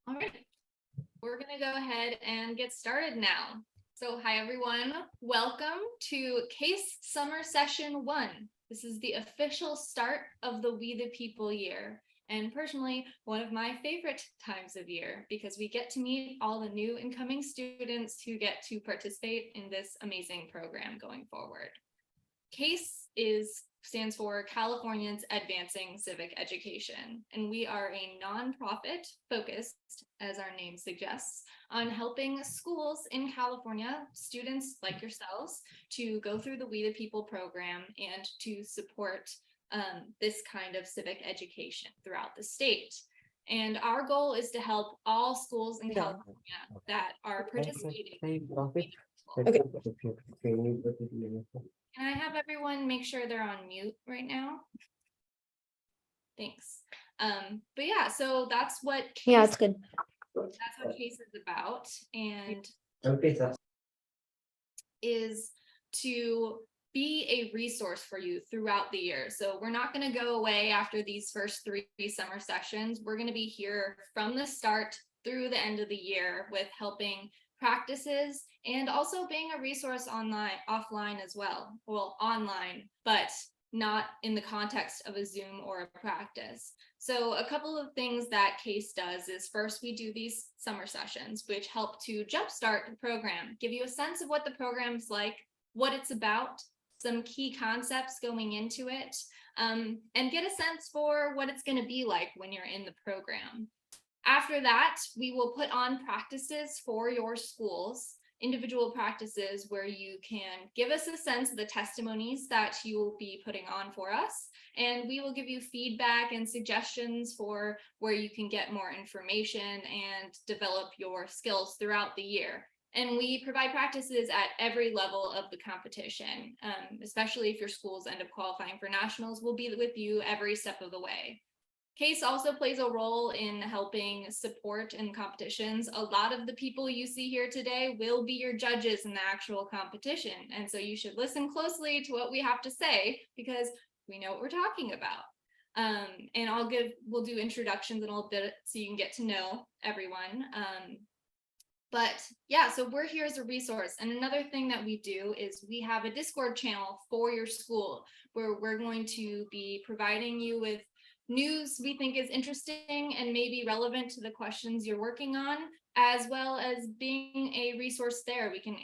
All right, we're going to go ahead and get started now. So hi, everyone. Welcome to CACE Summer Session 1. This is the official start of the We the People year. And personally, one of my favorite times of year because we get to meet all the new incoming students who get to participate in this amazing program going forward. CACE stands for Californians Advancing Civic Education, and we are a nonprofit focused, as our name suggests, on helping schools in California, students like yourselves, to go through the We the People program and to support this kind of civic education throughout the state. And our goal is to help all schools in California that are participating. Okay. Can I have everyone make sure they're on mute right now? Thanks. But yeah, so that's what It's good. that's what CACE is about, and is to be a resource for you throughout the year. So we're not going to go away after these first 3 summer sessions. We're going to be here from the start through the end of the year with helping practices and also being a resource offline as well. Well, online, but not in the context of a Zoom or a practice. So a couple of things that CACE does is first, we do these summer sessions, which help to jumpstart the program, give you a sense of what the program's like, what it's about, some key concepts going into it, and get a sense for what it's going to be like when you're in the program. After that, we will put on practices for your schools, individual practices where you can give us a sense of the testimonies that you will be putting on for us. And we will give you feedback and suggestions for where you can get more information and develop your skills throughout the year. And we provide practices at every level of the competition, especially if your schools end up qualifying for nationals. We'll be with you every step of the way. CACE also plays a role in helping support in competitions. A lot of the people you see here today will be your judges in the actual competition. And so you should listen closely to what we have to say because we know what we're talking about. And we'll do introductions in a little bit so you can get to know everyone. But yeah, so we're here as a resource. And another thing that we do is we have a Discord channel for your school where we're going to be providing you with news we think is interesting and maybe relevant to the questions you're working on, as well as being a resource there. We can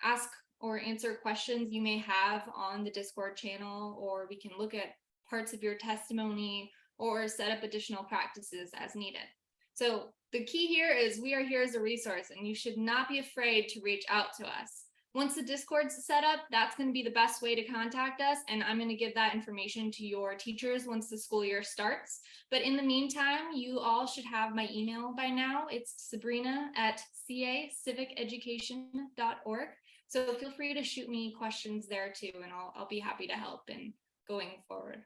ask or answer questions you may have on the Discord channel, or we can look at parts of your testimony or set up additional practices as needed. So the key here is we are here as a resource, and you should not be afraid to reach out to us. Once the Discord's set up, that's going to be the best way to contact us. And I'm going to give that information to your teachers once the school year starts. But in the meantime, you all should have my email by now. It's sabrina@caciviceducation.org. So feel free to shoot me questions there too, and I'll be happy to help in going forward.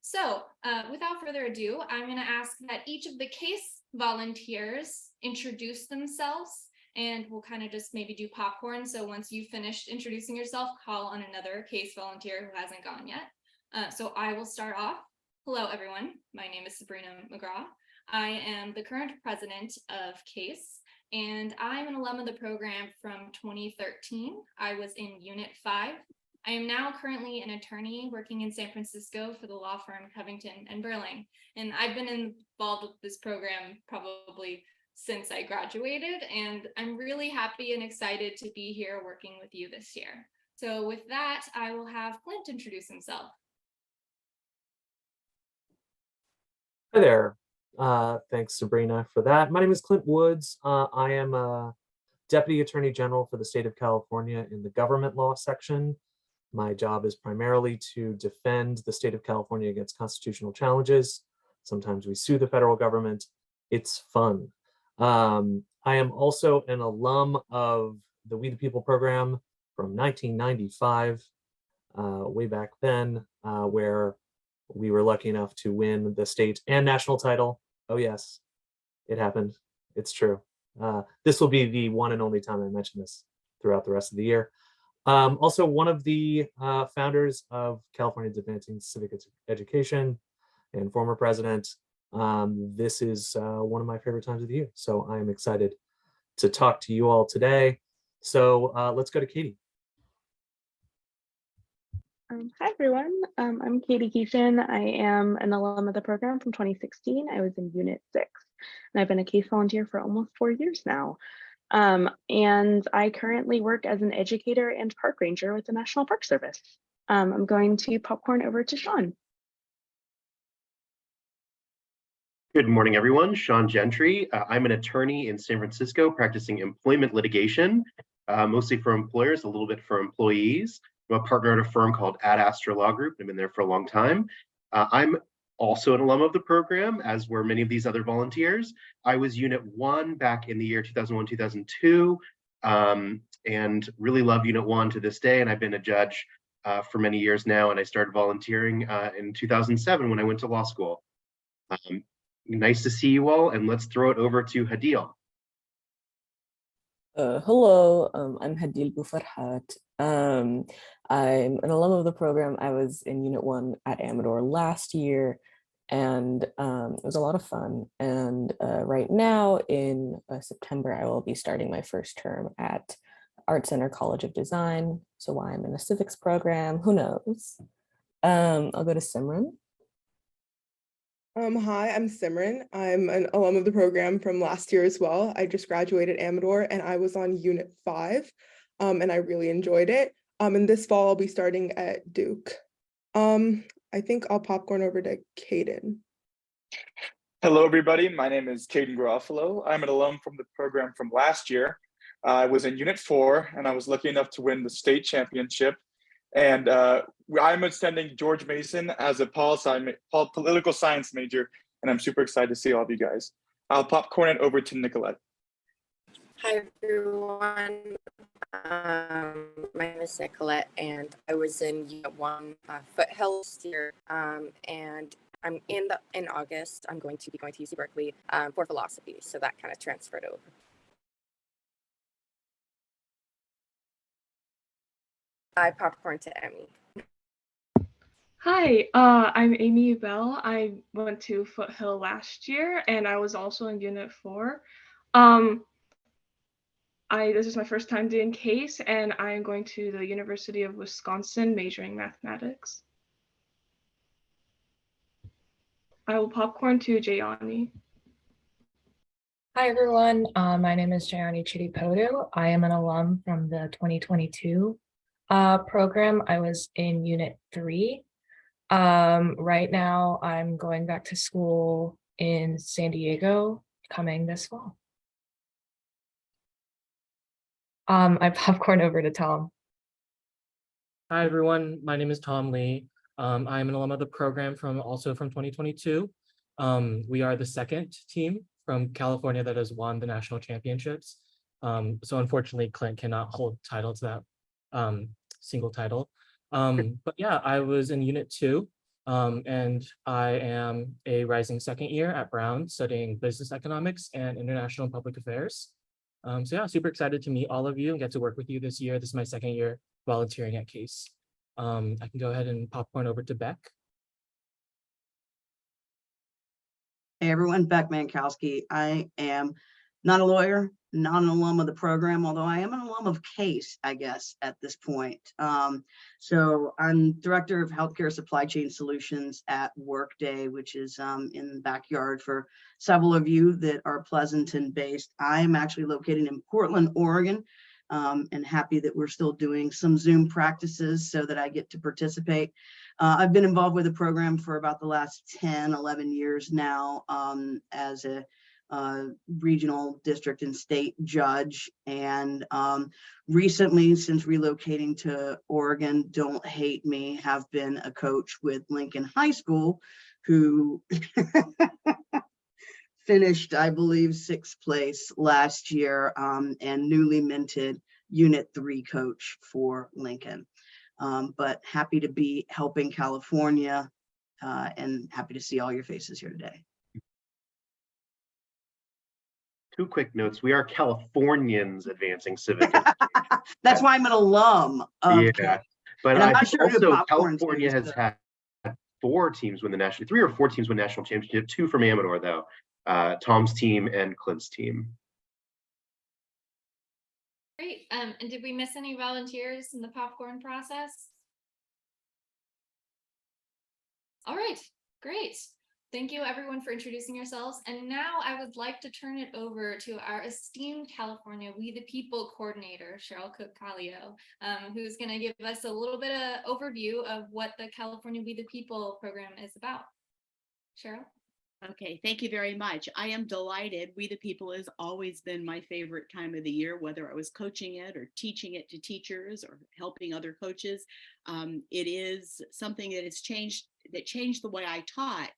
So without further ado, I'm going to ask that each of the CACE volunteers introduce themselves. And we'll kind of just maybe do popcorn. So once you've finished introducing yourself, call on another CACE volunteer who hasn't gone yet. So I will start off. Hello, everyone. My name is Sabrina McGraw. I am the current president of CACE, and I'm an alum of the program from 2013. I was in Unit 5. I am now currently an attorney working in San Francisco for the law firm Covington and Burling. And I've been involved with this program probably since I graduated, and I'm really happy and excited to be here working with you this year. So with that, I will have Clint introduce himself. Hi there. Thanks, Sabrina, for that. My name is Clint Woods. I am a Deputy Attorney General for the state of California in the government law section. My job is primarily to defend the state of California against constitutional challenges. Sometimes we sue the federal government. It's fun. I am also an alum of the We the People program from 1995, way back then, where we were lucky enough to win the state and national title. Oh yes, it happened. It's true. This will be the one and only time I mention this throughout the rest of the year. Also one of the founders of California's Advancing Civic Education and former president. This is one of my favorite times of the year, so I am excited to talk to you all today. So let's go to Katie. Hi, everyone. I'm Katie Keeshan. I am an alum of the program from 2016. I was in Unit 6, and I've been a CACE volunteer for almost 4 years now. And I currently work as an educator and park ranger with the National Park Service. I'm going to popcorn over to Sean. Good morning, everyone. Sean Gentry. I'm an attorney in San Francisco practicing employment litigation, mostly for employers, a little bit for employees. I'm a partner at a firm called Ad Astra Law Group. I've been there for a long time. I'm also an alum of the program, as were many of these other volunteers. I was Unit 1 back in the year 2001, 2002, and really love Unit 1 to this day. And I've been a judge for many years now, and I started volunteering in 2007 when I went to law school. Nice to see you all, and let's throw it over to Hadil. Hello, I'm Hadil Bufarhat. I'm an alum of the program. I was in Unit 1 at Amador last year, and it was a lot of fun. And right now in September, I will be starting my first term at Art Center College of Design. So why I'm in a civics program, who knows? I'll go to Simran. Hi, I'm Simran. I'm an alum of the program from last year as well. I just graduated Amador and I was on Unit 5, and I really enjoyed it. And this fall I'll be starting at Duke. I think I'll popcorn over to Caden. Hello, everybody. My name is Caden Garofalo. I'm an alum from the program from last year. I was in Unit 4, and I was lucky enough to win the state championship. And I'm attending George Mason as a political science major, and I'm super excited to see all of you guys. I'll popcorn it over to Nicolette. Hi, everyone. My name is Nicolette, and I was in Unit 1 Foothills here, and I'm in August. I'm going to be going to UC Berkeley for philosophy, so that kind of transferred over. I popcorn to Emmy. Hi, I'm Amy Bell. I went to Foothill last year, and I was also in Unit 4. This is my first time doing CASE, and I am going to the University of Wisconsin majoring mathematics. I will popcorn to Jayani. Hi, everyone. My name is Jayani Chidipoto. I am an alum from the 2022 program. I was in Unit 3. Right now, I'm going back to school in San Diego coming this fall. I popcorn over to Tom. Hi, everyone. My name is Tom Lee. I'm an alum of the program also from 2022. We are the second team from California that has won the national championships. So unfortunately, Clint cannot hold title to that single title. But yeah, I was in Unit 2, and I am a rising second year at Brown studying business economics and international public affairs. So yeah, super excited to meet all of you and get to work with you this year. This is my second year volunteering at CASE. I can go ahead and popcorn over to Beck. Hey everyone, Beck Mankowski. I am not a lawyer, not an alum of the program, although I am an alum of CASE, I guess, at this point. So I'm Director of Healthcare Supply Chain Solutions at Workday, which is in the backyard for several of you that are Pleasanton based. I'm actually located in Portland, Oregon, and happy that we're still doing some Zoom practices so that I get to participate. I've been involved with the program for about the last 10, 11 years now as a regional district and state judge. And recently, since relocating to Oregon, don't hate me, have been a coach with Lincoln High School, who finished, I believe, 6th place last year, and newly minted Unit 3 coach for Lincoln. But happy to be helping California and happy to see all your faces here today. 2 quick notes. We are Californians advancing civic. That's why I'm an alum of yeah, CACE. but And I'm I not think sure who also popcorn California is, has so. had 4 teams win the national, 3 or 4 teams win national championship, 2 from Amador though, Tom's team and Clint's team. Great. And did we miss any volunteers in the popcorn process? All right, great. Thank you everyone for introducing yourselves. And now I would like to turn it over to our esteemed California We the People coordinator, Cheryl Cook-Calio, who's going to give us a little bit of overview of what the California We the People program is about. Cheryl? Okay, thank you very much. I am delighted. We the People has always been my favorite time of the year, whether I was coaching it or teaching it to teachers or helping other coaches. It is something that has changed the way I taught,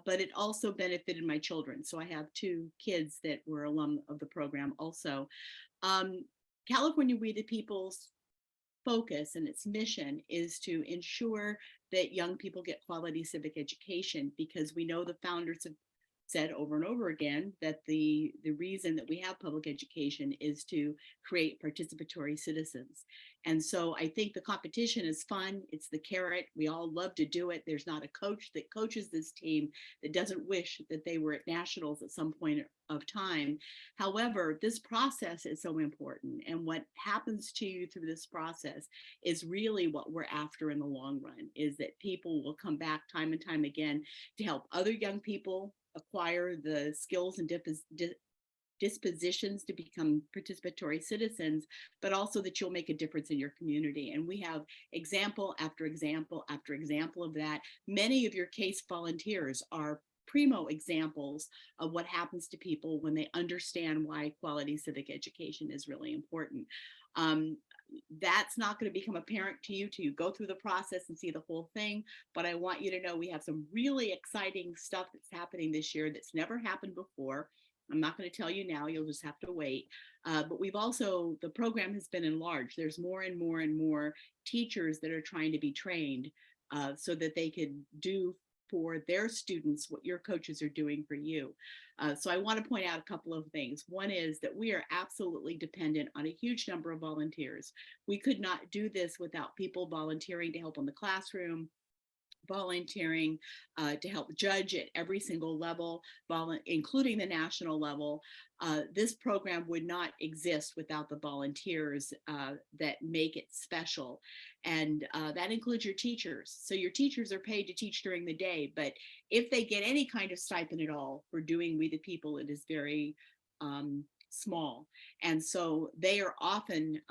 but it also benefited my children. So I have 2 kids that were alum of the program also. California We the People's focus and its mission is to ensure that young people get quality civic education, because we know the founders have said over and over again that the reason that we have public education is to create participatory citizens. And so I think the competition is fun. It's the carrot. We all love to do it. There's not a coach that coaches this team that doesn't wish that they were at nationals at some point of time. However, this process is so important. And what happens to you through this process is really what we're after in the long run, is that people will come back time and time again to help other young people acquire the skills and dispositions to become participatory citizens, but also that you'll make a difference in your community. And we have example after example after example of that. Many of your CACE volunteers are primo examples of what happens to people when they understand why quality civic education is really important. That's not going to become apparent to you till you go through the process and see the whole thing. But I want you to know we have some really exciting stuff that's happening this year that's never happened before. I'm not going to tell you now, you'll just have to wait. But we've also, the program has been enlarged. There's more and more and more teachers that are trying to be trained so that they could do for their students what your coaches are doing for you. So I want to point out a couple of things. One is that we are absolutely dependent on a huge number of volunteers. We could not do this without people volunteering to help in the classroom, volunteering to help judge at every single level, including the national level. This program would not exist without the volunteers that make it special. And that includes your teachers. So your teachers are paid to teach during the day, but if they get any kind of stipend at all for doing We the People, it is very small. And so they are often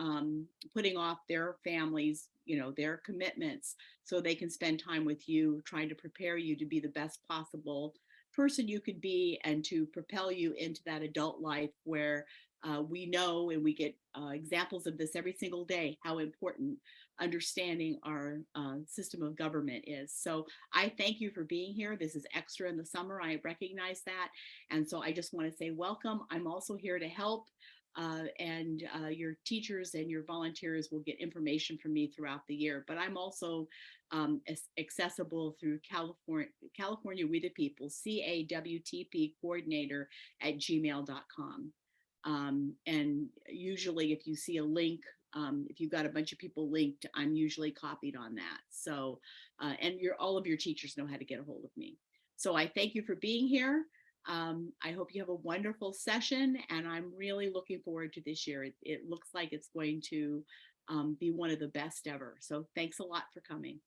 putting off their families, their commitments, so they can spend time with you, trying to prepare you to be the best possible person you could be and to propel you into that adult life where we know, and we get examples of this every single day, how important understanding our system of government is. So I thank you for being here. This is extra in the summer. I recognize that. And so I just want to say welcome. I'm also here to help. And your teachers and your volunteers will get information from me throughout the year. But I'm also accessible through California We the People, CAWTP coordinator @gmail.com. And usually if you see a link, if you've got a bunch of people linked, I'm usually copied on that. So, and all of your teachers know how to get a hold of me. So I thank you for being here. I hope you have a wonderful session, and I'm really looking forward to this year. It looks like it's going to be one of the best ever. So thanks a lot for coming.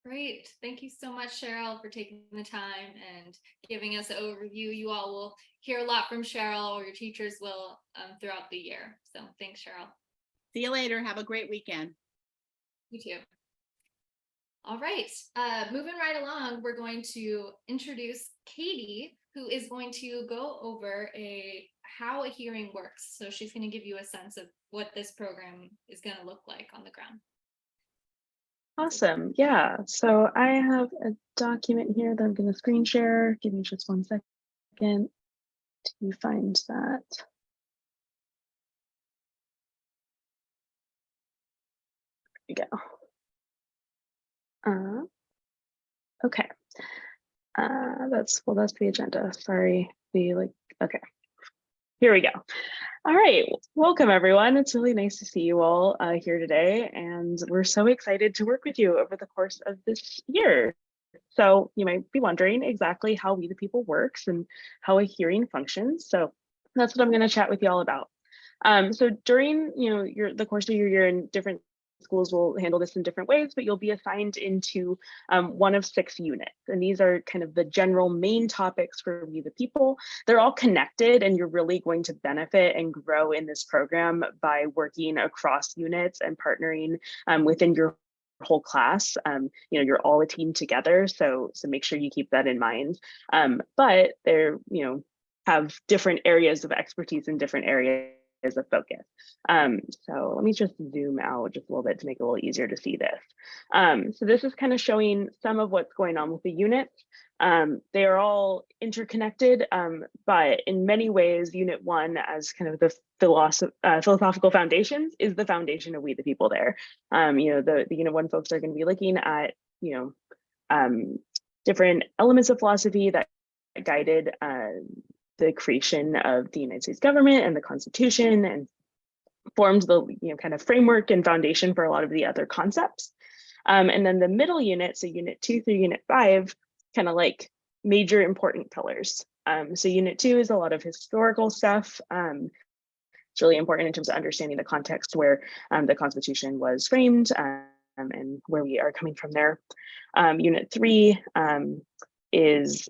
Great. Thank you so much, Cheryl, for taking the time and giving us an overview. You all will hear a lot from Cheryl, or your teachers will throughout the year. So thanks, Cheryl. See you later. Have a great weekend. You too. All right, moving right along, we're going to introduce Katie, who is going to go over how a hearing works. So she's going to give you a sense of what this program is going to look like on the ground. Awesome. Yeah. So I have a document here that I'm going to screen share. Give me just 1 second to find that. There we go. Okay. That's the agenda. Sorry. Okay. Here we go. All right, welcome everyone. It's really nice to see you all here today, and we're so excited to work with you over the course of this year. So you might be wondering exactly how We the People works and how a hearing functions. So that's what I'm going to chat with you all about. So during the course of your year, in different schools will handle this in different ways, but you'll be assigned into one of 6 units. And these are kind of the general main topics for We the People. They're all connected, and you're really going to benefit and grow in this program by working across units and partnering within your whole class. You're all a team together, so make sure you keep that in mind. But they're have different areas of expertise in different areas of focus. So let me just zoom out just a little bit to make it a little easier to see this. So this is kind of showing some of what's going on with the units. They are all interconnected, but in many ways, Unit 1 as kind of the philosophical foundations is the foundation of We the People there. The Unit 1 folks are going to be looking at, different elements of philosophy that guided the creation of the United States government and the Constitution, and formed the kind of framework and foundation for a lot of the other concepts. And then the middle unit, so Unit 2 through Unit 5, kind of like major important pillars. So Unit 2 is a lot of historical stuff. It's really important in terms of understanding the context where the Constitution was framed and where we are coming from there. Unit 3 is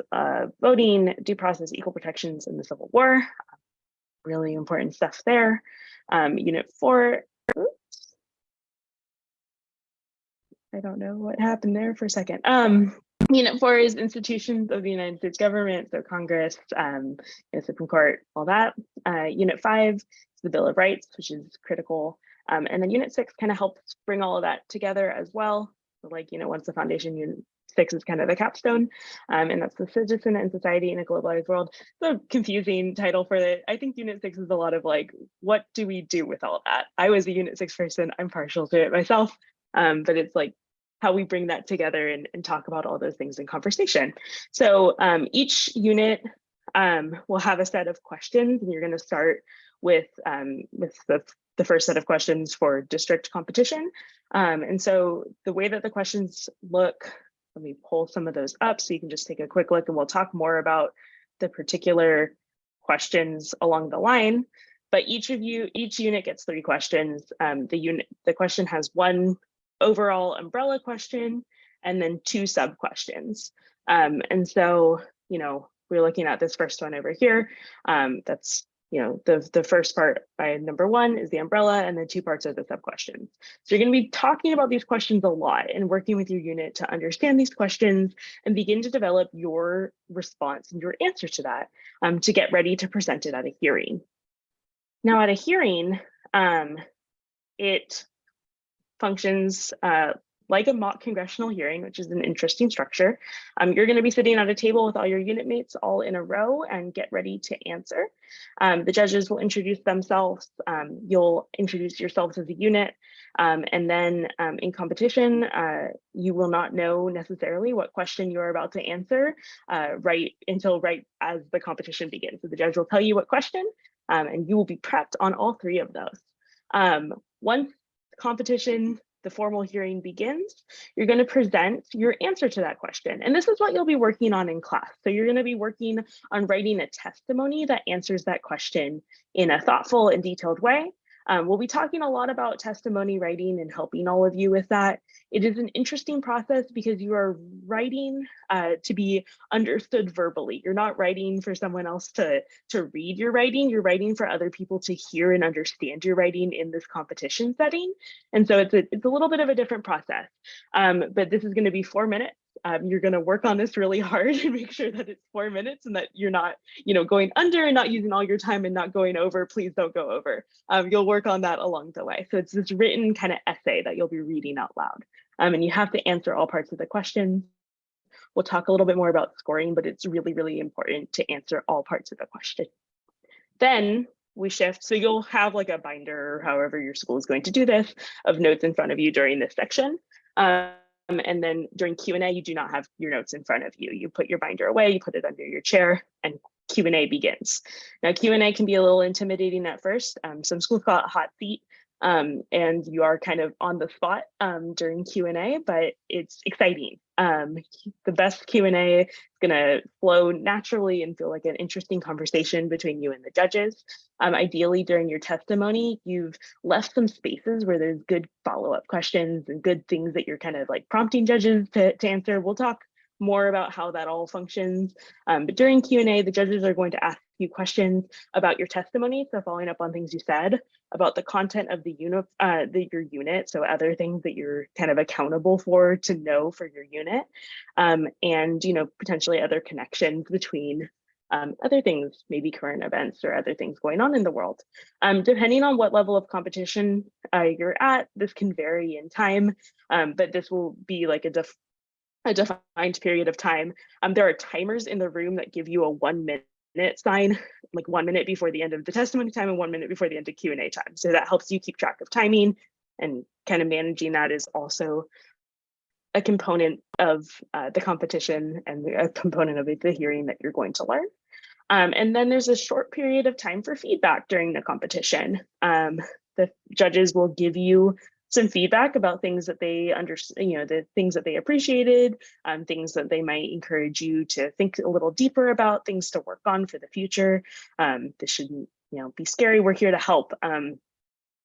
voting, due process, equal protections in the Civil War. Really important stuff there. Unit 4, oops. I don't know what happened there for a second. Unit 4 is institutions of the United States government, so Congress, Supreme Court, all that. Unit 5 is the Bill of Rights, which is critical. And then Unit 6 kind of helps bring all of that together as well. So like, once the foundation, Unit 6 is kind of the capstone, and that's the citizen and society in a globalized world. It's a confusing title for it. I think Unit 6 is a lot of like, what do we do with all that? I was a Unit 6 person, I'm partial to it myself, but it's like how we bring that together and talk about all those things in conversation. So each unit will have a set of questions, and you're going to start with the first set of questions for district competition. And so the way that the questions look, let me pull some of those up so you can just take a quick look, and we'll talk more about the particular questions along the line. But each unit gets 3 questions. The question has one overall umbrella question and then 2 sub questions. And so, we're looking at this first one over here. That's the first part by number 1 is the umbrella, and then 2 parts are the sub questions. So you're going to be talking about these questions a lot and working with your unit to understand these questions and begin to develop your response and your answer to that to get ready to present it at a hearing. Now at a hearing, it functions like a mock congressional hearing, which is an interesting structure. You're going to be sitting at a table with all your unit mates all in a row and get ready to answer. The judges will introduce themselves. You'll introduce yourselves as a unit. And then in competition, you will not know necessarily what question you're about to answer right as the competition begins. So the judge will tell you what question, and you will be prepped on all 3 of those. Once competition, the formal hearing begins, you're going to present your answer to that question. And this is what you'll be working on in class. So you're going to be working on writing a testimony that answers that question in a thoughtful and detailed way. We'll be talking a lot about testimony writing and helping all of you with that. It is an interesting process because you are writing to be understood verbally. You're not writing for someone else to read your writing. You're writing for other people to hear and understand your writing in this competition setting. And so it's a little bit of a different process. But this is going to be 4 minutes. You're going to work on this really hard and make sure that it's 4 minutes and that you're not, going under and not using all your time and not going over. Please don't go over. You'll work on that along the way. So it's this written kind of essay that you'll be reading out loud. And you have to answer all parts of the question. We'll talk a little bit more about scoring, but it's really, really important to answer all parts of the question. Then we shift. So you'll have like a binder or however your school is going to do this of notes in front of you during this section. And then during Q&A, you do not have your notes in front of you. You put your binder away, you put it under your chair, and Q&A begins. Now, Q&A can be a little intimidating at first. Some schools call it hot seat, and you are kind of on the spot during Q&A, but it's exciting. The best Q&A is gonna flow naturally and feel like an interesting conversation between you and the judges. Ideally, during your testimony, you've left some spaces where there's good follow-up questions and good things that you're kind of like prompting judges to answer. We'll talk more about how that all functions. But during Q&A, the judges are going to ask you questions about your testimony. So following up on things you said, about the content of the unit, your unit, so other things that you're kind of accountable for to know for your unit, and potentially other connections between other things, maybe current events or other things going on in the world. Depending on what level of competition you're at, this can vary in time, but this will be like a defined period of time. There are timers in the room that give you a 1 minute sign, like 1 minute before the end of the testimony time and 1 minute before the end of Q&A time. So that helps you keep track of timing, and kind of managing that is also a component of the competition and a component of the hearing that you're going to learn. And then there's a short period of time for feedback during the competition. The judges will give you some feedback about things that they understand, the things that they appreciated, things that they might encourage you to think a little deeper about, things to work on for the future. This shouldn't, be scary. We're here to help.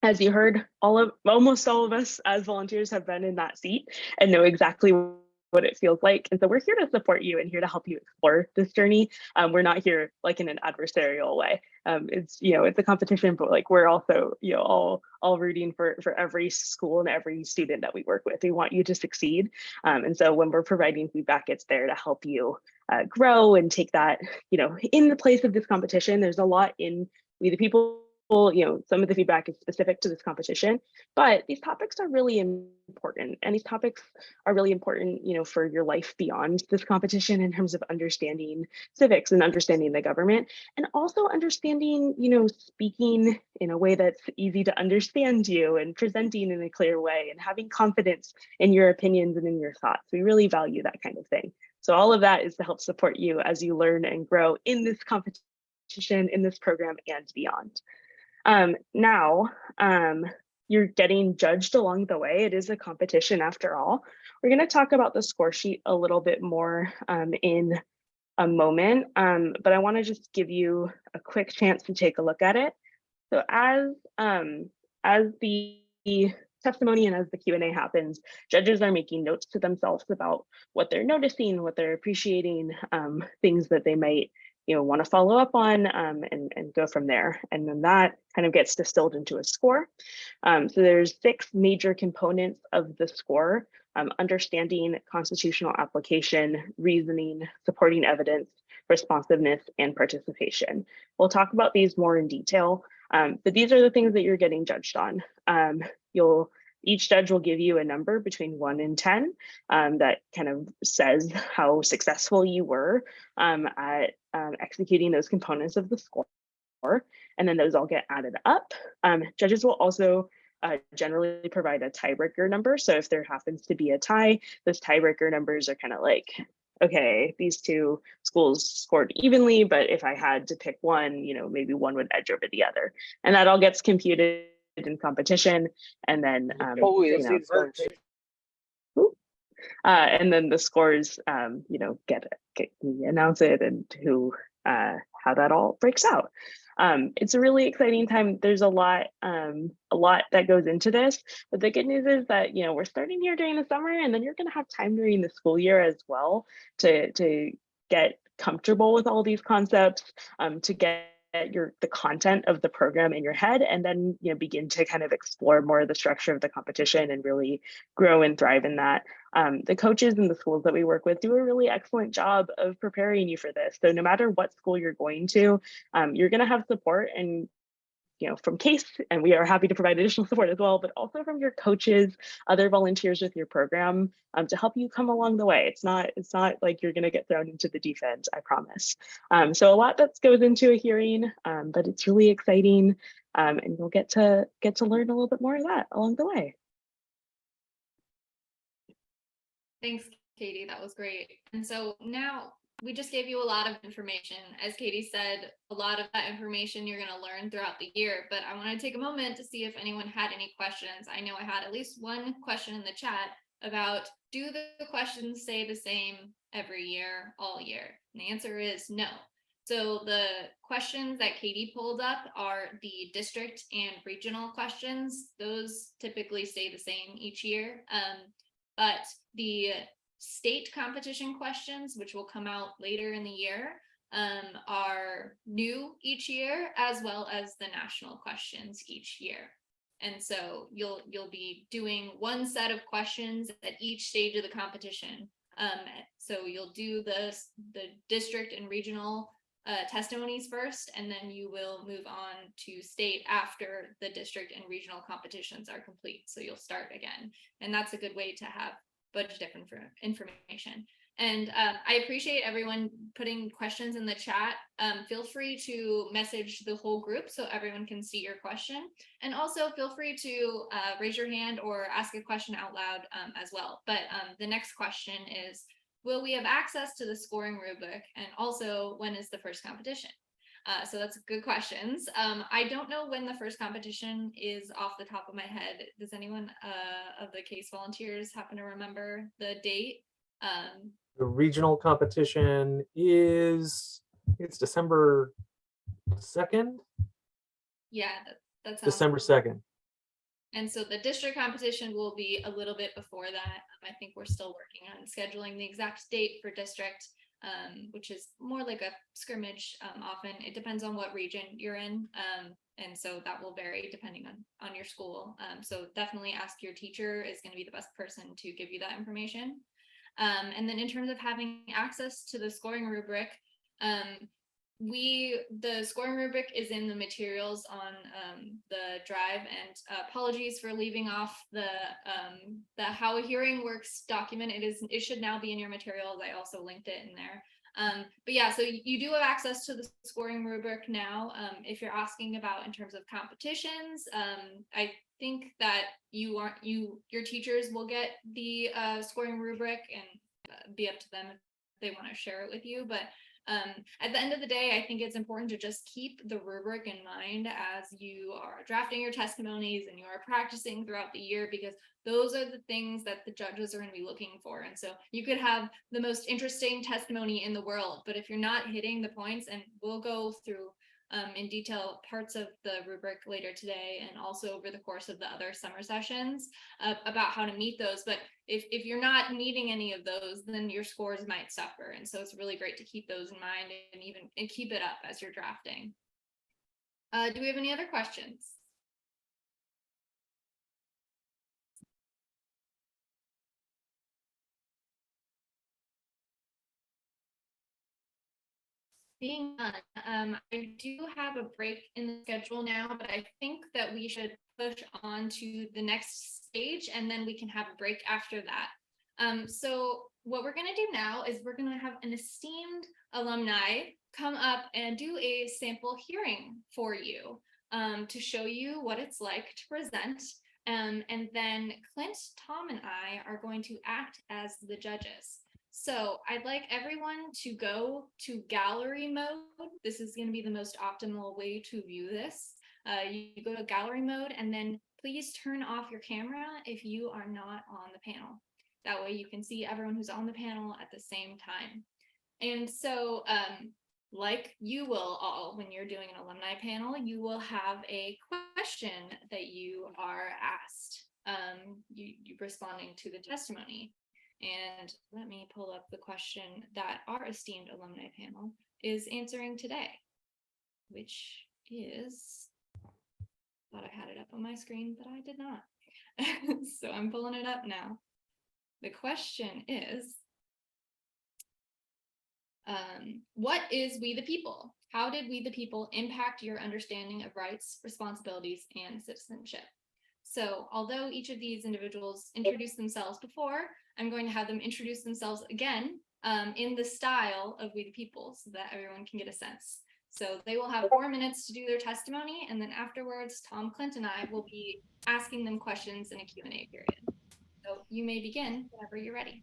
As you heard, almost all of us as volunteers have been in that seat and know exactly what it feels like. And so we're here to support you and here to help you explore this journey. We're not here like in an adversarial way. It's a competition, but like we're also all rooting for every school and every student that we work with. We want you to succeed. And so when we're providing feedback, it's there to help you grow and take that, in the place of this competition. There's a lot in We the People. Some of the feedback is specific to this competition, but these topics are really important. And these topics are really important, for your life beyond this competition in terms of understanding civics and understanding the government, and also understanding, speaking in a way that's easy to understand you and presenting in a clear way and having confidence in your opinions and in your thoughts. We really value that kind of thing. So all of that is to help support you as you learn and grow in this competition, in this program, and beyond. Now, you're getting judged along the way. It is a competition after all. We're going to talk about the score sheet a little bit more in a moment, but I want to just give you a quick chance to take a look at it. So as the testimony and as the Q&A happens, judges are making notes to themselves about what they're noticing, what they're appreciating, things that they might want to follow up on, and go from there. And then that kind of gets distilled into a score. So there's 6 major components of the score: understanding, constitutional application, reasoning, supporting evidence, responsiveness, and participation. We'll talk about these more in detail, but these are the things that you're getting judged on. Each judge will give you a number between 1 and 10 that kind of says how successful you were at executing those components of the score. And then those all get added up. Judges will also generally provide a tiebreaker number. So if there happens to be a tie, those tiebreaker numbers are kind of like, okay, these 2 schools scored evenly, but if I had to pick one, maybe one would edge over the other. And that all gets computed in competition, and then and then the scores we announce it and how that all breaks out. It's a really exciting time. There's a lot that goes into this, but the good news is that we're starting here during the summer, and then you're going to have time during the school year as well to get comfortable with all these concepts, to get the content of the program in your head, and then begin to kind of explore more of the structure of the competition and really grow and thrive in that. The coaches in the schools that we work with do a really excellent job of preparing you for this. So no matter what school you're going to, you're going to have support, and from CACE, and we are happy to provide additional support as well, but also from your coaches, other volunteers with your program, to help you come along the way. It's not like you're going to get thrown into the deep end, I promise. So a lot that goes into a hearing, but it's really exciting, and you'll get to learn a little bit more of that along the way. Thanks, Katie. That was great. And so now we just gave you a lot of information. As Katie said, a lot of that information you're going to learn throughout the year, but I want to take a moment to see if anyone had any questions. I know I had at least one question in the chat about, do the questions stay the same every year, all year? And the answer is no. So the questions that Katie pulled up are the district and regional questions. Those typically stay the same each year. But the state competition questions, which will come out later in the year, are new each year, as well as the national questions each year. And so you'll be doing one set of questions at each stage of the competition. So you'll do the district and regional testimonies first, and then you will move on to state after the district and regional competitions are complete. So you'll start again, and that's a good way to have bunch of different information. And I appreciate everyone putting questions in the chat. Feel free to message the whole group so everyone can see your question. And also feel free to raise your hand or ask a question out loud as well. But the next question is, will we have access to the scoring rubric? And also, when is the first competition? So that's good questions. I don't know when the first competition is off the top of my head. Does anyone of the CACE volunteers happen to remember the date? The regional competition it's December 2nd? Yeah, that sounds December 2nd. And so the district competition will be a little bit before that. I think we're still working on scheduling the exact date for district, which is more like a scrimmage. Often it depends on what region you're in. And so that will vary depending on your school. So definitely ask your teacher is going to be the best person to give you that information. And then in terms of having access to the scoring rubric, the scoring rubric is in the materials on the drive, and apologies for leaving off the how a hearing works document. It should now be in your materials. I also linked it in there. But yeah, so you do have access to the scoring rubric now. If you're asking about in terms of competitions, I think that your teachers will get the scoring rubric, and be up to them if they want to share it with you. But at the end of the day, I think it's important to just keep the rubric in mind as you are drafting your testimonies and you are practicing throughout the year, because those are the things that the judges are going to be looking for. And so you could have the most interesting testimony in the world, but if you're not hitting the points, and we'll go through in detail parts of the rubric later today and also over the course of the other summer sessions about how to meet those. But if you're not meeting any of those, then your scores might suffer. And so it's really great to keep those in mind and keep it up as you're drafting. Do we have any other questions? Being done, I do have a break in the schedule now, but I think that we should push on to the next stage, and then we can have a break after that. So what we're going to do now is we're going to have an esteemed alumni come up and do a sample hearing for you to show you what it's like to present. And then Clint, Tom, and I are going to act as the judges. So I'd like everyone to go to gallery mode. This is going to be the most optimal way to view this. You go to gallery mode, and then please turn off your camera if you are not on the panel. That way you can see everyone who's on the panel at the same time. And so like you will all, when you're doing an alumni panel, you will have a question that you are asked, you responding to the testimony. And let me pull up the question that our esteemed alumni panel is answering today, which is, thought I had it up on my screen, but I did not. So I'm pulling it up now. The question is, what is We the People? How did We the People impact your understanding of rights, responsibilities, and citizenship? So although each of these individuals introduced themselves before, I'm going to have them introduce themselves again in the style of We the People so that everyone can get a sense. So they will have 4 minutes to do their testimony, and then afterwards, Tom, Clint, and I will be asking them questions in a Q&A period. So you may begin whenever you're ready.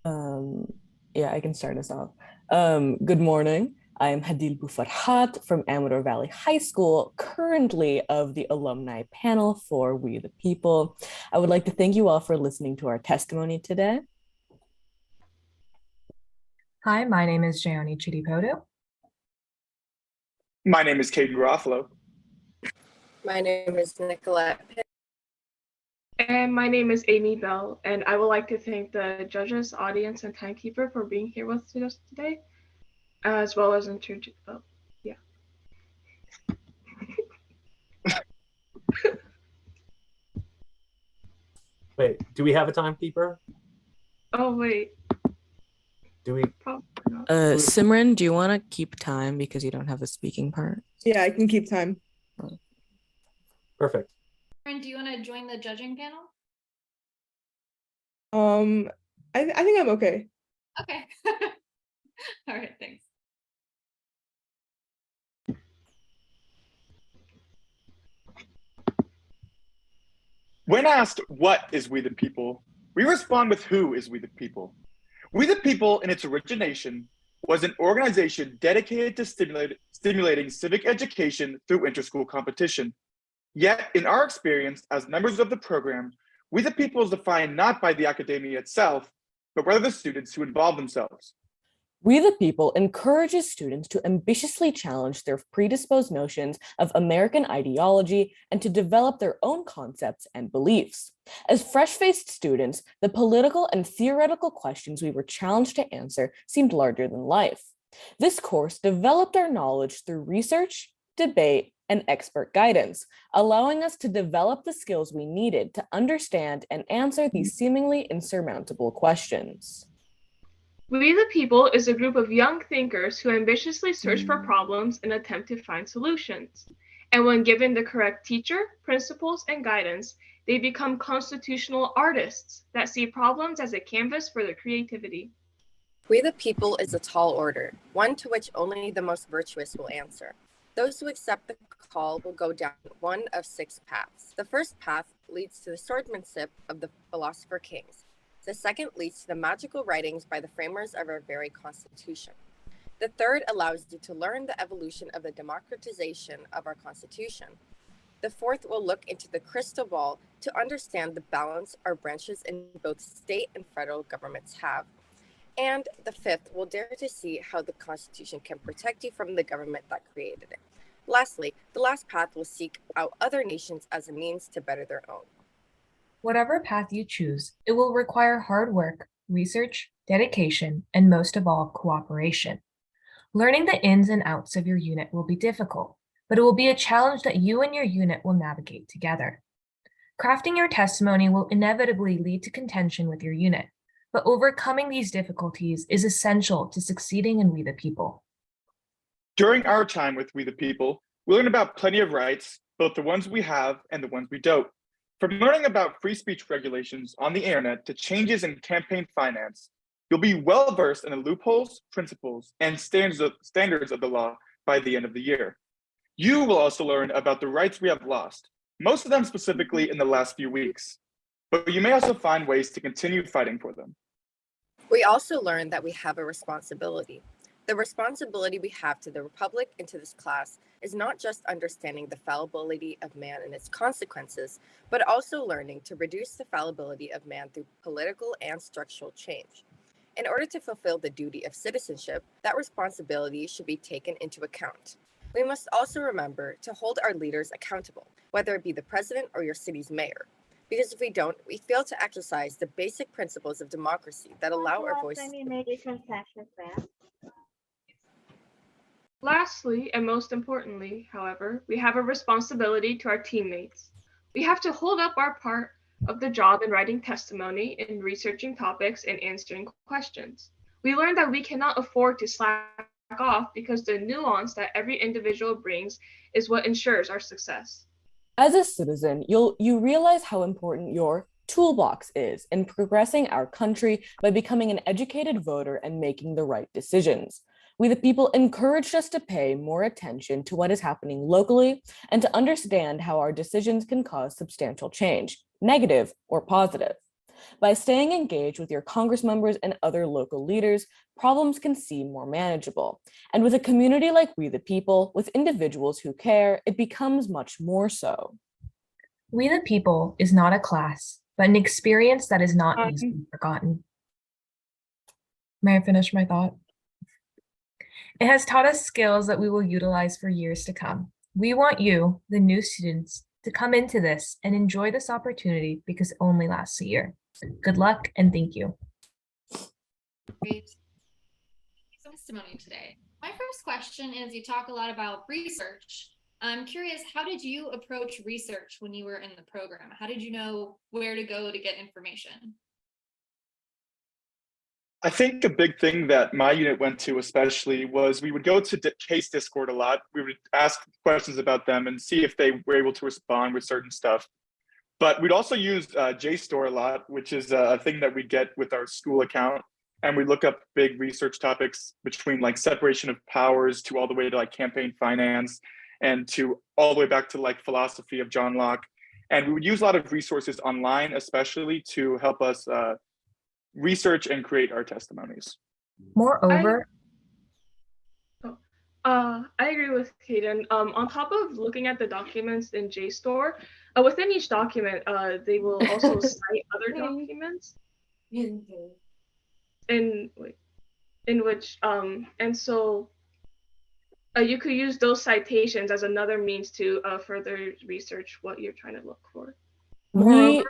Yeah, I can start us off. Good morning. I am Hadil Bufarhat from Amador Valley High School, currently of the alumni panel for We the People. I would like to thank you all for listening to our testimony today. Hi, my name is Jayani Chidipoto. My name is Caden Garofalo. My name is Nicolette. And my name is Amy Bell, and I would like to thank the judges, audience, and timekeeper for being here with us today, as well as yeah. Wait, do we have a timekeeper? Oh, wait. Do we? Probably not. Simran, do you want to keep time because you don't have a speaking part? Yeah, I can keep time. Perfect. Aaron, do you want to join the judging panel? I think I'm okay. Okay. All right, thanks. When asked what is We the People, we respond with who is We the People. We the People, in its origination, was an organization dedicated to stimulating civic education through interschool competition. Yet, in our experience as members of the program, We the People is defined not by the academia itself, but rather the students who involve themselves. We the People encourages students to ambitiously challenge their predisposed notions of American ideology and to develop their own concepts and beliefs. As fresh-faced students, the political and theoretical questions we were challenged to answer seemed larger than life. This course developed our knowledge through research, debate, and expert guidance, allowing us to develop the skills we needed to understand and answer these seemingly insurmountable questions. We the People is a group of young thinkers who ambitiously search for problems and attempt to find solutions. And when given the correct teacher, principles, and guidance, they become constitutional artists that see problems as a canvas for their creativity. We the People is a tall order, one to which only the most virtuous will answer. Those who accept the call will go down one of 6 paths. The first path leads to the swordsmanship of the philosopher kings. The second leads to the magical writings by the framers of our very Constitution. The third allows you to learn the evolution of the democratization of our Constitution. The fourth will look into the crystal ball to understand the balance our branches in both state and federal governments have. And the fifth will dare to see how the Constitution can protect you from the government that created it. Lastly, the last path will seek out other nations as a means to better their own. Whatever path you choose, it will require hard work, research, dedication, and most of all, cooperation. Learning the ins and outs of your unit will be difficult, but it will be a challenge that you and your unit will navigate together. Crafting your testimony will inevitably lead to contention with your unit, but overcoming these difficulties is essential to succeeding in We the People. During our time with We the People, we learn about plenty of rights, both the ones we have and the ones we don't. From learning about free speech regulations on the internet to changes in campaign finance, you'll be well versed in the loopholes, principles, and standards of the law by the end of the year. You will also learn about the rights we have lost, most of them specifically in the last few weeks, but you may also find ways to continue fighting for them. We also learn that we have a responsibility. The responsibility we have to the Republic and to this class is not just understanding the fallibility of man and its consequences, but also learning to reduce the fallibility of man through political and structural change. In order to fulfill the duty of citizenship, that responsibility should be taken into account. We must also remember to hold our leaders accountable, whether it be the president or your city's mayor. Because if we don't, we fail to exercise the basic principles of democracy that allow our voices. Lastly, and most importantly, however, we have a responsibility to our teammates. We have to hold up our part of the job in writing testimony, in researching topics, and answering questions. We learned that we cannot afford to slack off because the nuance that every individual brings is what ensures our success. As a citizen, you realize how important your toolbox is in progressing our country by becoming an educated voter and making the right decisions. We the People encouraged us to pay more attention to what is happening locally and to understand how our decisions can cause substantial change, negative or positive. By staying engaged with your Congress members and other local leaders, problems can seem more manageable. And with a community like We the People, with individuals who care, it becomes much more so. We the People is not a class, but an experience that is not easily forgotten. May I finish my thought? It has taught us skills that we will utilize for years to come. We want you, the new students, to come into this and enjoy this opportunity because it only lasts a year. Good luck and thank you. Great. Testimony today. My first question is, you talk a lot about research. I'm curious, how did you approach research when you were in the program? How did you know where to go to get information? I think a big thing that my unit went to especially was we would go to CACE Discord a lot. We would ask questions about them and see if they were able to respond with certain stuff. But we'd also use JSTOR a lot, which is a thing that we get with our school account. And we look up big research topics between like separation of powers to all the way to like campaign finance and to all the way back to like philosophy of John Locke. And we would use a lot of resources online, especially to help us research and create our testimonies. Moreover, I agree with Kaden. On top of looking at the documents in JSTOR, within each document, they will also cite other documents in which and so you could use those citations as another means to further research what you're trying to look for. Go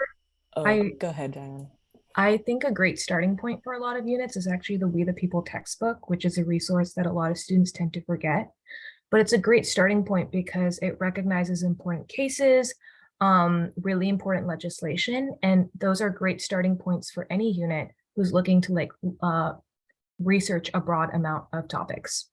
ahead, Diane. I think a great starting point for a lot of units is actually the We the People textbook, which is a resource that a lot of students tend to forget. But it's a great starting point because it recognizes important cases, really important legislation, and those are great starting points for any unit who's looking to like research a broad amount of topics.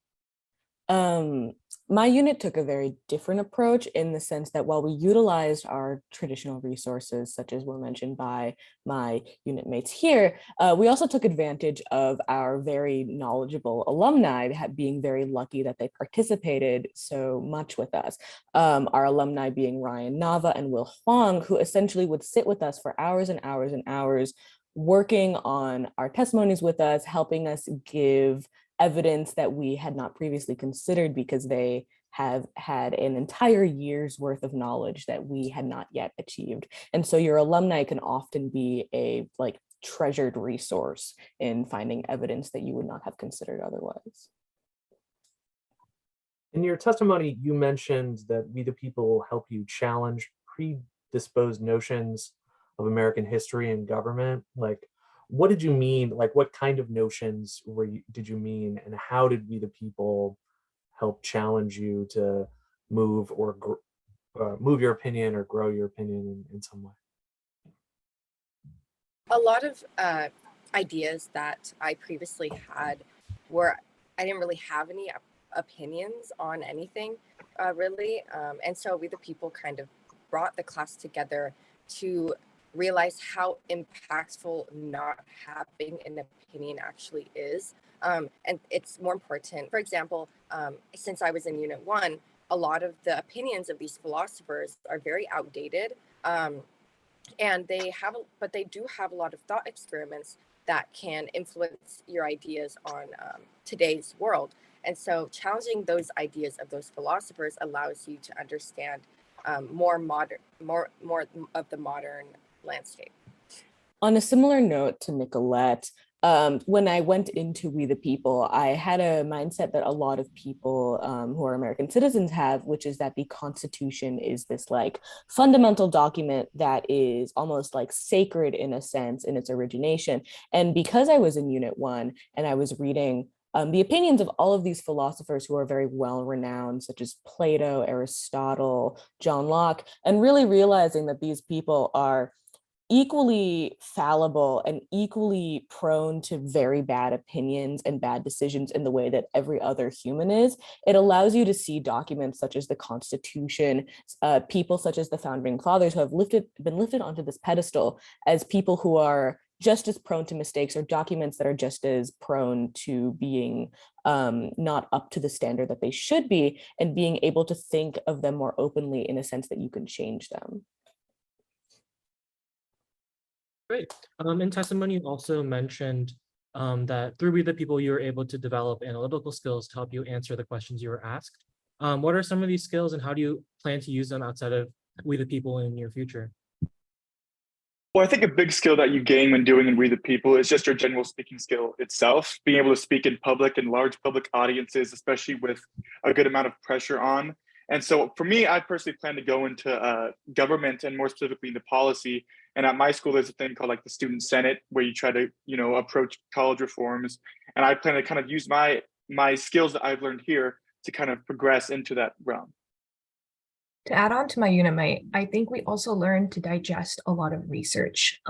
My unit took a very different approach in the sense that while we utilized our traditional resources, such as were mentioned by my unit mates here, we also took advantage of our very knowledgeable alumni, being very lucky that they participated so much with us. Our alumni being Ryan Nava and Will Huang, who essentially would sit with us for hours and hours and hours, working on our testimonies with us, helping us give evidence that we had not previously considered because they have had an entire year's worth of knowledge that we had not yet achieved. And so your alumni can often be a like treasured resource in finding evidence that you would not have considered otherwise. In your testimony, you mentioned that We the People help you challenge predisposed notions of American history and government. Like, what did you mean? Like, what kind of notions did you mean, and how did We the People help challenge you to move or move your opinion or grow your opinion in some way? A lot of ideas that I previously had were, I didn't really have any opinions on anything really. And so We the People kind of brought the class together to realize how impactful not having an opinion actually is. And it's more important. For example, since I was in Unit 1, a lot of the opinions of these philosophers are very outdated. And they do have a lot of thought experiments that can influence your ideas on today's world. And so challenging those ideas of those philosophers allows you to understand more of the modern landscape. On a similar note to Nicolette, when I went into We the People, I had a mindset that a lot of people who are American citizens have, which is that the Constitution is this like fundamental document that is almost like sacred in a sense in its origination. And because I was in Unit 1 and I was reading the opinions of all of these philosophers who are very well renowned, such as Plato, Aristotle, John Locke, and really realizing that these people are equally fallible and equally prone to very bad opinions and bad decisions in the way that every other human is, it allows you to see documents such as the Constitution, people such as the Founding Fathers who have been lifted onto this pedestal as people who are just as prone to mistakes, or documents that are just as prone to being not up to the standard that they should be, and being able to think of them more openly in a sense that you can change them. Great. In testimony, you also mentioned that through We the People, you were able to develop analytical skills to help you answer the questions you were asked. What are some of these skills and how do you plan to use them outside of We the People in your future? Well, I think a big skill that you gain when doing in We the People is just your general speaking skill itself, being able to speak in public and large public audiences, especially with a good amount of pressure on. And so for me, I personally plan to go into government and more specifically into policy. And at my school, there's a thing called like the Student Senate, where you try to, approach college reforms. And I plan to kind of use my skills that I've learned here to kind of progress into that realm. To add on to my unit mate, I think we also learned to digest a lot of research.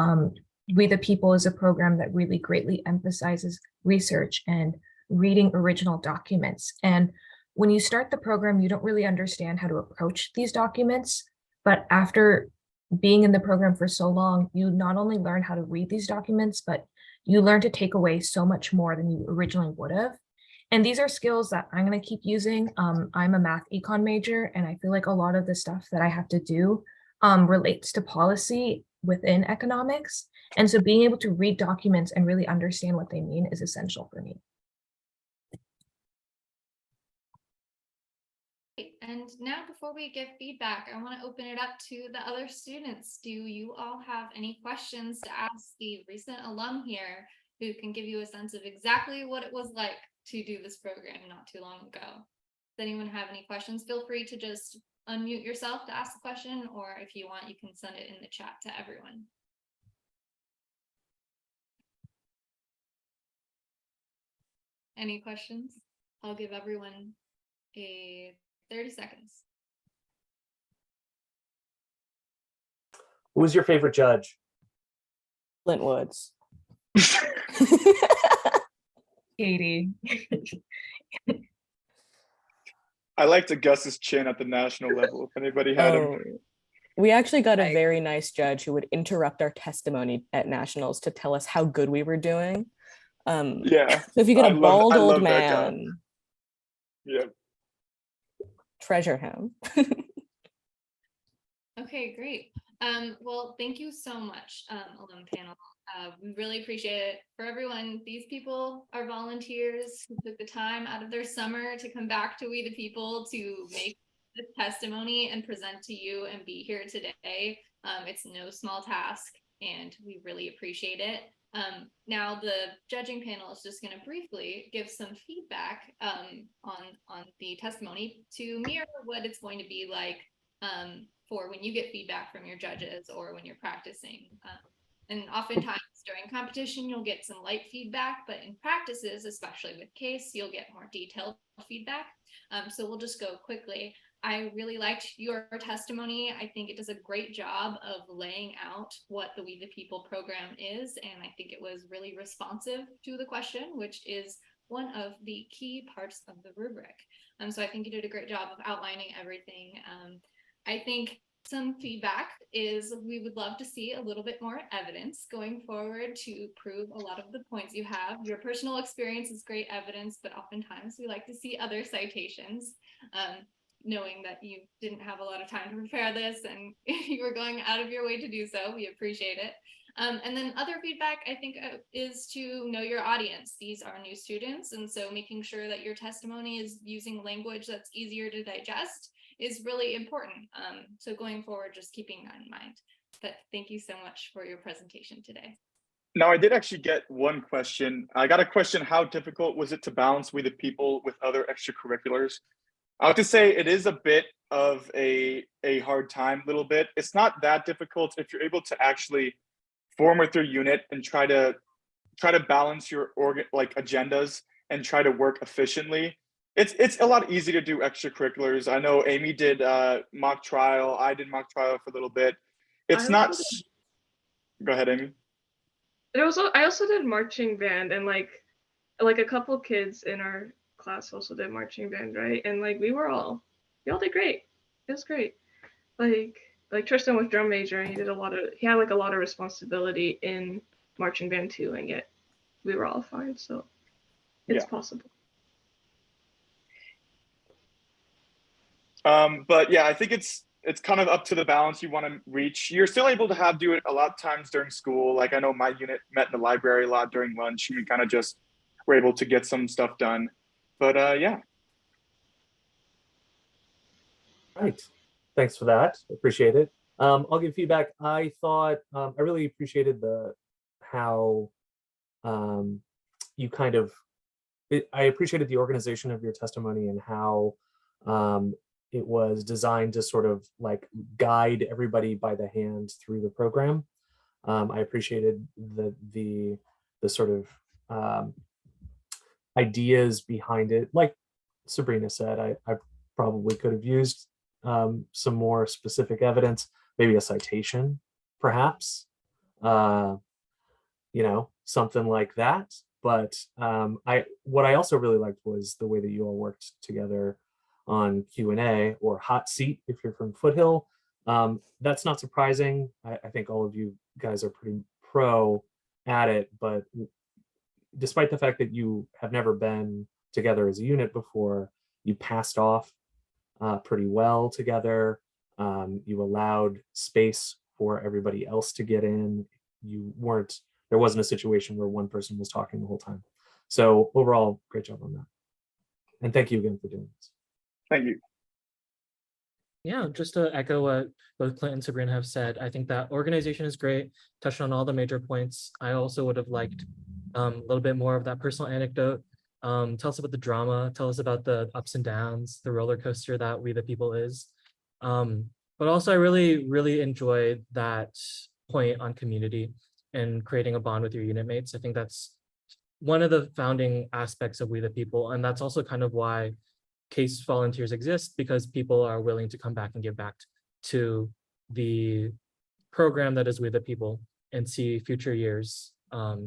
We the People is a program that really greatly emphasizes research and reading original documents. And when you start the program, you don't really understand how to approach these documents. But after being in the program for so long, you not only learn how to read these documents, but you learn to take away so much more than you originally would have. And these are skills that I'm going to keep using. I'm a math econ major, and I feel like a lot of the stuff that I have to do relates to policy within economics. And so being able to read documents and really understand what they mean is essential for me. And now before we give feedback, I want to open it up to the other students. Do you all have any questions to ask the recent alum here who can give you a sense of exactly what it was like to do this program not too long ago? Does anyone have any questions? Feel free to just unmute yourself to ask the question, or if you want, you can send it in the chat to everyone. Any questions? I'll give everyone a 30 seconds. Who was your favorite judge? Clint Woods. Katie. I liked Gus's chin at the national level, if anybody had him. We actually got a very nice judge who would interrupt our testimony at nationals to tell us how good we were doing. Yeah. So if you get a bald old that guy. man, Yeah. treasure him. Okay, great. Well, thank you so much, alum panel. We really appreciate it. For everyone, these people are volunteers who took the time out of their summer to come back to We the People to make this testimony and present to you and be here today. It's no small task, and we really appreciate it. Now the judging panel is just going to briefly give some feedback on the testimony to mirror what it's going to be like for when you get feedback from your judges or when you're practicing. And oftentimes during competition, you'll get some light feedback, but in practices, especially with CACE, you'll get more detailed feedback. So we'll just go quickly. I really liked your testimony. I think it does a great job of laying out what the We the People program is, and I think it was really responsive to the question, which is one of the key parts of the rubric. So I think you did a great job of outlining everything. I think some feedback is we would love to see a little bit more evidence going forward to prove a lot of the points you have. Your personal experience is great evidence, but oftentimes we like to see other citations. Knowing that you didn't have a lot of time to prepare this and you were going out of your way to do so, we appreciate it. And then other feedback, I think, is to know your audience. These are new students, and so making sure that your testimony is using language that's easier to digest is really important. So going forward, just keeping that in mind. But thank you so much for your presentation today. Now, I did actually get one question. I got a question: how difficult was it to balance We the People with other extracurriculars? I have to say it is a bit of a hard time, little bit. It's not that difficult if you're able to actually form with your unit and try to balance your agendas and try to work efficiently. It's a lot easier to do extracurriculars. I know Amy did mock trial. I did mock trial for a little bit. It's not. Go ahead, Amy. I also did marching band, and like a couple kids in our class also did marching band, right? And like we all did great. It was great. Like Tristan was drum major, and he had like a lot of responsibility in marching band too, and yet we were all fine. So it's possible. But yeah, I think it's kind of up to the balance you want to reach. You're still able to do it a lot of times during school. Like I know my unit met in the library a lot during lunch, and we kind of just were able to get some stuff done. But yeah. Right. Thanks for that. Appreciate it. I'll give feedback. I thought I really appreciated how you kind of I appreciated the organization of your testimony and how it was designed to sort of like guide everybody by the hand through the program. I appreciated the sort of ideas behind it. Like Sabrina said, I probably could have used some more specific evidence, maybe a citation, perhaps, something like that. But what I also really liked was the way that you all worked together on Q&A or hot seat if you're from Foothill. That's not surprising. I think all of you guys are pretty pro at it, but despite the fact that you have never been together as a unit before, you passed off pretty well together. You allowed space for everybody else to get in. There wasn't a situation where one person was talking the whole time. So overall, great job on that. And thank you again for doing this. Thank you. Yeah, just to echo what both Clint and Sabrina have said, I think that organization is great, touched on all the major points. I also would have liked a little bit more of that personal anecdote. Tell us about the drama, tell us about the ups and downs, the roller coaster that We the People is. But also I really enjoyed that point on community and creating a bond with your unit mates. I think that's one of the founding aspects of We the People. And that's also kind of why CACE volunteers exist, because people are willing to come back and give back to the program that is We the People and see future years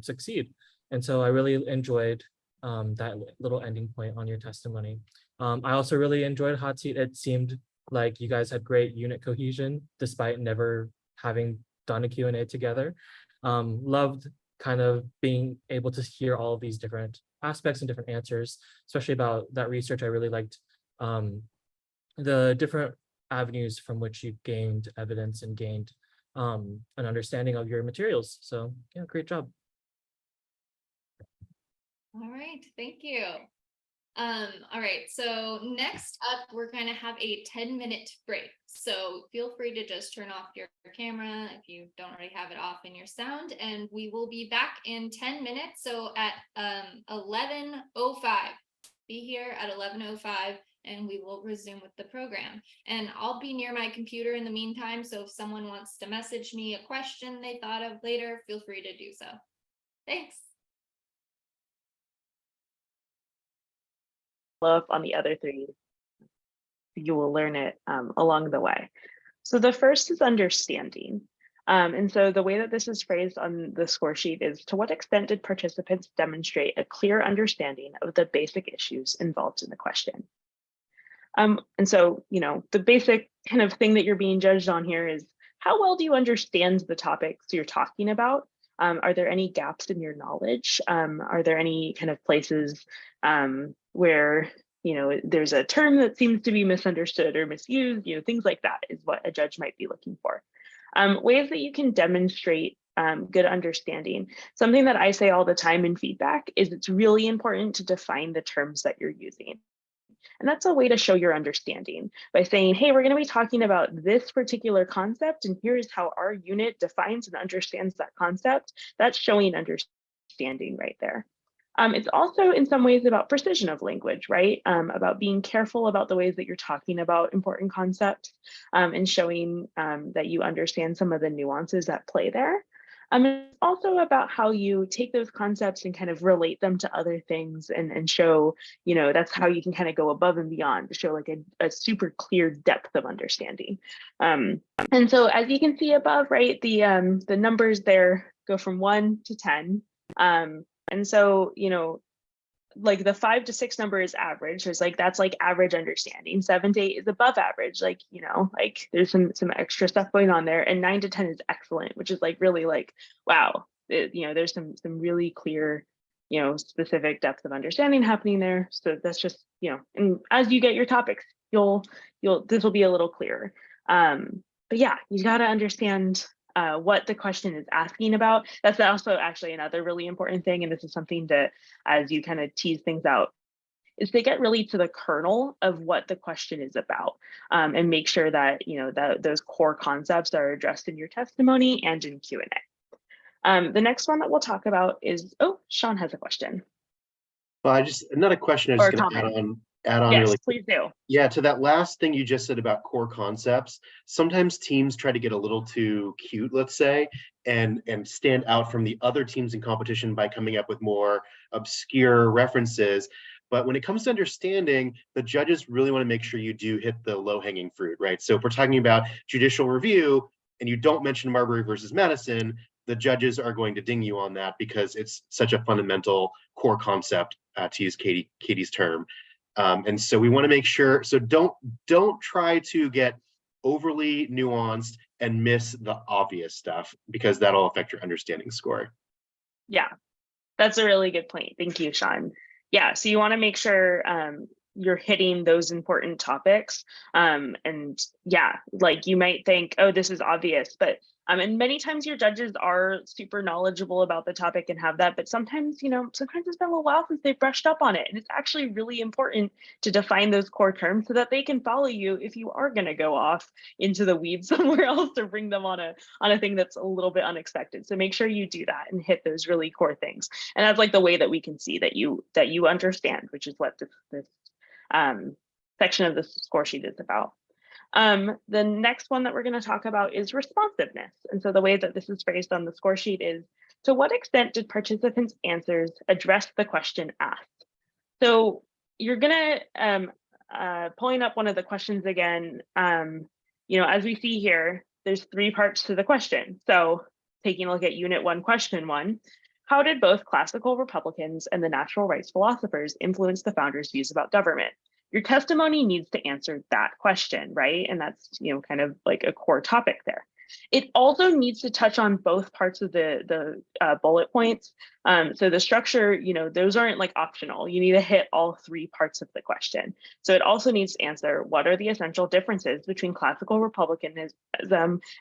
succeed. And so I really enjoyed that little ending point on your testimony. I also really enjoyed Hot Seat. It seemed like you guys had great unit cohesion despite never having done a Q&A together. Loved kind of being able to hear all of these different aspects and different answers, especially about that research. I really liked the different avenues from which you gained evidence and gained an understanding of your materials. So yeah, great job. All right, thank you. All right, so next up, we're going to have a 10-minute break. So feel free to just turn off your camera if you don't already have it off in your sound, and we will be back in 10 minutes. So at 11:05, be here at 11:05, and we will resume with the program. And I'll be near my computer in the meantime, so if someone wants to message me a question they thought of later, feel free to do so. Thanks. Up on the other three, you will learn it along the way. So the first is understanding. And so the way that this is phrased on the score sheet is, to what extent did participants demonstrate a clear understanding of the basic issues involved in the question? And so, the basic kind of thing that you're being judged on here is, how well do you understand the topics you're talking about? Are there any gaps in your knowledge? Are there any kind of places where there's a term that seems to be misunderstood or misused? Things like that is what a judge might be looking for. Ways that you can demonstrate good understanding. Something that I say all the time in feedback is it's really important to define the terms that you're using. And that's a way to show your understanding by saying, hey, we're going to be talking about this particular concept, and here's how our unit defines and understands that concept. That's showing understanding right there. It's also in some ways about precision of language, right? About being careful about the ways that you're talking about important concepts and showing that you understand some of the nuances at play there. It's also about how you take those concepts and kind of relate them to other things and show, that's how you can kind of go above and beyond to show like a super clear depth of understanding. And so as you can see above, right, the numbers there go from 1 to 10. And so, like the 5 to 6 number is average. There's that's like average understanding. 7 to 8 is above average. Like there's some extra stuff going on there. And 9 to 10 is excellent, which is really wow. There's some really clear, specific depth of understanding happening there. So that's just, and as you get your topics, this will be a little clearer. But yeah, you got to understand what the question is asking about. That's also actually another really important thing. And this is something that, as you kind of tease things out, is they get really to the kernel of what the question is about, and make sure that, you know, that those core concepts are addressed in your testimony and in Q&A. The next one that we'll talk about is, oh, Sean has a question. Well, not a question, I was Or just a gonna comment. add on Yes, really please do. Yeah, to that last thing you just said about core concepts, sometimes teams try to get a little too cute, let's say, and stand out from the other teams in competition by coming up with more obscure references. But when it comes to understanding, the judges really want to make sure you do hit the low-hanging fruit, right? So if we're talking about judicial review and you don't mention Marbury versus Madison, the judges are going to ding you on that because it's such a fundamental core concept, to use Katie's term. And so we want to make sure, so don't try to get overly nuanced and miss the obvious stuff, because that'll affect your understanding score. Yeah, that's a really good point. Thank you, Sean. Yeah, so you want to make sure you're hitting those important topics. And yeah, like you might think, oh, this is obvious, but and many times your judges are super knowledgeable about the topic and have that, but sometimes, you know, sometimes it's been a little while since they've brushed up on it. And it's actually really important to define those core terms so that they can follow you if you are going to go off into the weeds somewhere else, or bring them on a thing that's a little bit unexpected. So make sure you do that and hit those really core things. And that's like the way that we can see that you understand, which is what this section of the score sheet is about. The next one that we're going to talk about is responsiveness. And so the way that this is phrased on the score sheet is, to what extent did participants' answers address the question asked? So you're going to, pulling up one of the questions again, you know, as we see here, there's 3 parts to the question. So taking a look at Unit 1, Question 1, how did both classical Republicans and the natural rights philosophers influence the founders' views about government? Your testimony needs to answer that question, right? And that's, you know, kind of like a core topic there. It also needs to touch on both parts of the bullet points. So the structure, you know, those aren't like optional. You need to hit all 3 parts of the question. So it also needs to answer, what are the essential differences between classical Republicanism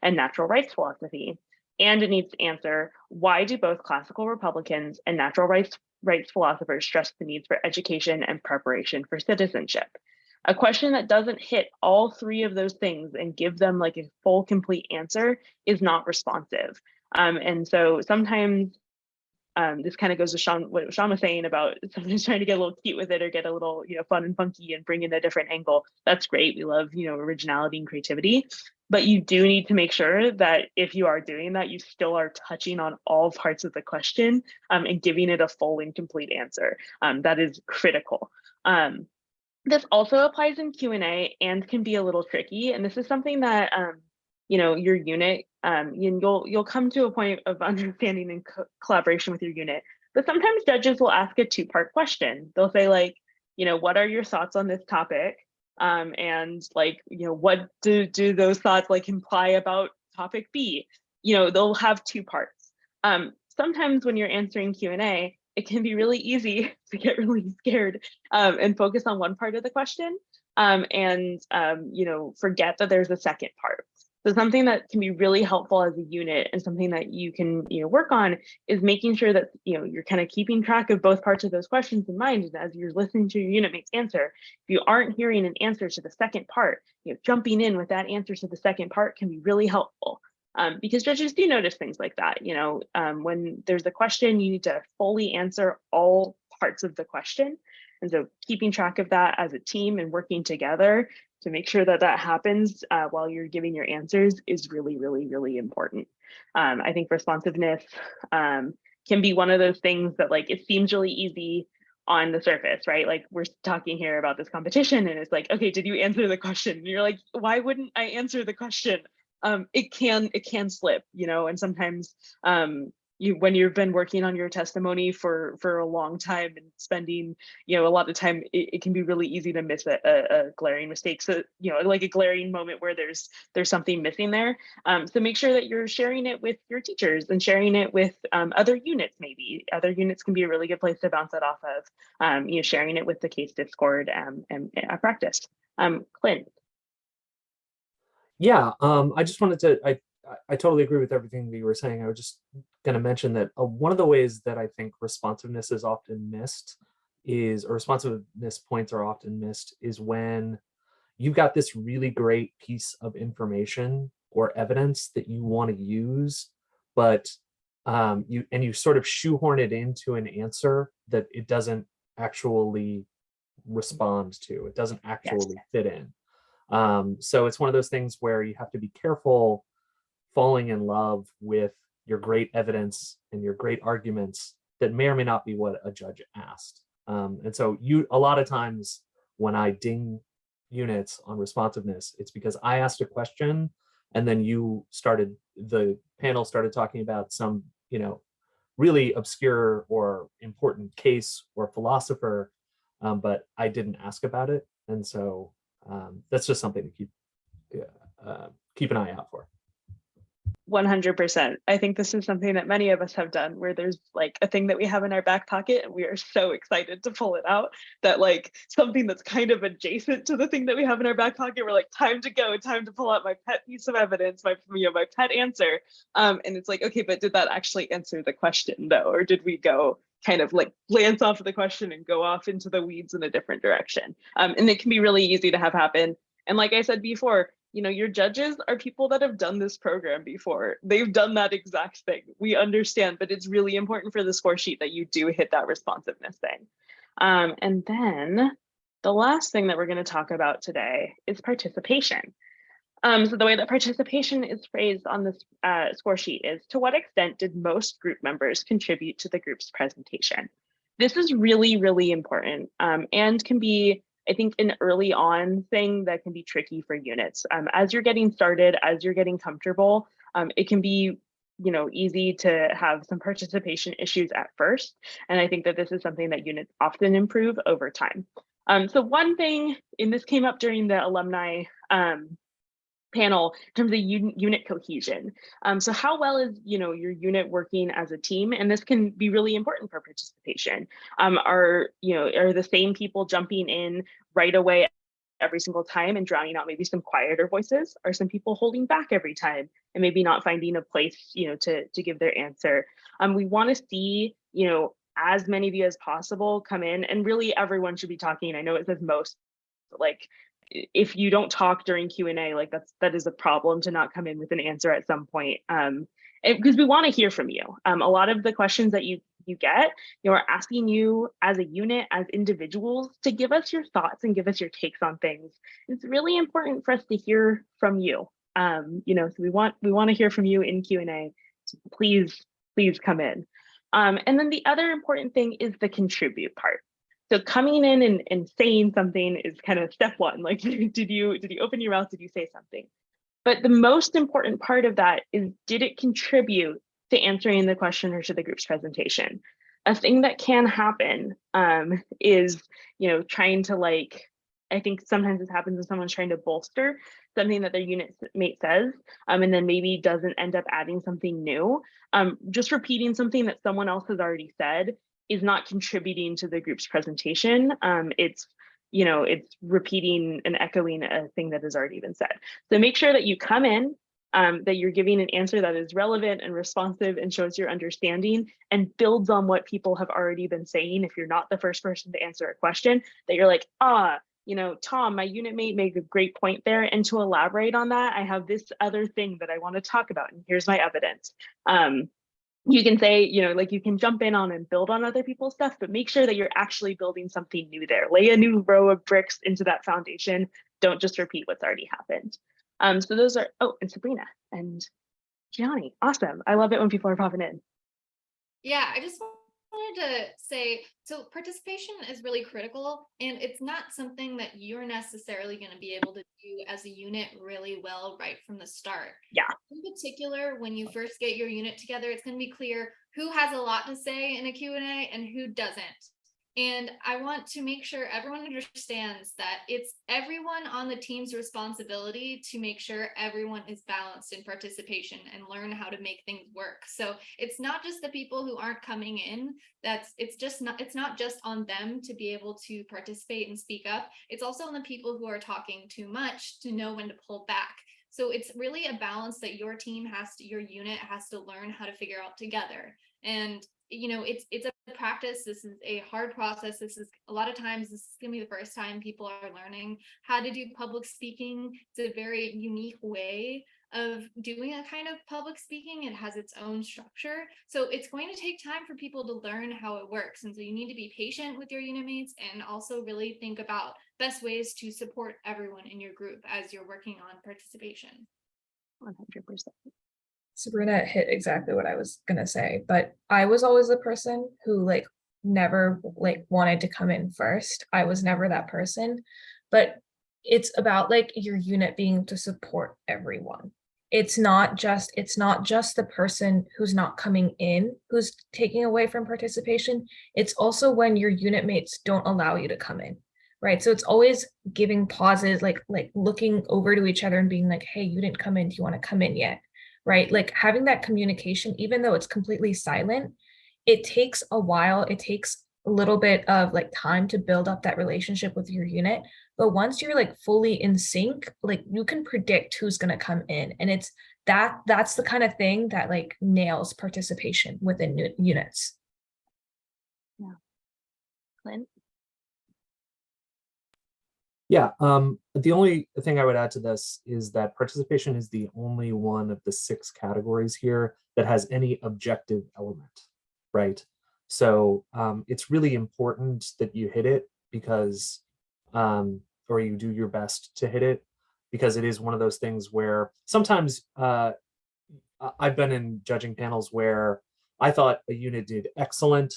and natural rights philosophy? And it needs to answer, why do both classical Republicans and natural rights philosophers stress the needs for education and preparation for citizenship? A question that doesn't hit all 3 of those things and give them like a full, complete answer is not responsive. And so sometimes this kind of goes to what Sean was saying about sometimes trying to get a little cute with it or get a little, you know, fun and funky and bring in a different angle. That's great. We love, you know, originality and creativity. But you do need to make sure that if you are doing that, you still are touching on all parts of the question and giving it a full and complete answer. That is critical. This also applies in Q&A and can be a little tricky. And this is something that, you know, your unit, you'll come to a point of understanding and collaboration with your unit. But sometimes judges will ask a 2-part question. They'll say like, you know, what are your thoughts on this topic? And like, you know, what do those thoughts like imply about topic B? You know, they'll have 2 parts. Sometimes when you're answering Q&A, it can be really easy to get really scared and focus on one part of the question and, you know, forget that there's a second part. So something that can be really helpful as a unit and something that you can, you know, work on is making sure that, you know, you're kind of keeping track of both parts of those questions in mind. And as you're listening to your unit mate's answer, if you aren't hearing an answer to the second part, you know, jumping in with that answer to the second part can be really helpful. Because judges do notice things like that. You know, when there's a question, you need to fully answer all parts of the question. And so keeping track of that as a team and working together to make sure that that happens while you're giving your answers is really, really, really important. I think responsiveness can be one of those things that like, it seems really easy on the surface, right? Like we're talking here about this competition and it's like, okay, did you answer the question? And you're like, why wouldn't I answer the question? It can slip, you know, and sometimes when you've been working on your testimony for a long time and spending, you know, a lot of time, it can be really easy to miss a glaring mistake. So, you know, like a glaring moment where there's something missing there. So make sure that you're sharing it with your teachers and sharing it with other units. Maybe other units can be a really good place to bounce that off of. You know, sharing it with the CACE Discord and practice. Clint. Yeah, I just wanted to, I totally agree with everything that you were saying. I was just going to mention that one of the ways that I think responsiveness is often missed or responsiveness points are often missed is when you've got this really great piece of information or evidence that you want to use, but you sort of shoehorn it into an answer that it doesn't actually respond to. It doesn't actually fit in. So it's one of those things where you have to be careful falling in love with your great evidence and your great arguments that may or may not be what a judge asked. And so a lot of times when I ding units on responsiveness, it's because I asked a question and then the panel started talking about some, really obscure or important case or philosopher, but I didn't ask about it. And so that's just something to keep an eye out for. 100%. I think this is something that many of us have done where there's like a thing that we have in our back pocket and we are so excited to pull it out that like something that's kind of adjacent to the thing that we have in our back pocket, we're like, time to go, time to pull out my pet piece of evidence, my pet answer. And it's like, okay, but did that actually answer the question though? Or did we go kind of like glance off of the question and go off into the weeds in a different direction? And it can be really easy to have happen. And like I said before, your judges are people that have done this program before. They've done that exact thing. We understand, but it's really important for the score sheet that you do hit that responsiveness thing. And then the last thing that we're going to talk about today is participation. So the way that participation is phrased on this score sheet is, to what extent did most group members contribute to the group's presentation? This is really, really important and can be, I think, an early on thing that can be tricky for units. As you're getting started, as you're getting comfortable, it can be easy to have some participation issues at first. And I think that this is something that units often improve over time. So one thing, and this came up during the alumni panel in terms of unit cohesion. So how well is your unit working as a team? And this can be really important for participation. Are the same people jumping in right away every single time and drowning out maybe some quieter voices? Are some people holding back every time and maybe not finding a place to give their answer? We want to see as many of you as possible come in, and really everyone should be talking. I know it says most, but like, if you don't talk during Q&A, like that is a problem to not come in with an answer at some point. Because we want to hear from you. A lot of the questions that you get, are asking you as a unit, as individuals, to give us your thoughts and give us your takes on things. It's really important for us to hear from you. So we want to hear from you in Q&A. So please come in. And then the other important thing is the contribute part. So coming in and saying something is kind of step one. Like, did you open your mouth? Did you say something? But the most important part of that is, did it contribute to answering the question or to the group's presentation? A thing that can happen is, trying to I think sometimes this happens when someone's trying to bolster something that their unit mate says, and then maybe doesn't end up adding something new. Just repeating something that someone else has already said is not contributing to the group's presentation. It's repeating and echoing a thing that has already been said. So make sure that you come in, that you're giving an answer that is relevant and responsive and shows your understanding and builds on what people have already been saying. If you're not the first person to answer a question, that you're like, Tom, my unit mate made a great point there. And to elaborate on that, I have this other thing that I want to talk about, and here's my evidence. You can say, you can jump in on and build on other people's stuff, but make sure that you're actually building something new there. Lay a new row of bricks into that foundation. Don't just repeat what's already happened. So those are, and Sabrina and Gianni, awesome. I love it when people are popping in. Yeah, I just wanted to say, so participation is really critical, and it's not something that you're necessarily going to be able to do as a unit really well right from the start. Yeah. In particular, when you first get your unit together, it's going to be clear who has a lot to say in a Q&A and who doesn't. And I want to make sure everyone understands that it's everyone on the team's responsibility to make sure everyone is balanced in participation and learn how to make things work. So it's not just the people who aren't coming in, it's not just on them to be able to participate and speak up. It's also on the people who are talking too much to know when to pull back. So it's really a balance that your unit has to learn how to figure out together. And it's a practice. This is a hard process. This is a lot of times, this is going to be the first time people are learning how to do public speaking. It's a very unique way of doing a kind of public speaking. It has its own structure. So it's going to take time for people to learn how it works. And so you need to be patient with your unit mates and also really think about best ways to support everyone in your group as you're working on participation. 100%. Sabrina hit exactly what I was gonna say, but I was always the person who never wanted to come in first. I was never that person, but it's about your unit being to support everyone. It's not just the person who's not coming in who's taking away from participation. It's also when your unit mates don't allow you to come in, right? So it's always giving pauses, like looking over to each other and being like, hey, you didn't come in, do you want to come in yet? Right? Like having that communication, even though it's completely silent, it takes a while. It takes a little bit of time to build up that relationship with your unit. But once you're fully in sync, you can predict who's going to come in. And that's the kind of thing that nails participation within units. Yeah. Clint? Yeah, the only thing I would add to this is that participation is the only one of the 6 categories here that has any objective element, right? So it's really important that you hit it because, or you do your best to hit it, because it is one of those things where sometimes I've been in judging panels where I thought a unit did excellent,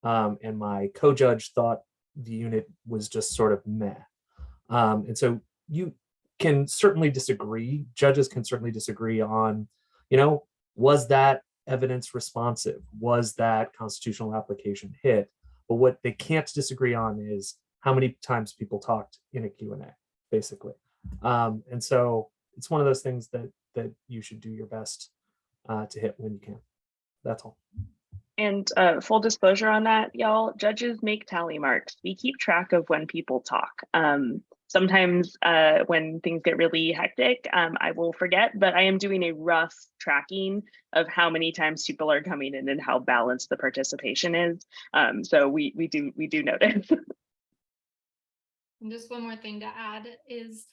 and my co-judge thought the unit was just sort of meh. And so you can certainly disagree. Judges can certainly disagree on, was that evidence responsive? Was that constitutional application hit? But what they can't disagree on is how many times people talked in a Q&A, basically. And so it's one of those things that you should do your best to hit when you can. That's all. And full disclosure on that, y'all, judges make tally marks. We keep track of when people talk. Sometimes when things get really hectic, I will forget, but I am doing a rough tracking of how many times people are coming in and how balanced the participation is. So we do notice. And just one more thing to add is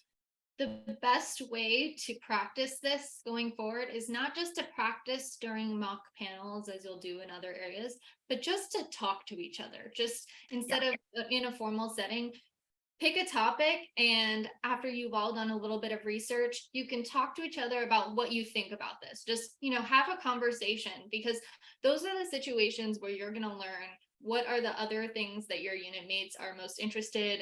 the best way to practice this going forward is not just to practice during mock panels as you'll do in other areas, but just to talk to each other. Just instead of in a formal setting, pick a topic, and after you've all done a little bit of research, you can talk to each other about what you think about this. Just, have a conversation, because those are the situations where you're going to learn what are the other things that your unit mates are most interested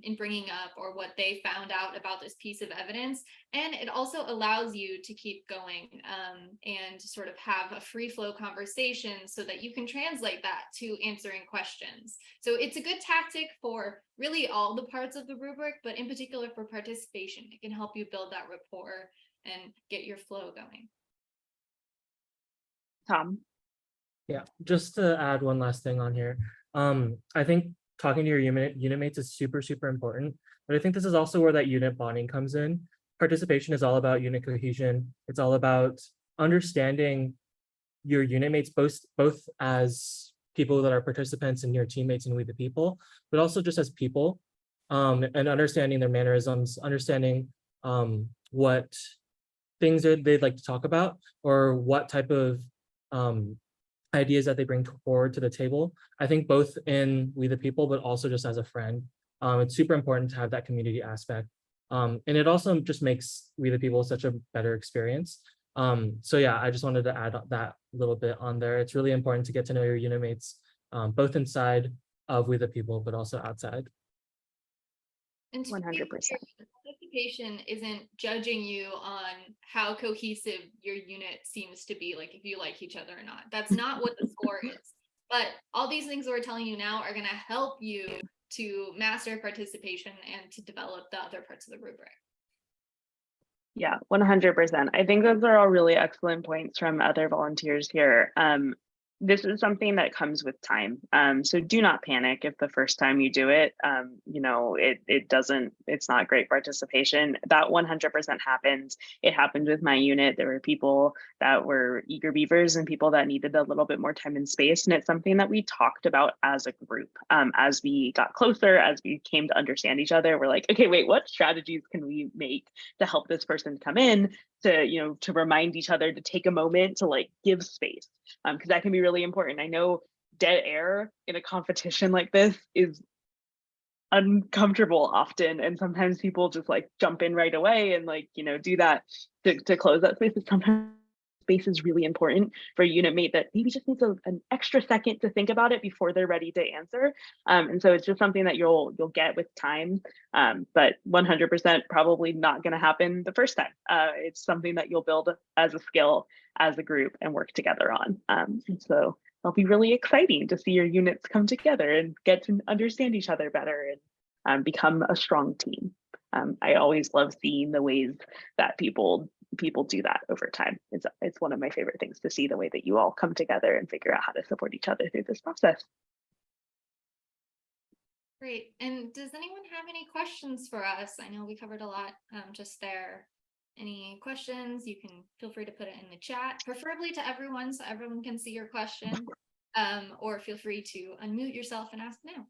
in bringing up, or what they found out about this piece of evidence. And it also allows you to keep going and sort of have a free flow conversation so that you can translate that to answering questions. So it's a good tactic for really all the parts of the rubric, but in particular for participation. It can help you build that rapport and get your flow going. Tom? Yeah, just to add one last thing on here. I think talking to your unit mates is super, super important, but I think this is also where that unit bonding comes in. Participation is all about unit cohesion. It's all about understanding your unit mates, both as people that are participants and your teammates and We the People, but also just as people, and understanding their mannerisms, understanding what things they'd like to talk about, or what type of ideas that they bring forward to the table. I think both in We the People, but also just as a friend, it's super important to have that community aspect. And it also just makes We the People such a better experience. So yeah, I just wanted to add that little bit on there. It's really important to get to know your unit mates, both inside of We the People, but also outside. And 100%. Participation isn't judging you on how cohesive your unit seems to be, like if you like each other or not. That's not what the score is. But all these things we're telling you now are going to help you to master participation and to develop the other parts of the rubric. Yeah, 100%. I think those are all really excellent points from other volunteers here. this is something that comes with time. So do not panic if the first time you do it, it's not great participation. That 100% happens. It happened with my unit. There were people that were eager beavers and people that needed a little bit more time and space. And it's something that we talked about as a group. As we got closer, as we came to understand each other, we're like, okay, wait, what strategies can we make to help this person come in, to remind each other to take a moment to like give space, because that can be really important. I know dead air in a competition like this is uncomfortable often, and sometimes people just like jump in right away and like do that to close that space. But sometimes space is really important for a unit mate that maybe just needs an extra second to think about it before they're ready to answer. And so it's just something that you'll get with time, but 100% probably not going to happen the first time. It's something that you'll build as a skill, as a group, and work together on. And so it'll be really exciting to see your units come together and get to understand each other better and become a strong team. I always love seeing the ways that people do that over time. It's one of my favorite things to see, the way that you all come together and figure out how to support each other through this process. Great. And does anyone have any questions for us? I know we covered a lot just there. Any questions? You can feel free to put it in the chat, preferably to everyone so everyone can see your question, or feel free to unmute yourself and ask now.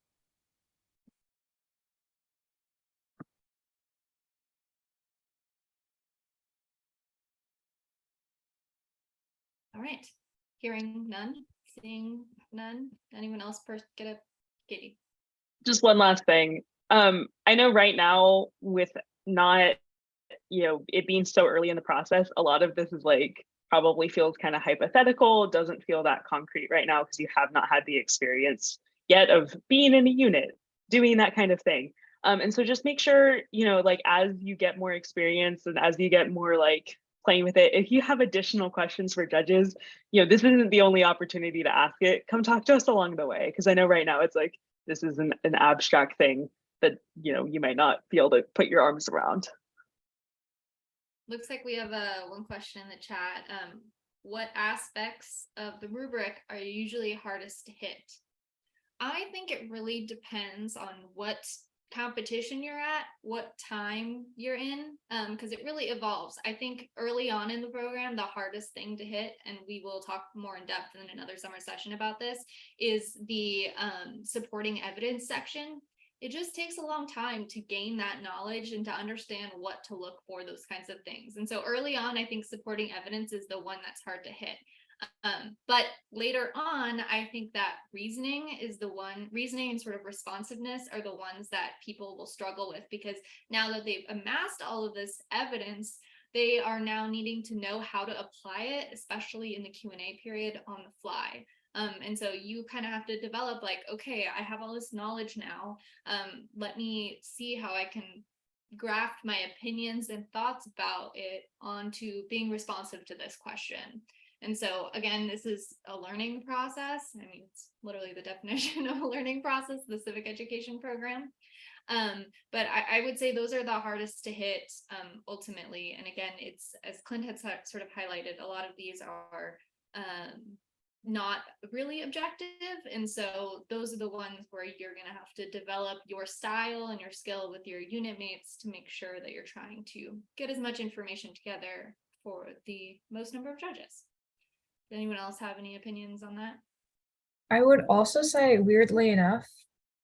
All right, hearing none, seeing none. Anyone else get a Katie? Just one last thing. I know right now with not, it being so early in the process, a lot of this is like probably feels kind of hypothetical, doesn't feel that concrete right now because you have not had the experience yet of being in a unit, doing that kind of thing. And so just make sure, like as you get more experience and as you get more like playing with it, if you have additional questions for judges, this isn't the only opportunity to ask it. Come talk to us along the way, because I know right now it's like this is an abstract thing that you might not be able to put your arms around. Looks like we have one question in the chat. What aspects of the rubric are usually hardest to hit? I think it really depends on what competition you're at, what time you're in, because it really evolves. I think early on in the program, the hardest thing to hit, and we will talk more in depth in another summer session about this, is the supporting evidence section. It just takes a long time to gain that knowledge and to understand what to look for, those kinds of things. And so early on, I think supporting evidence is the one that's hard to hit. But later on, I think that reasoning and sort of responsiveness are the ones that people will struggle with, because now that they've amassed all of this evidence, they are now needing to know how to apply it, especially in the Q&A period on the fly. And so you kind of have to develop like, okay, I have all this knowledge now. Let me see how I can graft my opinions and thoughts about it onto being responsive to this question. And so again, this is a learning process. I mean, it's literally the definition of a learning process, the civic education program. But I would say those are the hardest to hit ultimately. And again, it's, as Clint had sort of highlighted, a lot of these are not really objective. And so those are the ones where you're going to have to develop your style and your skill with your unit mates to make sure that you're trying to get as much information together for the most number of judges. Does anyone else have any opinions on that? I would also say, weirdly enough,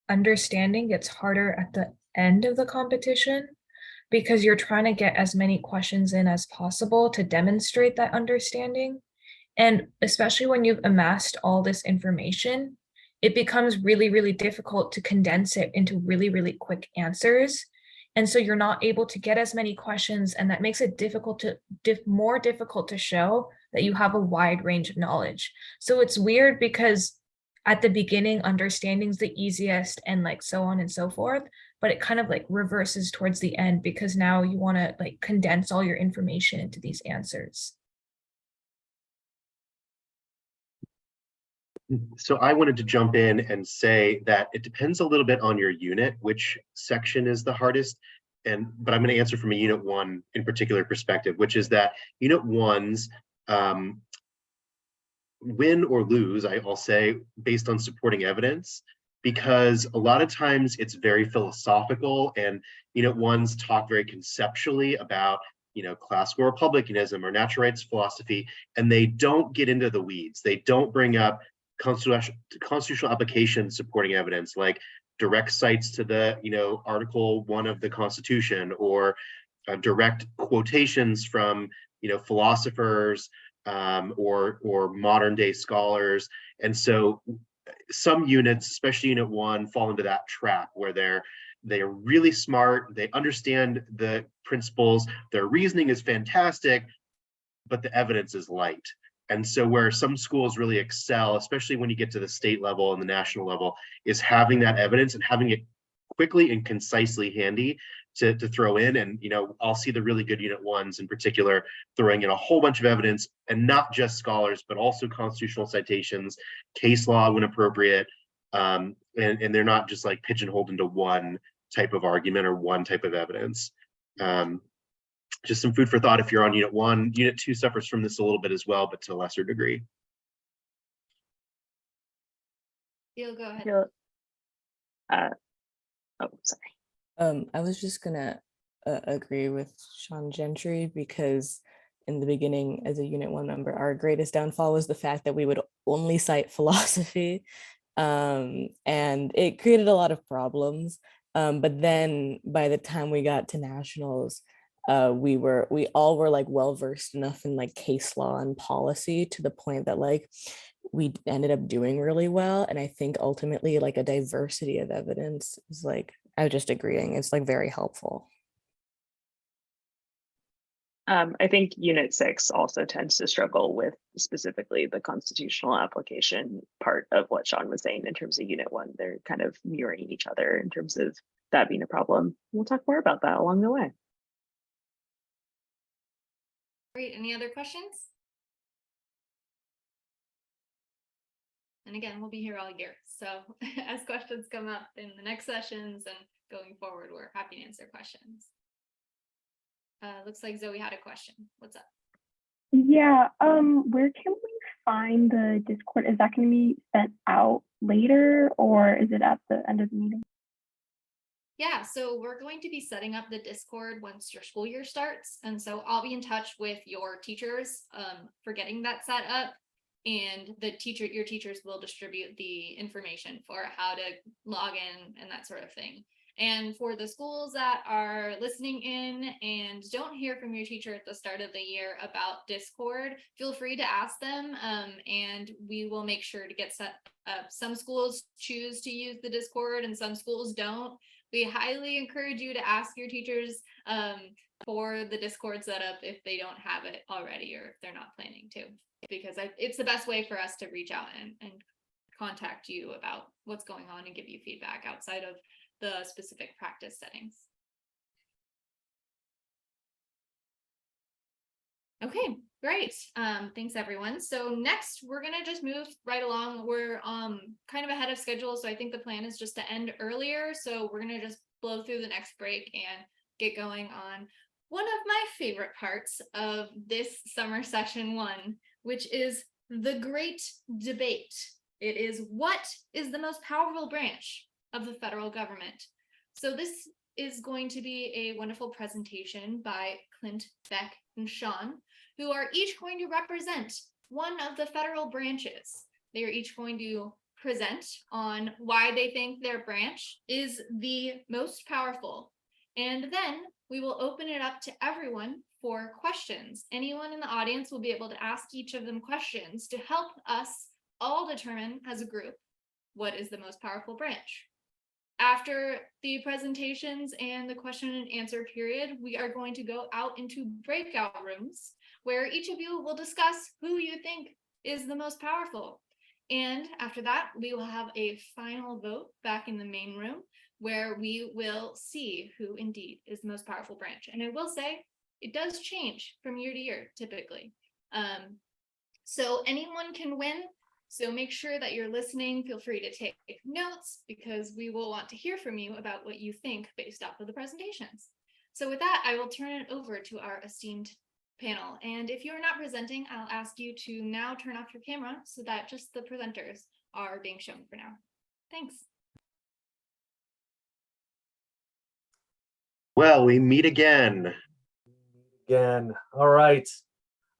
understanding gets harder at the end of the competition because you're trying to get as many questions in as possible to demonstrate that understanding. And especially when you've amassed all this information, it becomes really, really difficult to condense it into really, really quick answers. And so you're not able to get as many questions, and that makes it more difficult to show that you have a wide range of knowledge. So it's weird because at the beginning, understanding's the easiest and like so on and so forth, but it kind of like reverses towards the end because now you want to like condense all your information into these answers. So I wanted to jump in and say that it depends a little bit on your unit, which section is the hardest. But I'm going to answer from a unit 1 in particular perspective, which is that unit 1's win or lose, I'll say, based on supporting evidence, because a lot of times it's very philosophical, and unit ones talk very conceptually about, classical republicanism or natural rights philosophy, and they don't get into the weeds. They don't bring up constitutional application supporting evidence, like direct cites to the, Article 1 of the Constitution, or direct quotations from, philosophers, or modern day scholars. And so some units, especially unit 1, fall into that trap where they're really smart, they understand the principles, their reasoning is fantastic, but the evidence is light. And so where some schools really excel, especially when you get to the state level and the national level, is having that evidence and having it quickly and concisely handy to throw in. And, I'll see the really good unit ones in particular throwing in a whole bunch of evidence, and not just scholars, but also constitutional citations, case law when appropriate. And they're not just like pigeonholed into one type of argument or one type of evidence. Just some food for thought if you're on unit 1. Unit 2 suffers from this a little bit as well, but to a lesser degree. You'll go ahead. Sorry. I was just gonna agree with Sean Gentry, because in the beginning, as a unit 1 member, our greatest downfall was the fact that we would only cite philosophy, and it created a lot of problems. But then by the time we got to nationals, we all were like well versed enough in like case law and policy, to the point that like we ended up doing really well. And I think ultimately like a diversity of evidence is like, I was just agreeing, it's like very helpful. I think Unit 6 also tends to struggle with specifically the constitutional application part of what Sean was saying in terms of Unit 1. They're kind of mirroring each other in terms of that being a problem. We'll talk more about that along the way. Great. Any other questions? And again, we'll be here all year. So as questions come up in the next sessions and going forward, we're happy to answer questions. Looks like Zoe had a question. What's up? Yeah, where can we find the Discord? Is that going to be sent out later, or is it at the end of the meeting? Yeah, so we're going to be setting up the Discord once your school year starts. And so I'll be in touch with your teachers for getting that set up. And your teachers will distribute the information for how to log in and that sort of thing. And for the schools that are listening in and don't hear from your teacher at the start of the year about Discord, feel free to ask them, and we will make sure to get set up. Some schools choose to use the Discord and some schools don't. We highly encourage you to ask your teachers for the Discord setup if they don't have it already, or if they're not planning to, because it's the best way for us to reach out and contact you about what's going on and give you feedback outside of the specific practice settings. Okay, great. Thanks everyone. So next we're gonna just move right along. We're kind of ahead of schedule, so I think the plan is just to end earlier. So we're gonna just blow through the next break and get going on one of my favorite parts of this summer session 1, which is the great debate. It is, what is the most powerful branch of the federal government? So this is going to be a wonderful presentation by Clint, Beck, and Sean, who are each going to represent one of the federal branches. They are each going to present on why they think their branch is the most powerful. And then we will open it up to everyone for questions. Anyone in the audience will be able to ask each of them questions to help us all determine as a group what is the most powerful branch. After the presentations and the question and answer period, we are going to go out into breakout rooms where each of you will discuss who you think is the most powerful. And after that, we will have a final vote back in the main room where we will see who indeed is the most powerful branch. And I will say, it does change from year to year, typically. So anyone can win. So make sure that you're listening. Feel free to take notes, because we will want to hear from you about what you think based off of the presentations. So with that, I will turn it over to our esteemed panel. And if you're not presenting, I'll ask you to now turn off your camera so that just the presenters are being shown for now. Thanks. Well, we meet again. All right.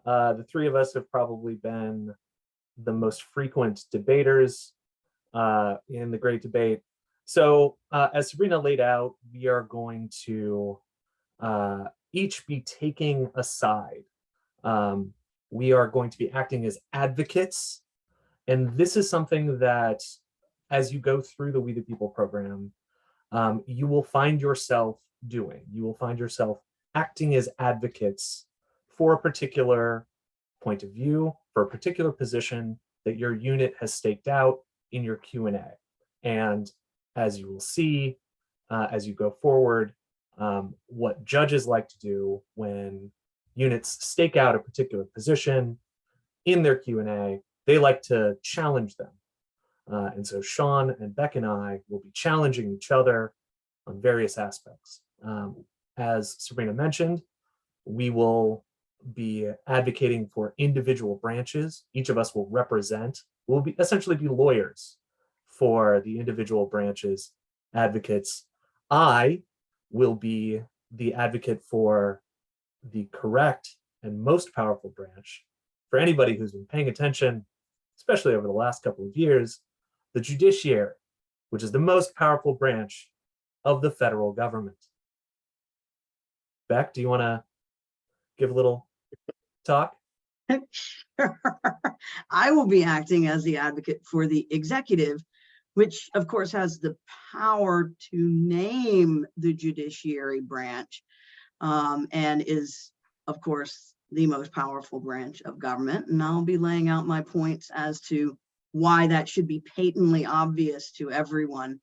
The three of us have probably been the most frequent debaters in the great debate. So as Sabrina laid out, we are going to each be taking a side. We are going to be acting as advocates. And this is something that as you go through the We the People program, you will find yourself doing. You will find yourself acting as advocates for a particular point of view, for a particular position that your unit has staked out in your Q&A. And as you will see, as you go forward, what judges like to do when units stake out a particular position in their Q&A, they like to challenge them. And so Sean and Beck and I will be challenging each other on various aspects. As Sabrina mentioned, we will be advocating for individual branches. Each of us will represent, we'll be essentially be lawyers for the individual branches, advocates. I will be the advocate for the correct and most powerful branch. For anybody who's been paying attention, especially over the last couple of years, the judiciary, which is the most powerful branch of the federal government. Beck, do you want to give a little talk? I will be acting as the advocate for the executive, which of course has the power to name the judiciary branch, and is of course the most powerful branch of government. And I'll be laying out my points as to why that should be patently obvious to everyone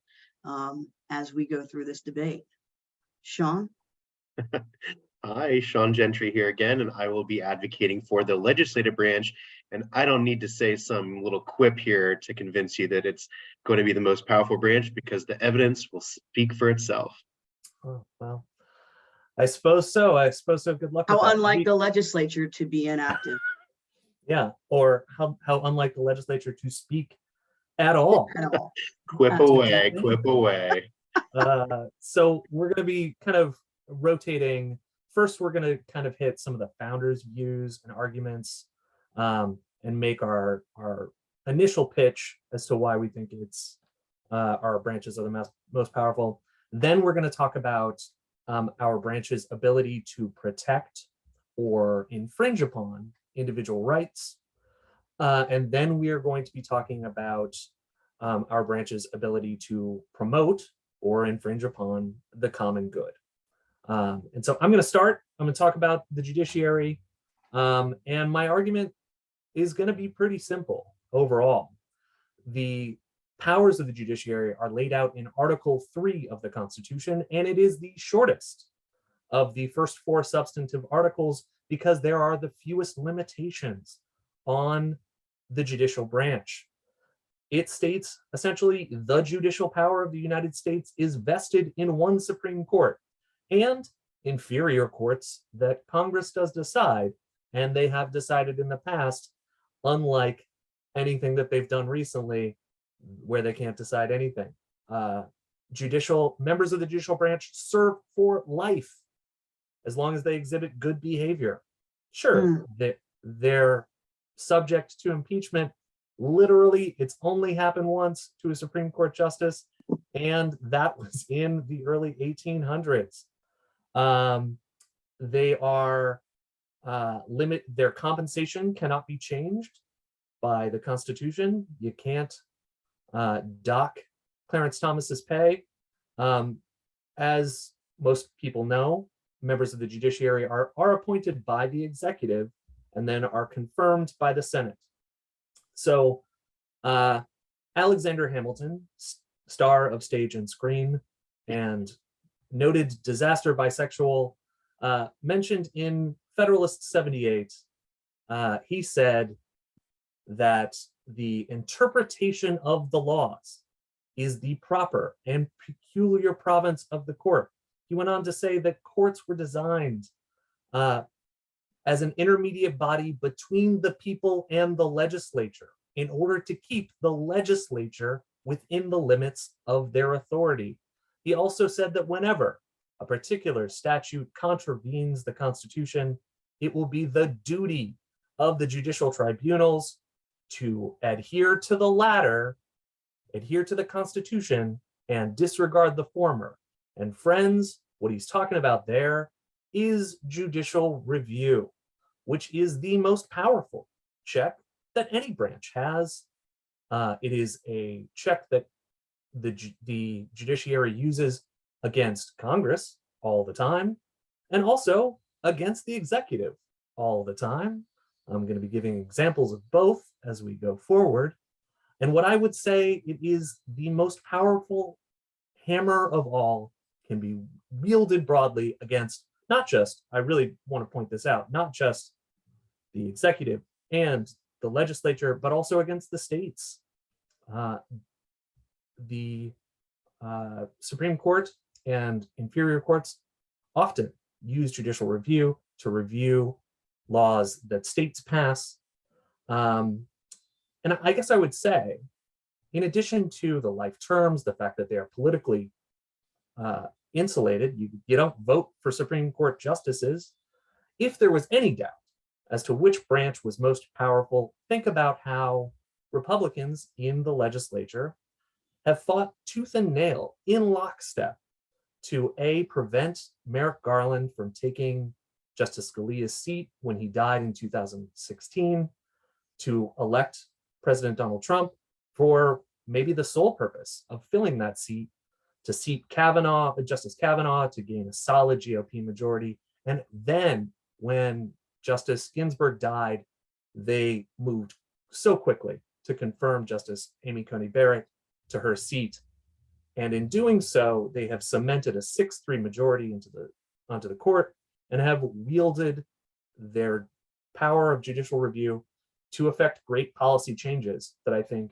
as we go through this debate. Sean? Hi, Sean Gentry here again, and I will be advocating for the legislative branch. And I don't need to say some little quip here to convince you that it's going to be the most powerful branch, because the evidence will speak for itself. Oh, well, I suppose so. I suppose so. Good luck with How that. unlike the legislature to be inactive. Yeah, or how unlike the legislature to speak at all. At all. Quip away, quip away. So we're going to be kind of rotating. First, we're going to kind of hit some of the founders' views and arguments, and make our initial pitch as to why we think it's our branches are the most powerful. Then we're going to talk about our branch's ability to protect or infringe upon individual rights. And then we are going to be talking about our branch's ability to promote or infringe upon the common good. And so I'm going to start. I'm going to talk about the judiciary. And my argument is going to be pretty simple overall. The powers of the judiciary are laid out in Article 3 of the Constitution, and it is the shortest of the first four substantive articles because there are the fewest limitations on the judicial branch. It states essentially the judicial power of the United States is vested in one Supreme Court and inferior courts that Congress does decide, and they have decided in the past, unlike anything that they've done recently where they can't decide anything. Members of the judicial branch serve for life as long as they exhibit good behavior. Sure, they're subject to impeachment. Literally, it's only happened once to a Supreme Court justice, and that was in the early 1800s. They are their compensation cannot be changed by the Constitution. You can't dock Clarence Thomas's pay. As most people know, members of the judiciary are appointed by the executive and then are confirmed by the Senate. So Alexander Hamilton, star of stage and screen and noted disaster bisexual, mentioned in Federalist 78, he said that the interpretation of the laws is the proper and peculiar province of the court. He went on to say that courts were designed as an intermediate body between the people and the legislature in order to keep the legislature within the limits of their authority. He also said that whenever a particular statute contravenes the Constitution, it will be the duty of the judicial tribunals to adhere to the latter, adhere to the Constitution, and disregard the former. And friends, what he's talking about there is judicial review, which is the most powerful check that any branch has. It is a check that the judiciary uses against Congress all the time, and also against the executive all the time. I'm going to be giving examples of both as we go forward. And what I would say, it is the most powerful hammer of all, can be wielded broadly against not just, I really want to point this out, not just the executive and the legislature, but also against the states. The Supreme Court and inferior courts often use judicial review to review laws that states pass. And I guess I would say, in addition to the life terms, the fact that they are politically insulated, you don't vote for Supreme Court justices. If there was any doubt as to which branch was most powerful, think about how Republicans in the legislature have fought tooth and nail in lockstep to prevent Merrick Garland from taking Justice Scalia's seat when he died in 2016, to elect President Donald Trump for maybe the sole purpose of filling that seat, to seat Justice Kavanaugh, to gain a solid GOP majority. And then when Justice Ginsburg died, they moved so quickly to confirm Justice Amy Coney Barrett to her seat. And in doing so, they have cemented a 6-3 majority onto the court and have wielded their power of judicial review to effect great policy changes that I think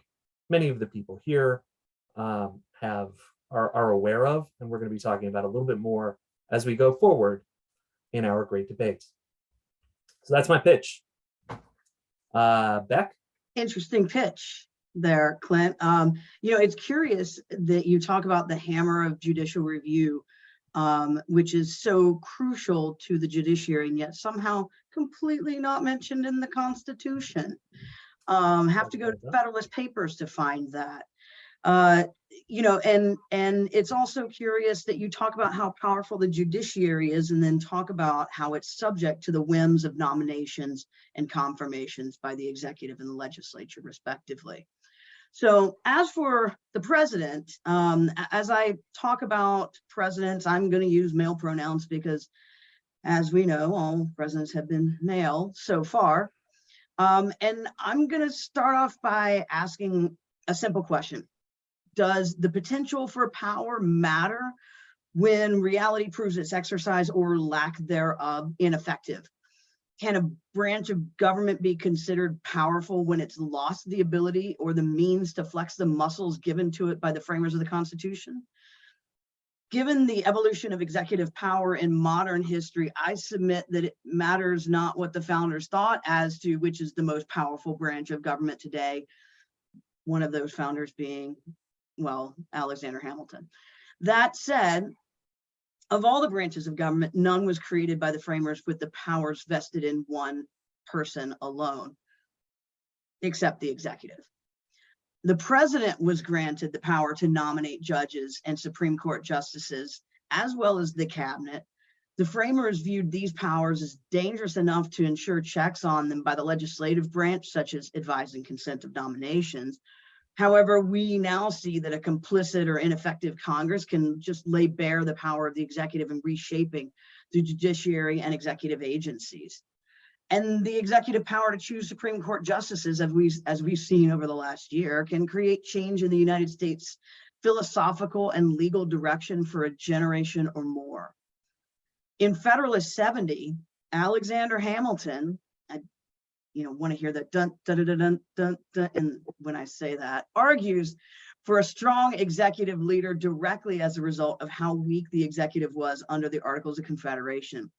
many of the people here are aware of, and we're going to be talking about a little bit more as we go forward in our great debate. So that's my pitch. Beck? Interesting pitch there, Clint. It's curious that you talk about the hammer of judicial review, which is so crucial to the judiciary, and yet somehow completely not mentioned in the Constitution. Have to go to Federalist Papers to find that. And it's also curious that you talk about how powerful the judiciary is, and then talk about how it's subject to the whims of nominations and confirmations by the executive and the legislature, respectively. So as for the president, as I talk about presidents, I'm going to use male pronouns because, as we know, all presidents have been male so far. And I'm going to start off by asking a simple question. Does the potential for power matter when reality proves its exercise or lack thereof ineffective? Can a branch of government be considered powerful when it's lost the ability or the means to flex the muscles given to it by the framers of the Constitution? Given the evolution of executive power in modern history, I submit that it matters not what the founders thought as to which is the most powerful branch of government today, one of those founders being, well, Alexander Hamilton. That said, of all the branches of government, none was created by the framers with the powers vested in one person alone, except the executive. The president was granted the power to nominate judges and Supreme Court justices, as well as the cabinet. The framers viewed these powers as dangerous enough to ensure checks on them by the legislative branch, such as advise and consent of nominations. However, we now see that a complicit or ineffective Congress can just lay bare the power of the executive in reshaping the judiciary and executive agencies. And the executive power to choose Supreme Court justices, as we've seen over the last year, can create change in the United States philosophical and legal direction for a generation or more. In Federalist 70, Alexander Hamilton, want to hear that dun, dun, dun, dun, dun, dun, and when I say that, argues for a strong executive leader directly as a result of how weak the executive was under the Articles of Confederation.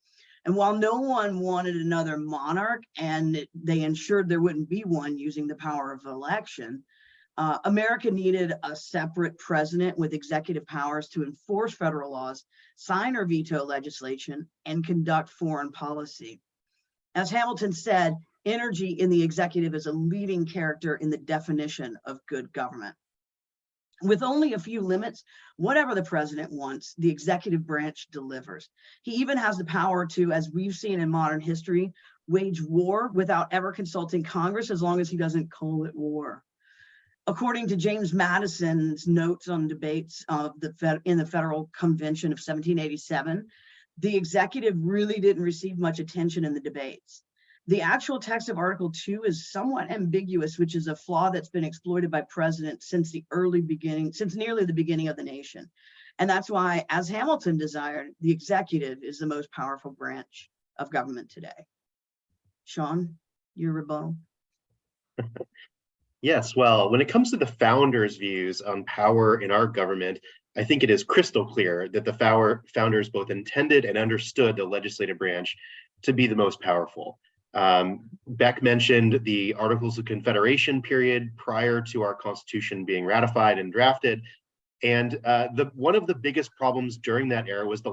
And while no one wanted another monarch, and they ensured there wouldn't be one using the power of election, America needed a separate president with executive powers to enforce federal laws, sign or veto legislation, and conduct foreign policy. As Hamilton said, energy in the executive is a leading character in the definition of good government. With only a few limits, whatever the president wants, the executive branch delivers. He even has the power to, as we've seen in modern history, wage war without ever consulting Congress, as long as he doesn't call it war. According to James Madison's notes on debates of in the Federal Convention of 1787, the executive really didn't receive much attention in the debates. The actual text of Article 2 is somewhat ambiguous, which is a flaw that's been exploited by presidents since nearly the beginning of the nation. And that's why, as Hamilton desired, the executive is the most powerful branch of government today. Sean, your rebuttal. Yes, well, when it comes to the founders' views on power in our government, I think it is crystal clear that the founders both intended and understood the legislative branch to be the most powerful. Beck mentioned the Articles of Confederation period prior to our Constitution being ratified and drafted. And one of the biggest problems during that era was the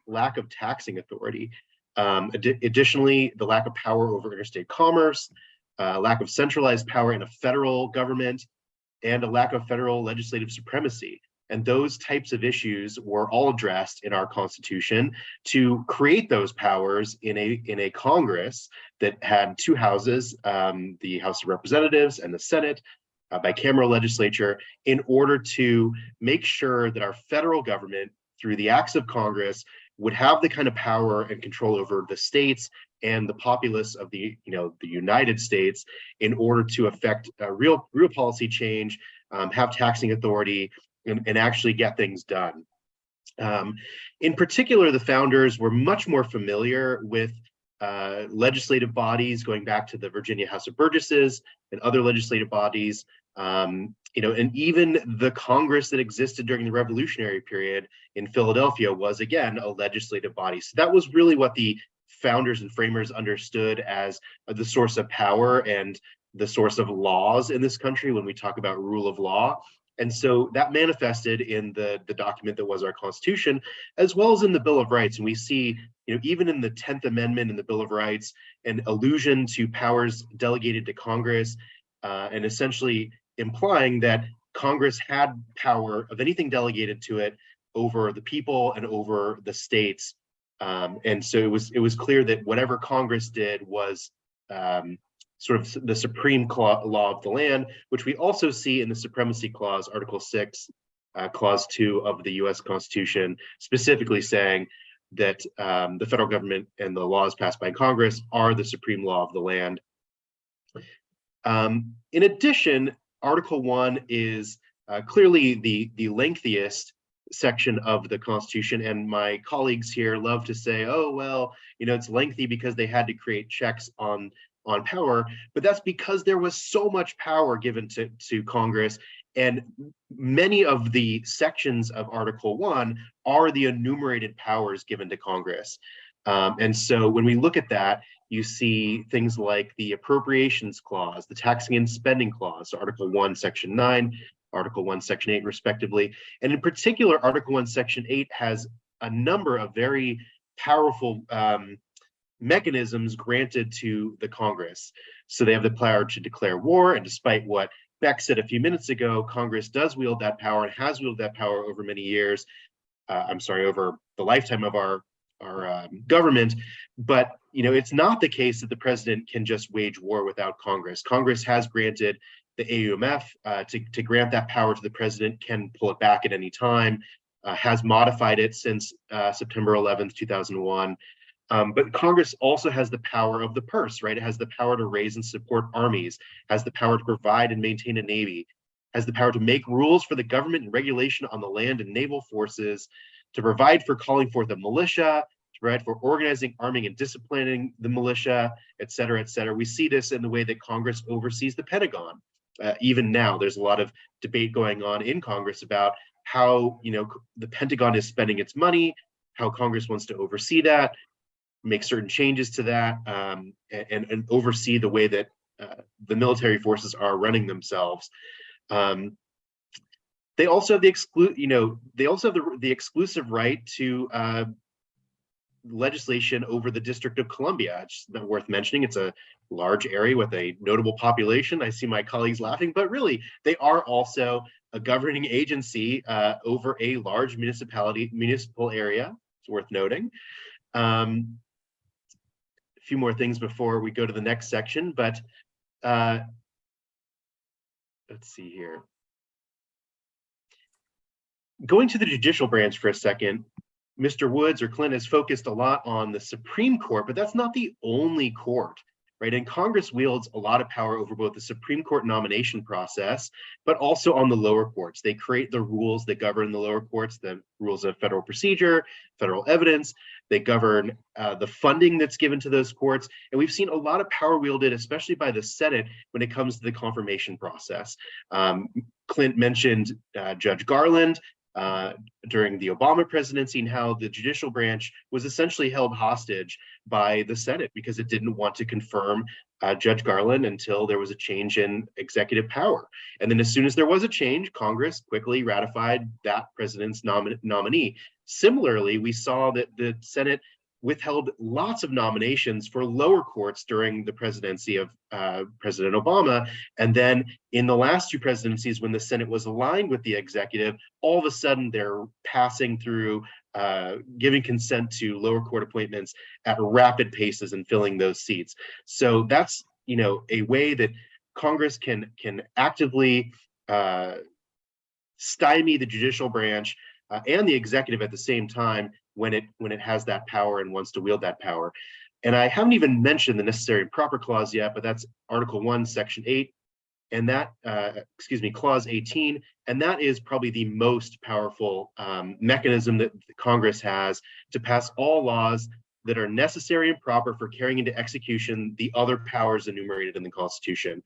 lack of taxing authority. Additionally, the lack of power over interstate commerce, lack of centralized power in a federal government, and a lack of federal legislative supremacy. And those types of issues were all addressed in our Constitution to create those powers in a Congress that had two houses, the House of Representatives and the Senate, bicameral legislature, in order to make sure that our federal government, through the acts of Congress, would have the kind of power and control over the states and the populace of the United States in order to affect real policy change, have taxing authority, and actually get things done. In particular, the founders were much more familiar with legislative bodies going back to the Virginia House of Burgesses and other legislative bodies, and even the Congress that existed during the Revolutionary period in Philadelphia was, again, a legislative body. So that was really what the founders and framers understood as the source of power and the source of laws in this country when we talk about rule of law. And so that manifested in the document that was our Constitution, as well as in the Bill of Rights. And we see, even in the 10th Amendment in the Bill of Rights, an allusion to powers delegated to Congress, and essentially implying that Congress had power of anything delegated to it over the people and over the states. And so it was clear that whatever Congress did was sort of the supreme law of the land, which we also see in the Supremacy Clause, Article 6, Clause 2 of the US Constitution, specifically saying that the federal government and the laws passed by Congress are the supreme law of the land. In addition, Article 1 is clearly the lengthiest section of the Constitution, and my colleagues here love to say, oh, well, it's lengthy because they had to create checks on power, but that's because there was so much power given to Congress, and many of the sections of Article 1 are the enumerated powers given to Congress. And so when we look at that, you see things like the Appropriations Clause, the Taxing and Spending Clause, so Article 1, Section 9, Article 1, Section 8, respectively. And in particular, Article 1, Section 8 has a number of very powerful mechanisms granted to the Congress. So they have the power to declare war, and despite what Beck said a few minutes ago, Congress does wield that power and has wielded that power over many years. Over the lifetime of our government. But it's not the case that the president can just wage war without Congress. Congress has granted the AUMF to grant that power to the president, can pull it back at any time, has modified it since September 11th, 2001. But Congress also has the power of the purse, right? It has the power to raise and support armies, has the power to provide and maintain a navy, has the power to make rules for the government and regulation on the land and naval forces, to provide for calling forth a militia, to provide for organizing, arming, and disciplining the militia, et cetera, et cetera. We see this in the way that Congress oversees the Pentagon. Even now, there's a lot of debate going on in Congress about how the Pentagon is spending its money, how Congress wants to oversee that. make certain changes to that, and oversee the way that the military forces are running themselves. They also have the exclusive right to legislation over the District of Columbia. It's not worth mentioning. It's a large area with a notable population. I see my colleagues laughing, but really, they are also a governing agency over a large municipal area. It's worth noting. A few more things before we go to the next section, but let's see here. Going to the judicial branch for a second, Mr. Woods or Clint has focused a lot on the Supreme Court, but that's not the only court, right? And Congress wields a lot of power over both the Supreme Court nomination process, but also on the lower courts. They create the rules that govern the lower courts, the rules of federal procedure, federal evidence. They govern the funding that's given to those courts. And we've seen a lot of power wielded, especially by the Senate, when it comes to the confirmation process. Clint mentioned Judge Garland during the Obama presidency, and how the judicial branch was essentially held hostage by the Senate because it didn't want to confirm Judge Garland until there was a change in executive power. And then as soon as there was a change, Congress quickly ratified that president's nominee. Similarly, we saw that the Senate withheld lots of nominations for lower courts during the presidency of President Obama. And then in the last two presidencies, when the Senate was aligned with the executive, all of a sudden they're passing through, giving consent to lower court appointments at rapid paces and filling those seats. So that's, a way that Congress can actively stymie the judicial branch and the executive at the same time when it has that power and wants to wield that power. And I haven't even mentioned the necessary and proper clause yet, but that's Article 1, Section 8, and that, Clause 18, and that is probably the most powerful mechanism that Congress has to pass all laws that are necessary and proper for carrying into execution the other powers enumerated in the Constitution.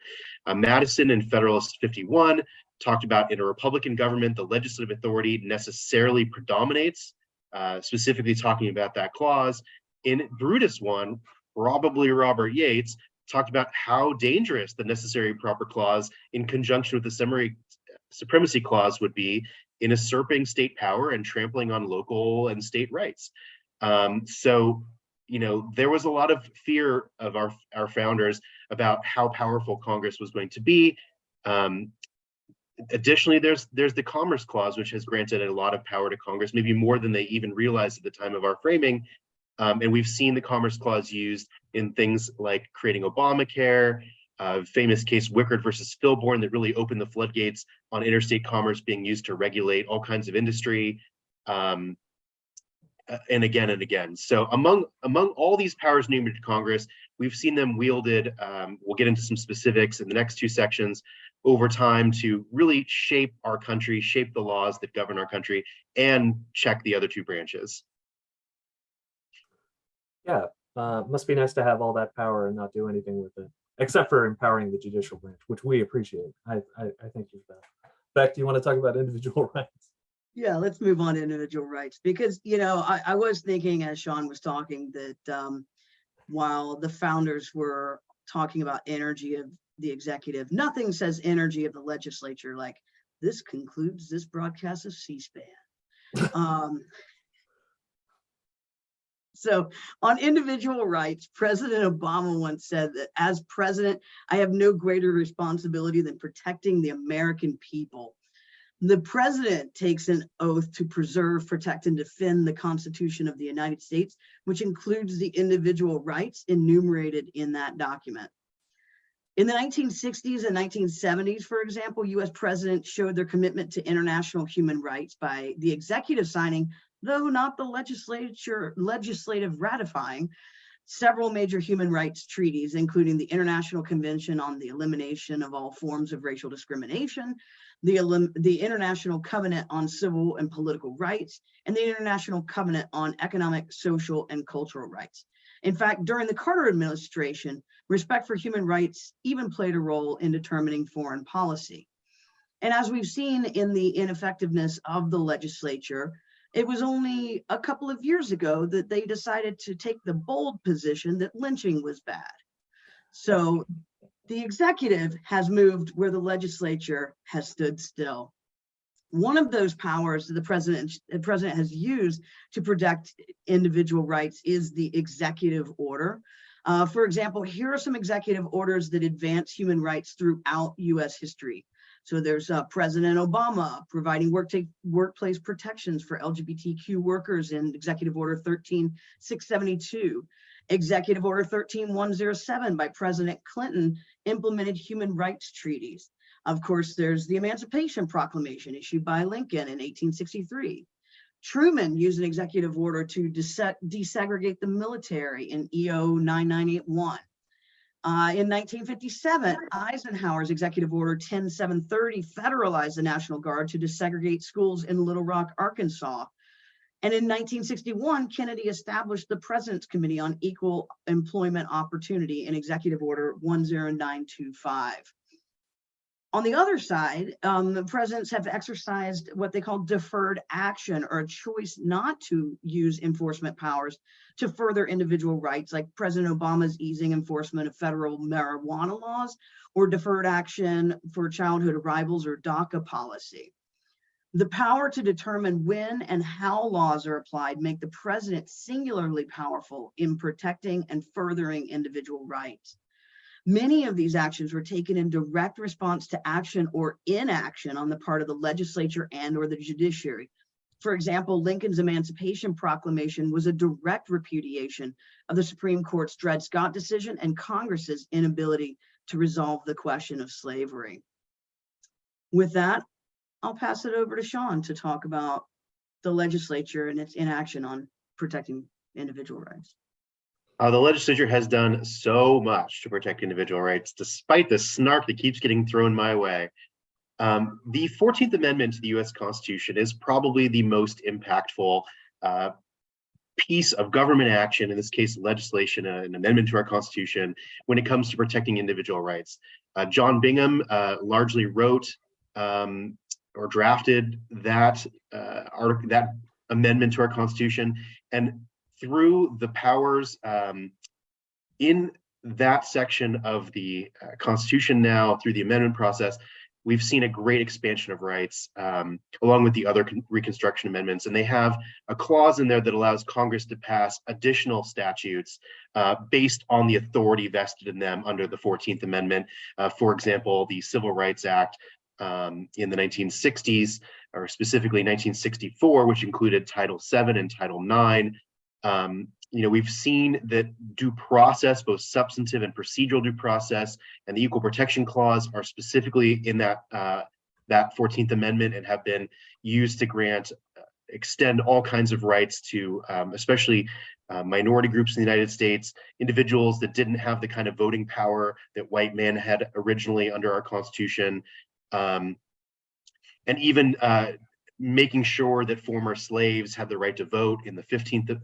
Madison in Federalist 51 talked about, in a Republican government, the legislative authority necessarily predominates, specifically talking about that clause. In Brutus 1, probably Robert Yates talked about how dangerous the necessary proper clause in conjunction with the supremacy clause would be in usurping state power and trampling on local and state rights. So, there was a lot of fear of our founders about how powerful Congress was going to be. Additionally, there's the Commerce Clause, which has granted a lot of power to Congress, maybe more than they even realized at the time of our framing. And we've seen the Commerce Clause used in things like creating Obamacare, famous case Wickard versus Filborn that really opened the floodgates on interstate commerce being used to regulate all kinds of industry, and again and again. So among all these powers named to Congress, we've seen them wielded, we'll get into some specifics in the next two sections, over time to really shape our country, shape the laws that govern our country, and check the other two branches. Yeah, must be nice to have all that power and not do anything with it, except for empowering the judicial branch, which we appreciate. I thank you for that. Beck, do you want to talk about individual rights? Yeah, let's move on to individual rights, because, I was thinking as Sean was talking that while the founders were talking about energy of the executive, nothing says energy of the legislature like this concludes this broadcast of C-SPAN. So on individual rights, President Obama once said that as president, I have no greater responsibility than protecting the American people. The president takes an oath to preserve, protect, and defend the Constitution of the United States, which includes the individual rights enumerated in that document. In the 1960s and 1970s, for example, US presidents showed their commitment to international human rights by the executive signing, though not the legislative ratifying, several major human rights treaties, including the International Convention on the Elimination of All Forms of Racial Discrimination, the International Covenant on Civil and Political Rights, and the International Covenant on Economic, Social, and Cultural Rights. In fact, during the Carter administration, respect for human rights even played a role in determining foreign policy. And as we've seen in the ineffectiveness of the legislature, It was only a couple of years ago that they decided to take the bold position that lynching was bad. So the executive has moved where the legislature has stood still. One of those powers that the president has used to protect individual rights is the executive order. For example, here are some executive orders that advance human rights throughout US history. So there's President Obama providing workplace protections for LGBTQ workers in Executive Order 13672. Executive Order 13107 by President Clinton implemented human rights treaties. Of course, there's the Emancipation Proclamation issued by Lincoln in 1863. Truman used an executive order to desegregate the military in EO 9981. In 1957, Eisenhower's Executive Order 10730 federalized the National Guard to desegregate schools in Little Rock, Arkansas. And in 1961, Kennedy established the President's Committee on Equal Employment Opportunity in Executive Order 10925. On the other side, the presidents have exercised what they call deferred action, or a choice not to use enforcement powers to further individual rights, like President Obama's easing enforcement of federal marijuana laws, or deferred action for childhood arrivals, or DACA policy. The power to determine when and how laws are applied make the president singularly powerful in protecting and furthering individual rights. Many of these actions were taken in direct response to action or inaction on the part of the legislature and or the judiciary. For example, Lincoln's Emancipation Proclamation was a direct repudiation of the Supreme Court's Dred Scott decision and Congress's inability to resolve the question of slavery. With that, I'll pass it over to Sean to talk about the legislature and its inaction on protecting individual rights. The legislature has done so much to protect individual rights, despite the snark that keeps getting thrown my way. The 14th Amendment to the US Constitution is probably the most impactful piece of government action, in this case legislation, an amendment to our Constitution, when it comes to protecting individual rights. John Bingham largely wrote or drafted that amendment to our Constitution, and through the powers in that section of the Constitution now, through the amendment process, we've seen a great expansion of rights, along with the other Reconstruction amendments. And they have a clause in there that allows Congress to pass additional statutes based on the authority vested in them under the 14th Amendment. For example, the Civil Rights Act in the 1960s, or specifically 1964, which included Title VII and Title IX. We've seen that due process, both substantive and procedural due process, and the Equal Protection Clause are specifically in that 14th Amendment and have been used to extend all kinds of rights to especially minority groups in the United States, individuals that didn't have the kind of voting power that white men had originally under our Constitution, and even making sure that former slaves had the right to vote in the 13th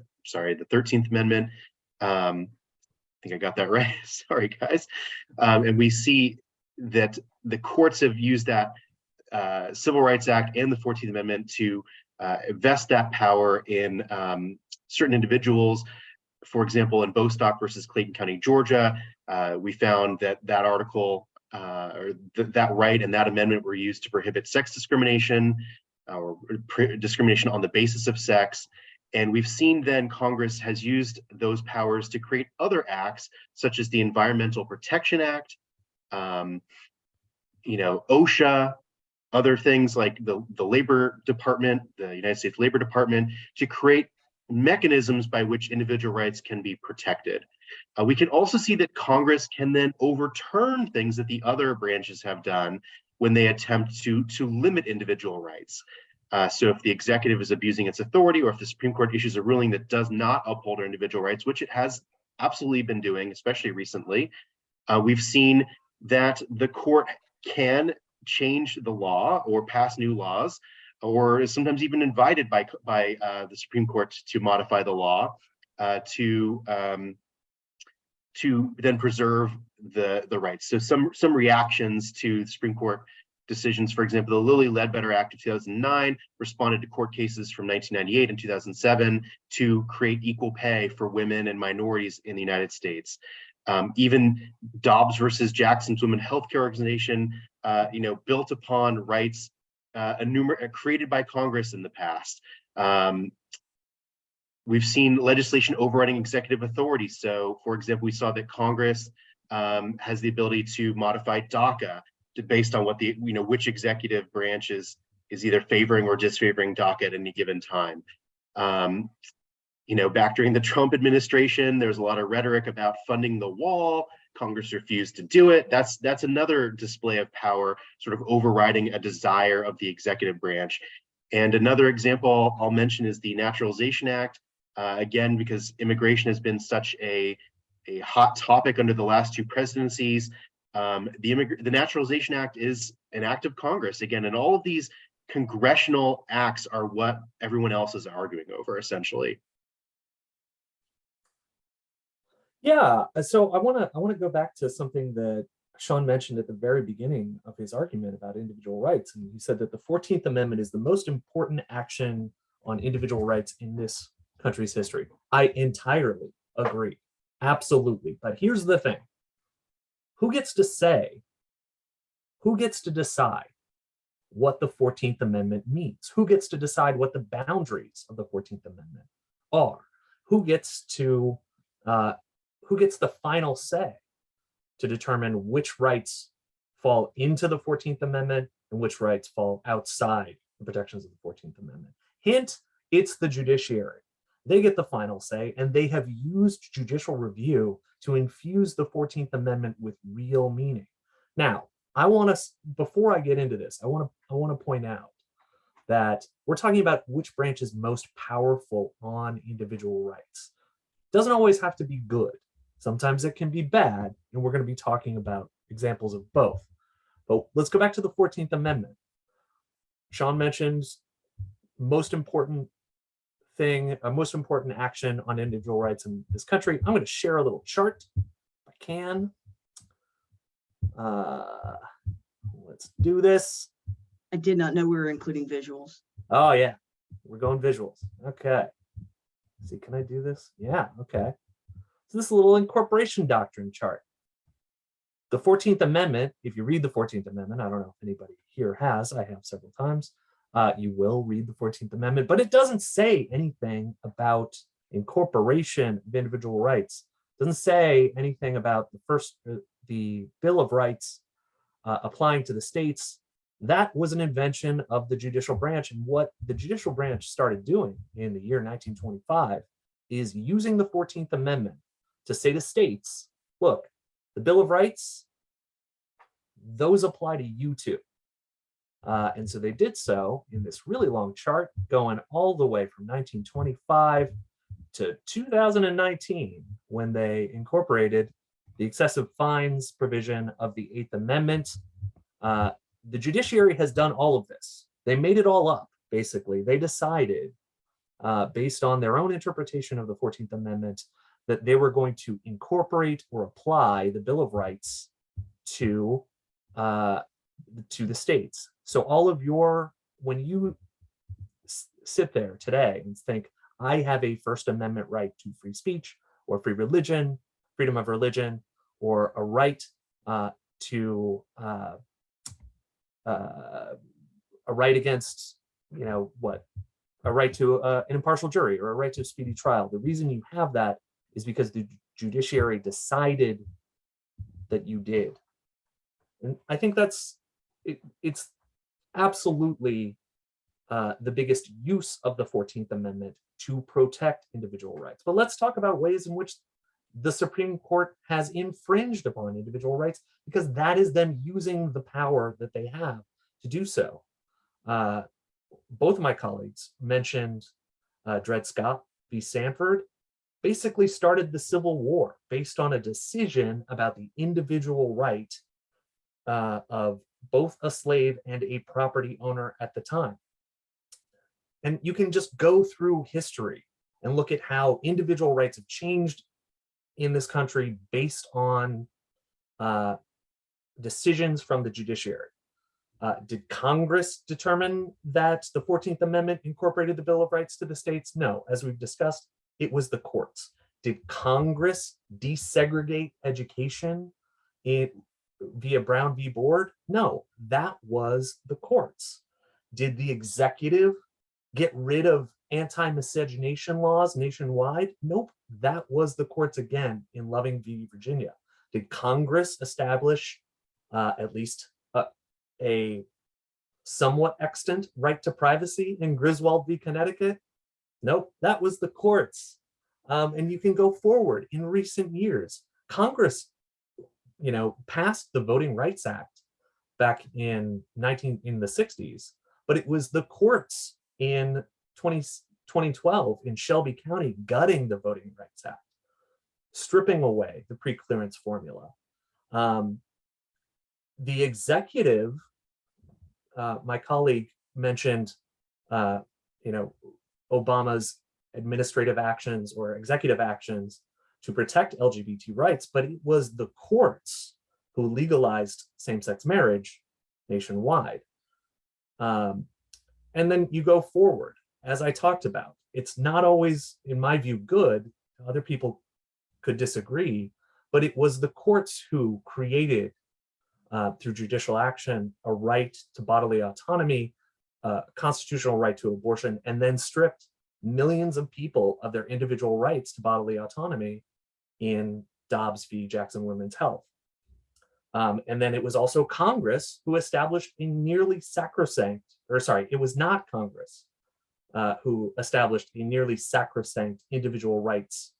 Amendment. I think I got that right. Sorry, guys. And we see that the courts have used that Civil Rights Act and the 14th Amendment to vest that power in certain individuals. For example, in Bostock versus Clayton County, Georgia, we found that that article or that right and that amendment were used to prohibit sex discrimination or discrimination on the basis of sex. And we've seen then Congress has used those powers to create other acts, such as the Environmental Protection Act, OSHA, other things like the Labor Department, the United States Labor Department, to create mechanisms by which individual rights can be protected. We can also see that Congress can then overturn things that the other branches have done when they attempt to limit individual rights. So if the executive is abusing its authority, or if the Supreme Court issues a ruling that does not uphold our individual rights, which it has absolutely been doing, especially recently, we've seen that the court can change the law or pass new laws, or is sometimes even invited by the Supreme Court to modify the law to then preserve the rights. So some reactions to the Supreme Court decisions. For example, the Lilly Ledbetter Act of 2009 responded to court cases from 1998 and 2007 to create equal pay for women and minorities in the United States. Even Dobbs versus Jackson's Women Healthcare Organization, built upon rights created by Congress in the past. We've seen legislation overriding executive authority. So, for example, we saw that Congress has the ability to modify DACA based on what which executive branch is either favoring or disfavoring DACA at any given time. Back during the Trump administration, there's a lot of rhetoric about funding the wall. Congress refused to do it. That's another display of power, sort of overriding a desire of the executive branch. And another example I'll mention is the Naturalization Act. Again, because immigration has been such a hot topic under the last two presidencies, the Naturalization Act is an act of Congress, again, and all of these congressional acts are what everyone else is arguing over, essentially. Yeah, so I want to go back to something that Sean mentioned at the very beginning of his argument about individual rights. And he said that the 14th Amendment is the most important action on individual rights in this country's history. I entirely agree. Absolutely. But here's the thing. Who gets to decide what the 14th Amendment means? Who gets to decide what the boundaries of the 14th Amendment are? Who gets the final say to determine which rights fall into the 14th Amendment and which rights fall outside the protections of the 14th Amendment? Hint, it's the judiciary. They get the final say, and they have used judicial review to infuse the 14th Amendment with real meaning. Now, before I get into this, I want to point out that we're talking about which branch is most powerful on individual rights. It doesn't always have to be good. Sometimes it can be bad, and we're going to be talking about examples of both. But let's go back to the 14th Amendment. Sean mentioned most important action on individual rights in this country. I'm going to share a little chart if I can. Let's do this. I did not know we were including visuals. Oh yeah, we're going visuals. Okay. Let's see, can I do this? Yeah, okay. So this little incorporation doctrine chart. The 14th Amendment, if you read the 14th Amendment, I don't know if anybody here has, I have several times, you will read the 14th Amendment, but it doesn't say anything about incorporation of individual rights. It doesn't say anything about the Bill of Rights applying to the states. That was an invention of the judicial branch. And what the judicial branch started doing in the year 1925 is using the 14th Amendment to say to states, look, the Bill of Rights, those apply to you too. And so they did so in this really long chart going all the way from 1925 to 2019, when they incorporated the excessive fines provision of the 8th Amendment. The judiciary has done all of this. They made it all up, basically. They decided, based on their own interpretation of the 14th Amendment, that they were going to incorporate or apply the Bill of Rights to the states. So when you sit there today and think, I have a First Amendment right to free speech or free religion, freedom of religion, or a right to a right against, a right to an impartial jury or a right to a speedy trial. The reason you have that is because the judiciary decided that you did. And I think it's absolutely the biggest use of the 14th Amendment to protect individual rights. But let's talk about ways in which the Supreme Court has infringed upon individual rights, because that is them using the power that they have to do so. Both of my colleagues mentioned Dred Scott v. Sanford basically started the Civil War based on a decision about the individual right of both a slave and a property owner at the time. And you can just go through history and look at how individual rights have changed in this country based on decisions from the judiciary. Did Congress determine that the 14th Amendment incorporated the Bill of Rights to the states? No, as we've discussed, it was the courts. Did Congress desegregate education via Brown v. Board? No, that was the courts. Did the executive get rid of anti-miscegenation laws nationwide? Nope, that was the courts again in Loving v. Virginia. Did Congress establish at least a somewhat extant right to privacy in Griswold v. Connecticut? Nope, that was the courts. And you can go forward in recent years. Congress, passed the Voting Rights Act back in the 60s, but it was the courts in 2012 in Shelby County gutting the Voting Rights Act, stripping away the pre-clearance formula. The executive, my colleague mentioned, Obama's administrative actions or executive actions to protect LGBT rights, but it was the courts who legalized same-sex marriage nationwide. And then you go forward, as I talked about, it's not always, in my view, good. Other people could disagree, but it was the courts who created, through judicial action, a right to bodily autonomy, constitutional right to abortion, and then stripped millions of people of their individual rights to bodily autonomy in Dobbs v. Jackson Women's Health. And then it was also Congress who established a nearly sacrosanct, it was not Congress who established a nearly sacrosanct individual rights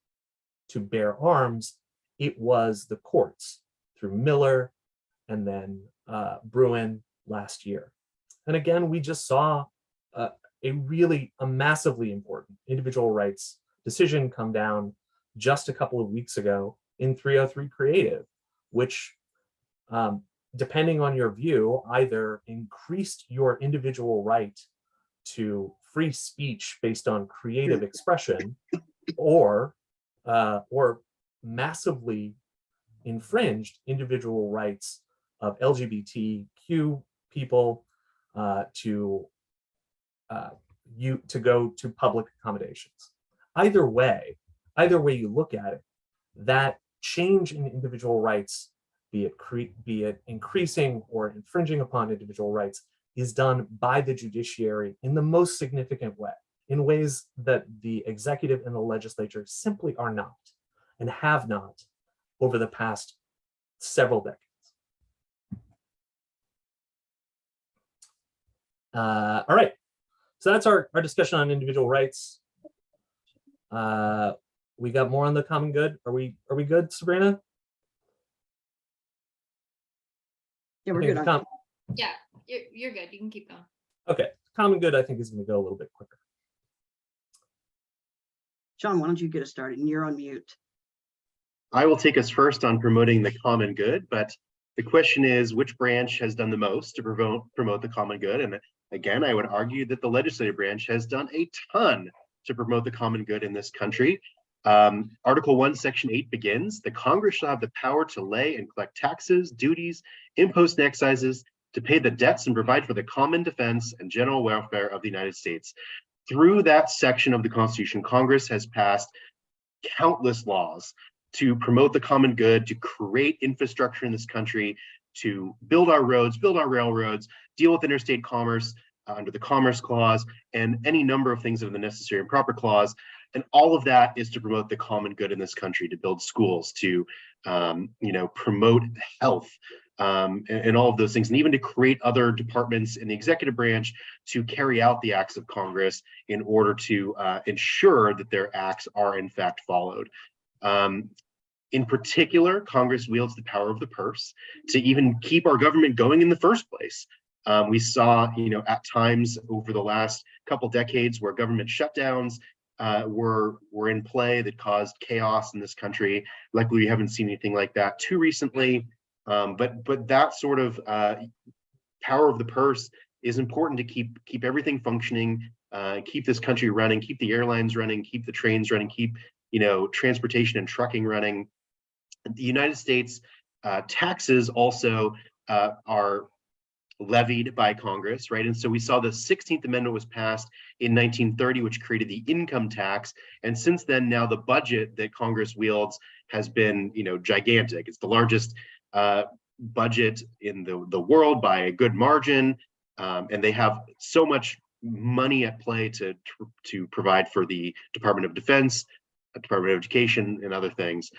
to bear arms. It was the courts through Miller and then Bruin last year. And again, we just saw a massively important individual rights decision come down just a couple of weeks ago in 303 Creative, which, depending on your view, either increased your individual right to free speech based on creative expression, or massively infringed individual rights of LGBTQ people to go to public accommodations. Either way you look at it, that change in individual rights, be it increasing or infringing upon individual rights, is done by the judiciary in the most significant way, in ways that the executive and the legislature simply are not and have not over the past several decades. All right, so that's our discussion on individual rights. We got more on the common good. Are we good, Sabrina? Yeah, we're good. Yeah, you're good. You can keep going. Okay, common good I think is going to go a little bit quicker. Sean, why don't you get us started? And you're on mute. I will take us first on promoting the common good, but the question is, which branch has done the most to promote the common good? And again, I would argue that the legislative branch has done a ton to promote the common good in this country. Article 1, Section 8 begins, the Congress shall have the power to lay and collect taxes, duties, imposts, and excises, to pay the debts and provide for the common defense and general welfare of the United States. Through that section of the Constitution, Congress has passed countless laws to promote the common good, to create infrastructure in this country, to build our roads, build our railroads, deal with interstate commerce under the Commerce Clause, and any number of things under the Necessary and Proper Clause. And all of that is to promote the common good in this country, to build schools, to promote health, and all of those things, and even to create other departments in the executive branch to carry out the acts of Congress in order to ensure that their acts are in fact followed. In particular, Congress wields the power of the purse to even keep our government going in the first place. We saw, at times over the last couple decades where government shutdowns were in play that caused chaos in this country. Luckily, we haven't seen anything like that too recently. But that sort of power of the purse is important to keep everything functioning, keep this country running, keep the airlines running, keep the trains running, keep transportation and trucking running. The United States taxes also are levied by Congress, right? And so we saw the 16th Amendment was passed in 1930, which created the income tax. And since then, now the budget that Congress wields has been, gigantic. It's the largest budget in the world by a good margin. And they have so much money at play to provide for the Department of Defense, Department of Education, and other things.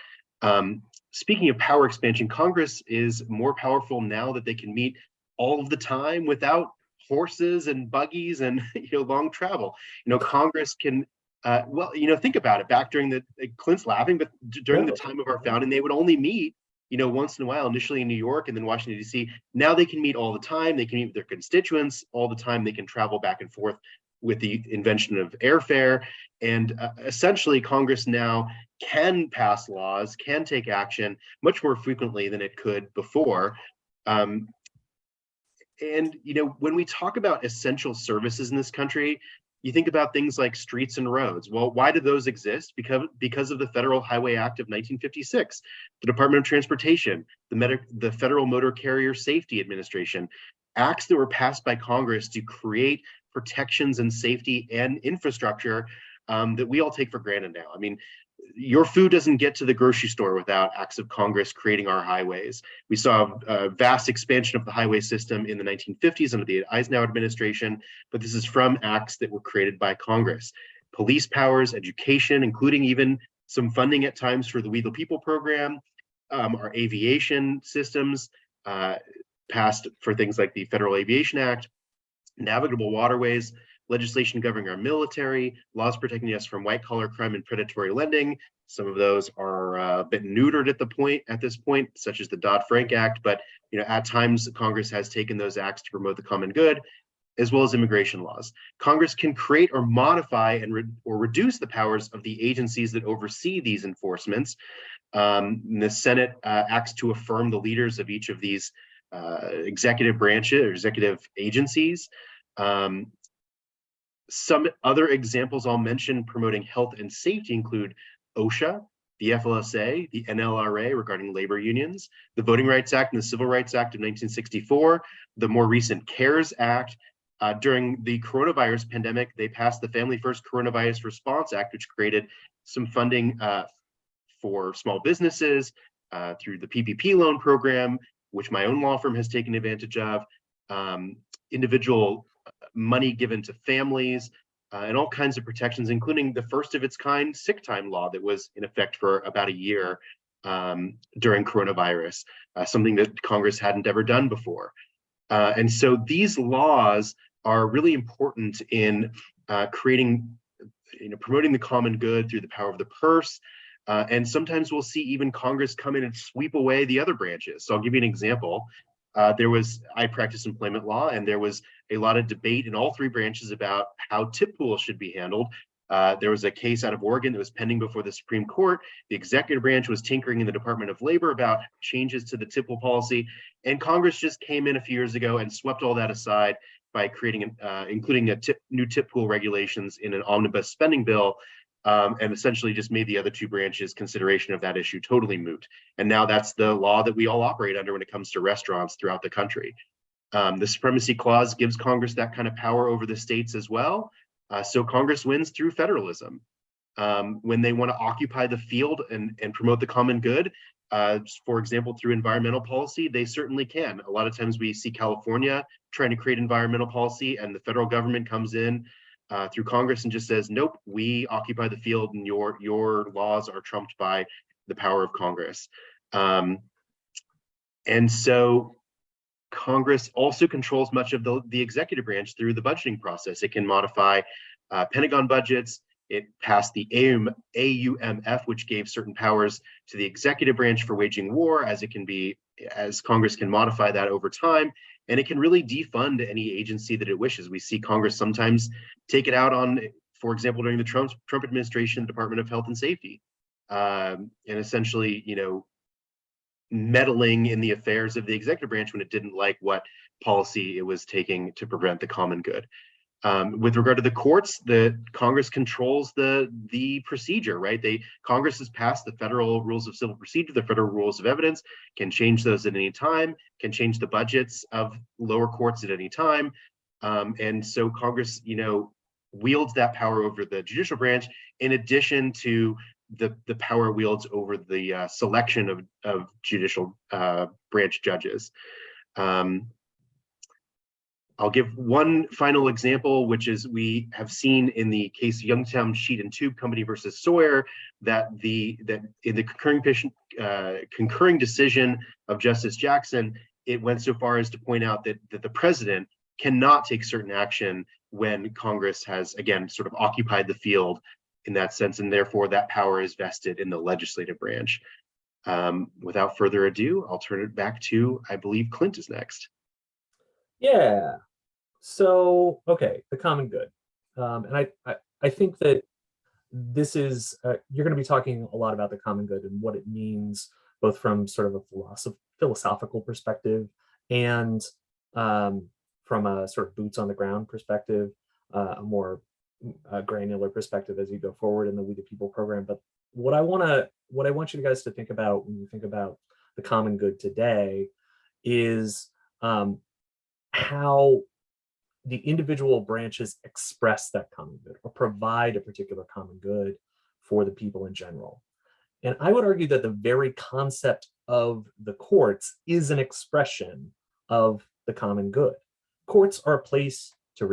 Speaking of power expansion, Congress is more powerful now that they can meet all of the time without horses and buggies and long travel. Congress can think about it. Back during Clint's laughing, but during the time of our founding, they would only meet once in a while, initially in New York and then Washington, D.C. Now they can meet all the time. They can meet with their constituents all the time. They can travel back and forth with the invention of airfare. And essentially, Congress now can pass laws, can take action much more frequently than it could before. And when we talk about essential services in this country, you think about things like streets and roads. Well, why do those exist? Because of the Federal Highway Act of 1956, the Department of Transportation, the Federal Motor Carrier Safety Administration, acts that were passed by Congress to create protections and safety and infrastructure that we all take for granted now. I mean, your food doesn't get to the grocery store without acts of Congress creating our highways. We saw a vast expansion of the highway system in the 1950s under the Eisenhower administration, but this is from acts that were created by Congress. Police powers, education, including even some funding at times for the We the People program, our aviation systems, passed for things like the Federal Aviation Act, navigable waterways, legislation governing our military, laws protecting us from white-collar crime and predatory lending. Some of those are a bit neutered at this point, such as the Dodd-Frank Act, but at times Congress has taken those acts to promote the common good, as well as immigration laws. Congress can create or modify or reduce the powers of the agencies that oversee these enforcements. The Senate acts to affirm the leaders of each of these executive branches or executive agencies. Some other examples I'll mention promoting health and safety include OSHA, the FLSA, the NLRA regarding labor unions, the Voting Rights Act and the Civil Rights Act of 1964, the more recent CARES Act. During the coronavirus pandemic, they passed the Family First Coronavirus Response Act, which created some funding for small businesses through the PPP loan program, which my own law firm has taken advantage of, individual money given to families, and all kinds of protections, including the first of its kind sick time law that was in effect for about a year during coronavirus, something that Congress hadn't ever done before. And so these laws are really important in creating, promoting the common good through the power of the purse. And sometimes we'll see even Congress come in and sweep away the other branches. So I'll give you an example. I practice employment law, and there was a lot of debate in all three branches about how tip pools should be handled. There was a case out of Oregon that was pending before the Supreme Court. The executive branch was tinkering in the Department of Labor about changes to the tip pool policy, and Congress just came in a few years ago and swept all that aside by creating, including new tip pool regulations in an omnibus spending bill, and essentially just made the other two branches' consideration of that issue totally moot. And now that's the law that we all operate under when it comes to restaurants throughout the country. The Supremacy Clause gives Congress that kind of power over the states as well. So Congress wins through federalism. When they want to occupy the field and promote the common good, for example, through environmental policy, they certainly can. A lot of times we see California trying to create environmental policy, and the federal government comes in through Congress and just says, nope, we occupy the field and your laws are trumped by the power of Congress. And so Congress also controls much of the executive branch through the budgeting process. It can modify Pentagon budgets. It passed the AUMF, which gave certain powers to the executive branch for waging war, as Congress can modify that over time. And it can really defund any agency that it wishes. We see Congress sometimes take it out on, for example, during the Trump administration, the Department of Health and Safety, and essentially, meddling in the affairs of the executive branch when it didn't like what policy it was taking to prevent the common good. With regard to the courts, the Congress controls the procedure, right? Congress has passed the federal rules of civil procedure, the federal rules of evidence, can change those at any time, can change the budgets of lower courts at any time. And so Congress, wields that power over the judicial branch, in addition to the power wields over the selection of judicial branch judges. I'll give one final example, which is we have seen in the case Youngstown Sheet and Tube Company versus Sawyer that in the concurring decision of Justice Jackson, it went so far as to point out that the president cannot take certain action when Congress has, again, sort of occupied the field in that sense, and therefore that power is vested in the legislative branch. Without further ado, I'll turn it back to, I believe, Clint is next. Yeah. So, okay, the common good. And I think that this is, you're going to be talking a lot about the common good and what it means, both from sort of a philosophical perspective and from a sort of boots on the ground perspective, a more granular perspective as you go forward in the We the People program. But what I want you guys to think about when you think about the common good today is how the individual branches express that common good or provide a particular common good for the people in general. And I would argue that the very concept of the courts is an expression of the common good. Courts are a place to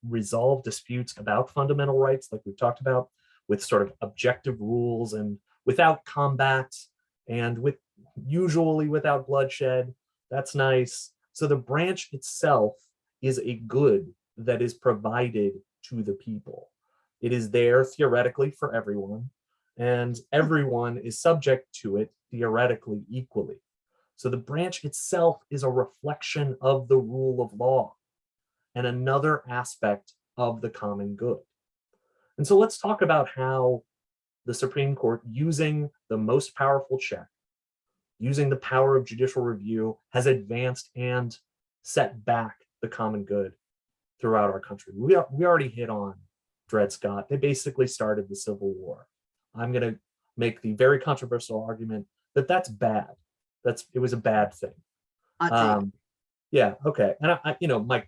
resolve disputes about fundamental rights, like we've talked about, with sort of objective rules and without combat and usually without bloodshed. That's nice. So the branch itself is a good that is provided to the people. It is there theoretically for everyone, and everyone is subject to it theoretically equally. So the branch itself is a reflection of the rule of law and another aspect of the common good. And so let's talk about how the Supreme Court, using the most powerful check, using the power of judicial review, has advanced and set back the common good throughout our country. We already hit on Dred Scott. They basically started the Civil War. I'm going to make the very controversial argument that that's bad. It was a bad thing. Yeah, okay. And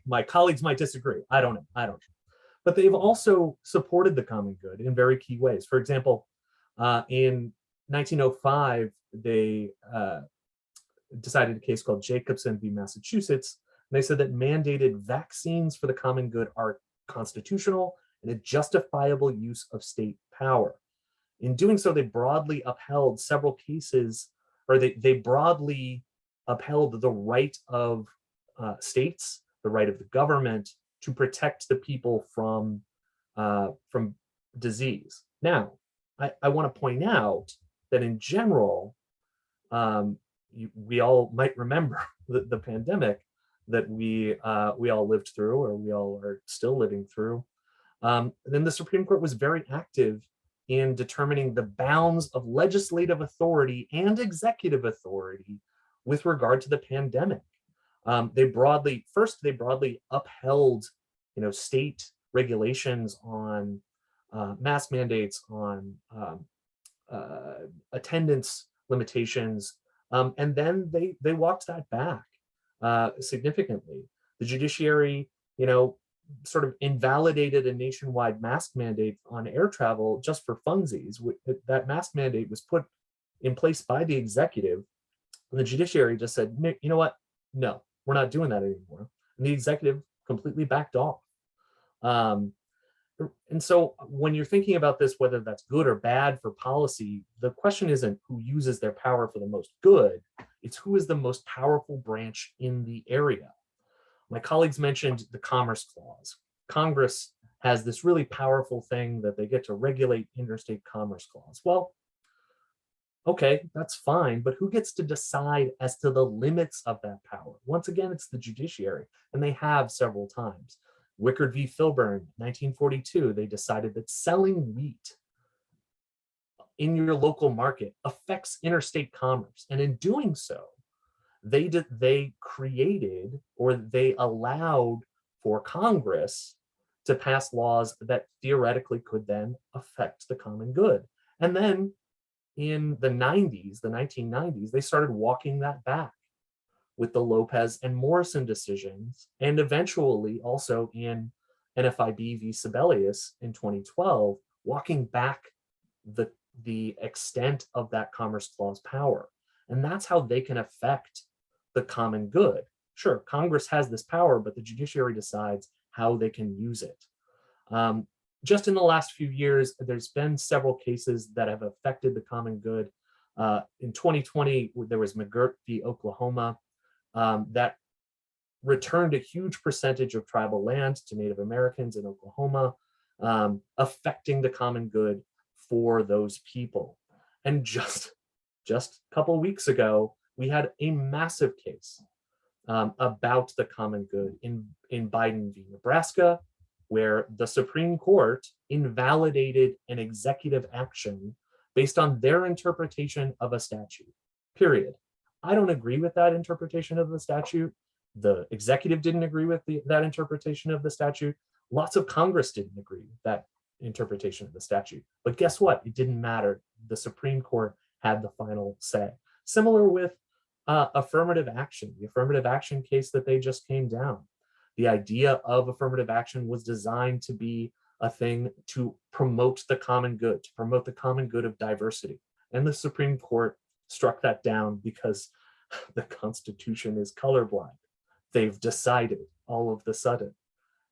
my colleagues might disagree. I don't know. But they've also supported the common good in very key ways. For example, in 1905, they decided a case called Jacobson v. Massachusetts. And they said that mandated vaccines for the common good are constitutional and a justifiable use of state power. In doing so, they broadly upheld several cases, or they broadly upheld the right of states, the right of the government to protect the people from disease. Now, I want to point out that in general, we all might remember the pandemic that we all lived through, or we all are still living through. Then the Supreme Court was very active in determining the bounds of legislative authority and executive authority with regard to the pandemic. They broadly upheld, state regulations on mask mandates, on attendance limitations, and then they walked that back significantly. The judiciary, sort of invalidated a nationwide mask mandate on air travel just for funsies. That mask mandate was put in place by the executive, and the judiciary just said, you know what? No, we're not doing that anymore. And the executive completely backed off. And so when you're thinking about this, whether that's good or bad for policy, the question isn't who uses their power for the most good, it's who is the most powerful branch in the area. My colleagues mentioned the Commerce Clause. Congress has this really powerful thing that they get to regulate interstate commerce clause. Well, okay, that's fine, but who gets to decide as to the limits of that power? Once again, it's the judiciary, and they have several times. Wickard v. Filburn, 1942, they decided that selling wheat in your local market affects interstate commerce. And in doing so, they created, or they allowed for Congress to pass laws that theoretically could then affect the common good. And then in the 1990s, they started walking that back with the Lopez and Morrison decisions, and eventually also in NFIB v. Sibelius in 2012, walking back the extent of that Commerce Clause power. And that's how they can affect the common good. Sure, Congress has this power, but the judiciary decides how they can use it. Just in the last few years, there's been several cases that have affected the common good. In 2020, there was McGirt v. Oklahoma that returned a huge percentage of tribal land to Native Americans in Oklahoma, affecting the common good for those people. And just a couple of weeks ago, we had a massive case about the common good in Biden v. Nebraska, where the Supreme Court invalidated an executive action based on their interpretation of a statute, period. I don't agree with that interpretation of the statute. The executive didn't agree with that interpretation of the statute. Lots of Congress didn't agree with that interpretation of the statute. But guess what? It didn't matter. The Supreme Court had the final say. Similar with affirmative action, the affirmative action case that they just came down. The idea of affirmative action was designed to be a thing to promote the common good, to promote the common good of diversity. And the Supreme Court struck that down because the Constitution is colorblind. They've decided all of the sudden.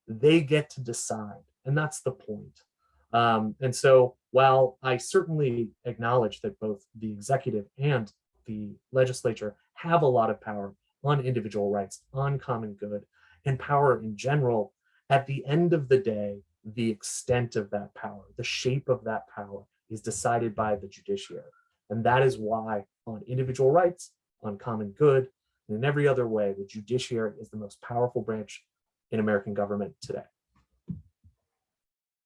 They get to decide, and that's the point. And so while I certainly acknowledge that both the executive and the legislature have a lot of power on individual rights, on common good, and power in general, at the end of the day, the extent of that power, the shape of that power is decided by the judiciary. And that is why on individual rights, on common good, and in every other way, the judiciary is the most powerful branch in American government today.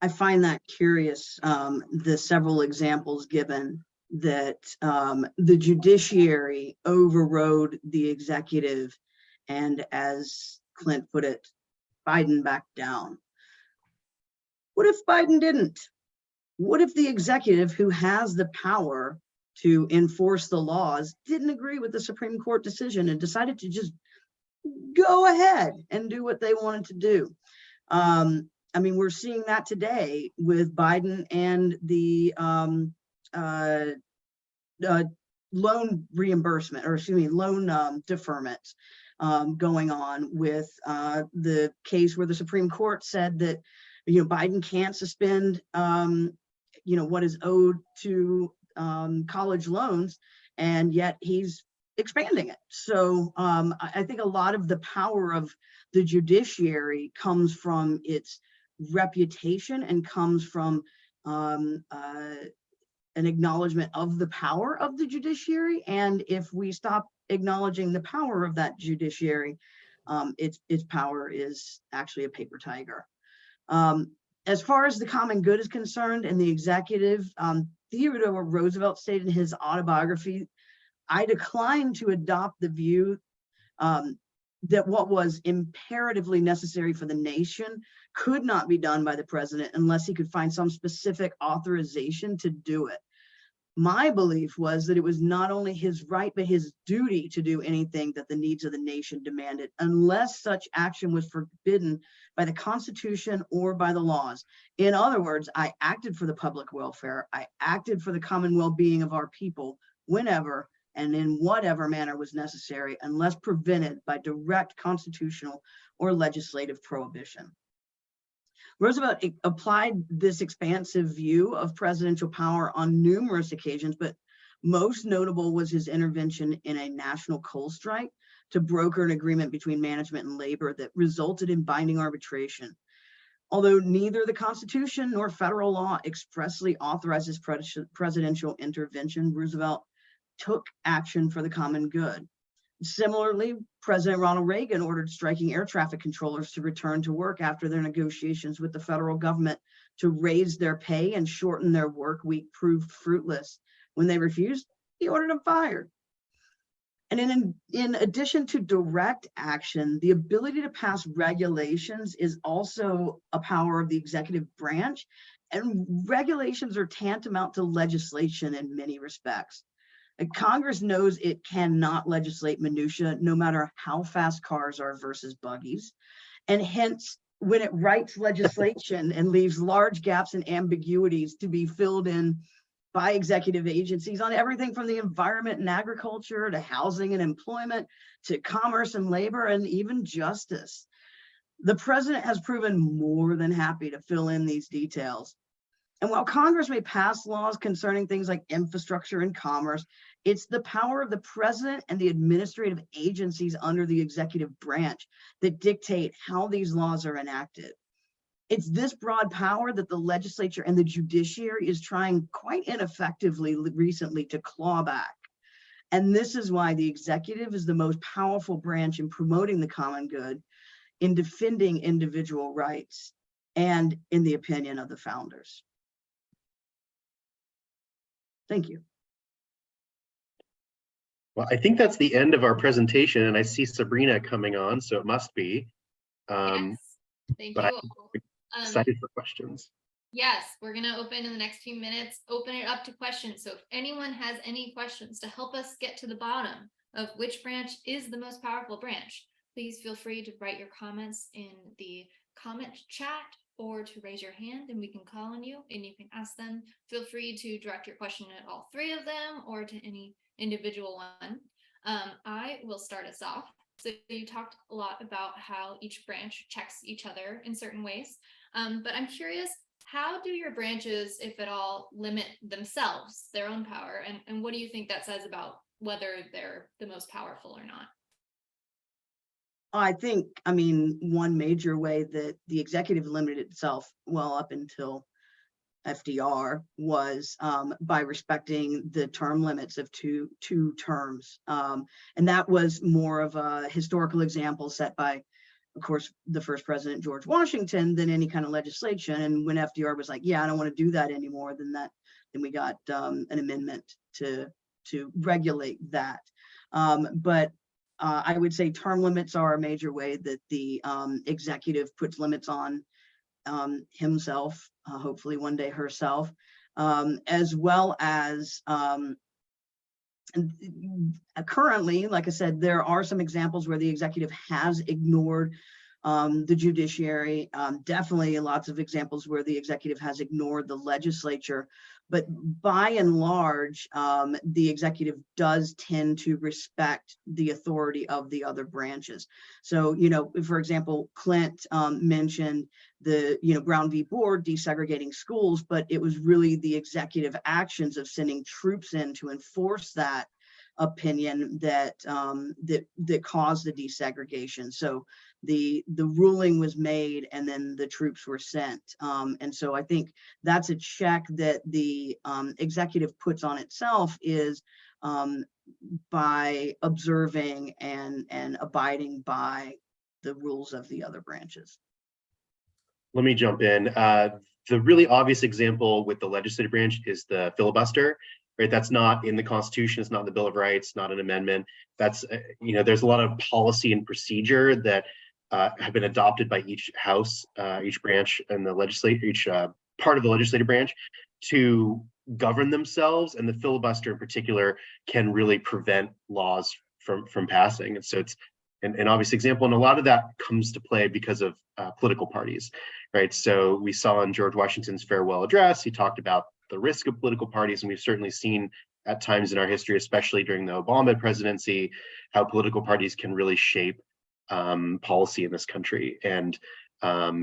I find that curious, the several examples given that the judiciary overrode the executive, and as Clint put it, Biden backed down. What if Biden didn't? What if the executive, who has the power to enforce the laws, didn't agree with the Supreme Court decision and decided to just go ahead and do what they wanted to do? I mean, we're seeing that today with Biden and the loan reimbursement, or excuse me, loan deferment going on with the case where the Supreme Court said that, you know, Biden can't suspend, you know, what is owed to college loans, and yet he's expanding it. So I think a lot of the power of the judiciary comes from its reputation and comes from an acknowledgement of the power of the judiciary. And if we stop acknowledging the power of that judiciary, its power is actually a paper tiger. As far as the common good is concerned and the executive, Theodore Roosevelt stated in his autobiography, "I decline to adopt the view that what was imperatively necessary for the nation could not be done by the president unless he could find some specific authorization to do it. My belief was that it was not only his right, but his duty to do anything that the needs of the nation demanded, unless such action was forbidden by the Constitution or by the laws. In other words, I acted for the public welfare. I acted for the common well-being of our people whenever and in whatever manner was necessary, unless prevented by direct constitutional or legislative prohibition." Roosevelt applied this expansive view of presidential power on numerous occasions, but most notable was his intervention in a national coal strike to broker an agreement between management and labor that resulted in binding arbitration. Although neither the Constitution nor federal law expressly authorizes presidential intervention, Roosevelt took action for the common good. Similarly, President Ronald Reagan ordered striking air traffic controllers to return to work after their negotiations with the federal government to raise their pay and shorten their work week proved fruitless. When they refused, he ordered them fired. And in addition to direct action, the ability to pass regulations is also a power of the executive branch. And regulations are tantamount to legislation in many respects. And Congress knows it cannot legislate minutia, no matter how fast cars are versus buggies. And hence, when it writes legislation and leaves large gaps and ambiguities to be filled in by executive agencies on everything from the environment and agriculture to housing and employment to commerce and labor and even justice. The president has proven more than happy to fill in these details. And while Congress may pass laws concerning things like infrastructure and commerce, it's the power of the president and the administrative agencies under the executive branch that dictate how these laws are enacted. It's this broad power that the legislature and the judiciary is trying quite ineffectively recently to claw back. And this is why the executive is the most powerful branch in promoting the common good, in defending individual rights, and in the opinion of the founders. Thank you. Well, I think that's the end of our presentation, and I see Sabrina coming on, so it must be. Yes. Thank But you. I'm excited for questions. Yes, we're going to open in the next few minutes, open it up to questions. So if anyone has any questions to help us get to the bottom of which branch is the most powerful branch, please feel free to write your comments in the comment chat or to raise your hand and we can call on you and you can ask them. Feel free to direct your question at all three of them or to any individual one. I will start us off. So you talked a lot about how each branch checks each other in certain ways. But I'm curious, how do your branches, if at all, limit themselves, their own power? And what do you think that says about whether they're the most powerful or not? I think, one major way that the executive limited itself, well, up until FDR, was by respecting the term limits of two terms. And that was more of a historical example set by, of course, the first president, George Washington, than any kind of legislation. And when FDR was like, yeah, I don't want to do that anymore, then we got an amendment to regulate that. But I would say term limits are a major way that the executive puts limits on himself, hopefully one day herself, as well as currently, like I said, there are some examples where the executive has ignored the judiciary. Definitely lots of examples where the executive has ignored the legislature. But by and large, the executive does tend to respect the authority of the other branches. So, for example, Clint mentioned the, Brown v. Board desegregating schools, but it was really the executive actions of sending troops in to enforce that opinion that that caused the desegregation. So the ruling was made and then the troops were sent. And so I think that's a check that the executive puts on itself, is by observing and abiding by the rules of the other branches. Let me jump in. The really obvious example with the legislative branch is the filibuster. Right, that's not in the Constitution. It's not in the Bill of Rights. Not an amendment. That's there's a lot of policy and procedure that have been adopted by each house, each branch, and the legislature, each part of the legislative branch, to govern themselves. And the filibuster, in particular, can really prevent laws from passing. And so it's an obvious example, and a lot of that comes to play because of political parties, right? So we saw in George Washington's farewell address, he talked about the risk of political parties, and we've certainly seen at times in our history, especially during the Obama presidency, how political parties can really shape policy in this country and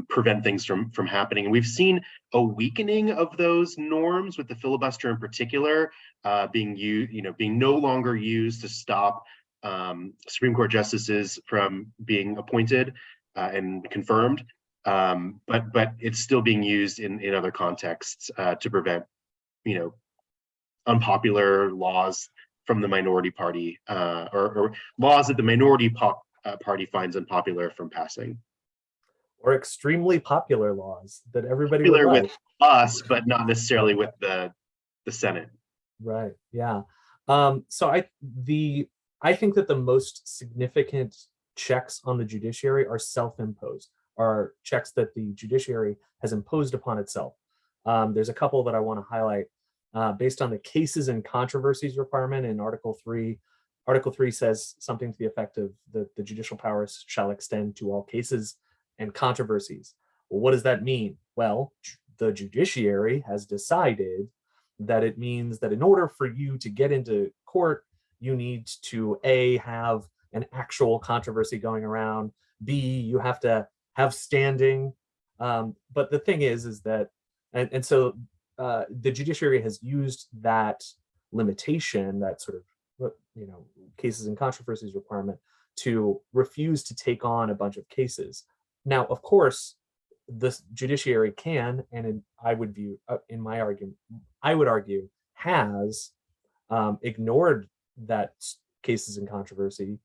prevent things from happening. And we've seen a weakening of those norms, with the filibuster in particular being no longer used to stop Supreme Court justices from being appointed and confirmed. But it's still being used in other contexts to prevent unpopular laws from the minority party, or laws that the minority party finds unpopular from passing. Or extremely popular laws that everybody would Popular like. with us, but not necessarily with the Senate. Right. Yeah. So the I think that the most significant checks on the judiciary are self-imposed, are checks that the judiciary has imposed upon itself. There's a couple that I want to highlight based on the cases and controversies requirement in Article 3. Article 3 says something to the effect of the judicial powers shall extend to all cases and controversies. Well, what does that mean? Well, the judiciary has decided that it means that in order for you to get into court, you need to A, have an actual controversy going around, B, you have to have standing. But the thing is that, and so the judiciary has used that limitation, that sort of, cases and controversies requirement, to refuse to take on a bunch of cases. Now, of course, the judiciary can, and I would view, in my argument, I would argue, has ignored that cases and controversy,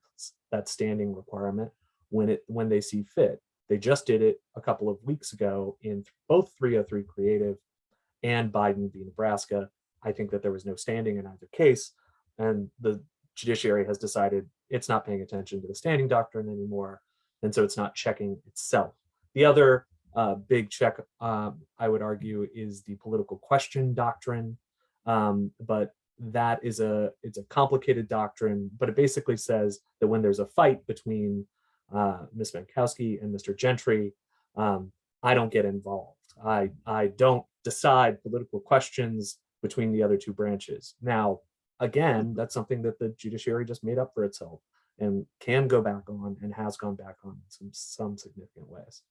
that standing requirement, when they see fit. They just did it a couple of weeks ago in both 303 Creative and Biden v. Nebraska. I think that there was no standing in either case, and the judiciary has decided it's not paying attention to the standing doctrine anymore, and so it's not checking itself. The other big check, I would argue, is the political question doctrine, but that is it's a complicated doctrine, but it basically says that when there's a fight between Ms. Mankowski and Mr. Gentry, I don't get involved. I don't decide political questions between the other two branches. Now, again, that's something that the judiciary just made up for itself and can go back on, and has gone back on in some significant ways.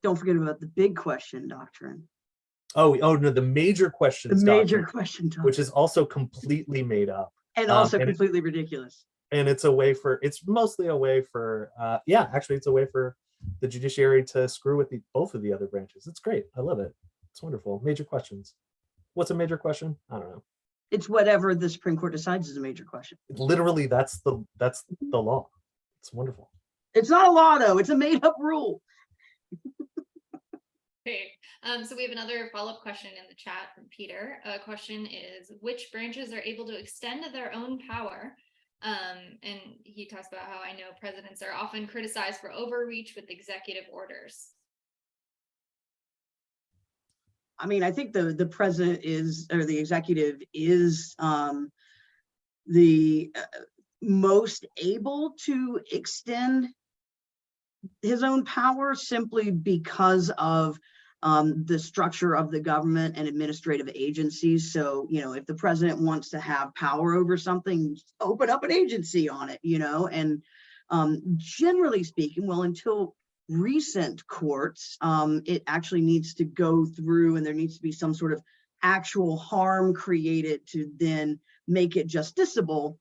Don't forget about the big question doctrine. Oh no, the major questions doctrine, which is also completely made up. And also completely ridiculous. And it's mostly a way for, actually it's a way for the judiciary to screw with both of the other branches. It's great. I love it. It's wonderful. Major questions. What's a major question? I don't know. It's whatever the Supreme Court decides is a major question. Literally, that's the law. It's wonderful. It's not a law though. It's a made up rule. Great. So we have another follow-up question in the chat from Peter. Question is, which branches are able to extend their own power? And he talks about how I know presidents are often criticized for overreach with executive orders. I mean, I think the president is, or the executive is the most able to extend his own power, simply because of the structure of the government and administrative agencies. So, if the president wants to have power over something, open up an agency on it, and generally speaking, well, until recent courts, it actually needs to go through, and there needs to be some sort of actual harm created to then make it justiciable.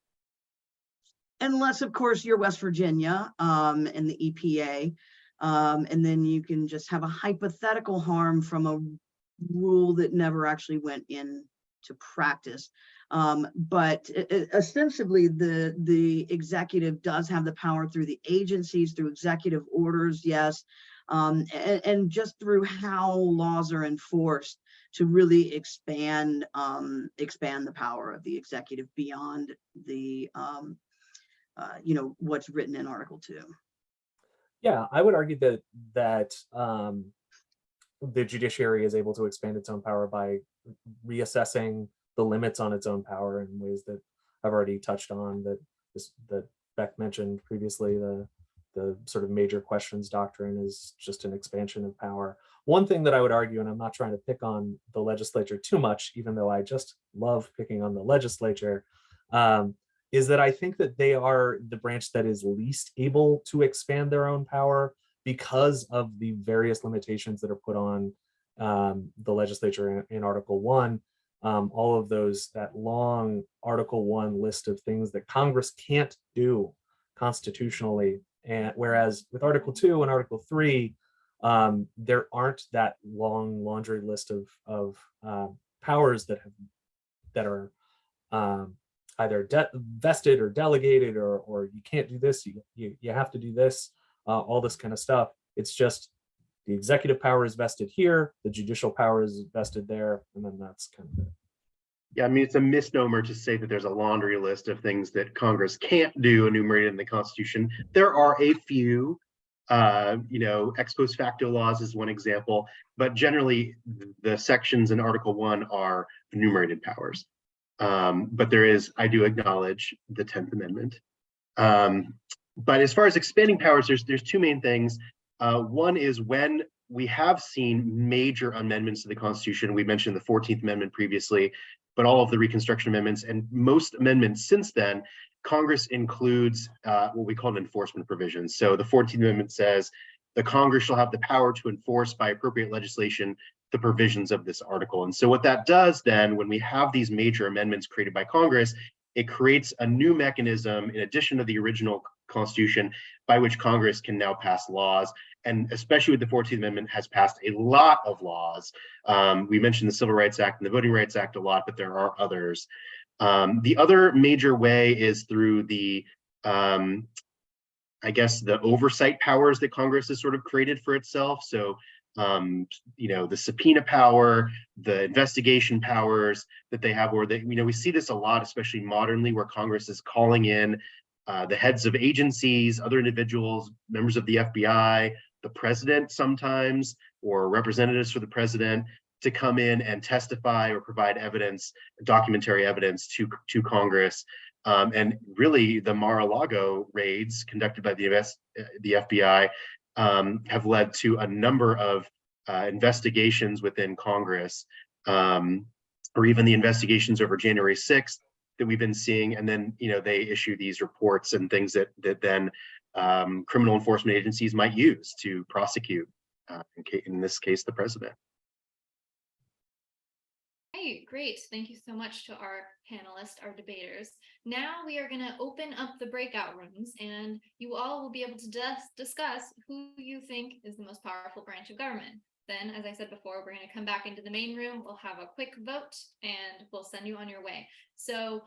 Unless, of course, you're West Virginia and the EPA, and then you can just have a hypothetical harm from a rule that never actually went into practice. But ostensibly, the executive does have the power through the agencies, through executive orders, yes, and just through how laws are enforced to really expand the power of the executive beyond the what's written in Article 2. Yeah, I would argue that the judiciary is able to expand its own power by reassessing the limits on its own power in ways that I've already touched on, that Beck mentioned previously. The sort of major questions doctrine is just an expansion of power. One thing that I would argue, and I'm not trying to pick on the legislature too much, even though I just love picking on the legislature, is that I think that they are the branch that is least able to expand their own power because of the various limitations that are put on the legislature in Article 1. All of that long Article 1 list of things that Congress can't do constitutionally. And whereas with Article 2 and Article 3, there aren't that long laundry list of powers that are either vested or delegated, or you can't do this, you have to do this, all this kind of stuff. It's just the executive power is vested here, the judicial power is vested there, and then that's kind of it. Yeah, I mean, it's a misnomer to say that there's a laundry list of things that Congress can't do enumerated in the Constitution. There are a few, ex post facto laws is one example, but generally the sections in Article 1 are enumerated powers. But there is, I do acknowledge the 10th Amendment. But as far as expanding powers, there's two main things. One is when we have seen major amendments to the Constitution. We mentioned the 14th Amendment previously, but all of the Reconstruction Amendments and most amendments since then, Congress includes what we call an enforcement provision. So the 14th Amendment says the Congress shall have the power to enforce by appropriate legislation the provisions of this article. And so what that does then, when we have these major amendments created by Congress, it creates a new mechanism in addition to the original Constitution by which Congress can now pass laws. And especially with the 14th Amendment has passed a lot of laws. We mentioned the Civil Rights Act and the Voting Rights Act a lot, but there are others. The other major way is through the, I guess, the oversight powers that Congress has sort of created for itself. So, the subpoena power, the investigation powers that they have, or that, we see this a lot, especially modernly, where Congress is calling in the heads of agencies, other individuals, members of the FBI, the president sometimes, or representatives for the president to come in and testify or provide evidence, documentary evidence to Congress. And really the Mar-a-Lago raids conducted by the FBI have led to a number of investigations within Congress, or even the investigations over January 6th that we've been seeing. And then, they issue these reports and things that then criminal enforcement agencies might use to prosecute, in this case, the president. Hey, great. Thank you so much to our panelists, our debaters. Now we are going to open up the breakout rooms, and you all will be able to discuss who you think is the most powerful branch of government. Then, as I said before, we're going to come back into the main room. We'll have a quick vote, and we'll send you on your way. So,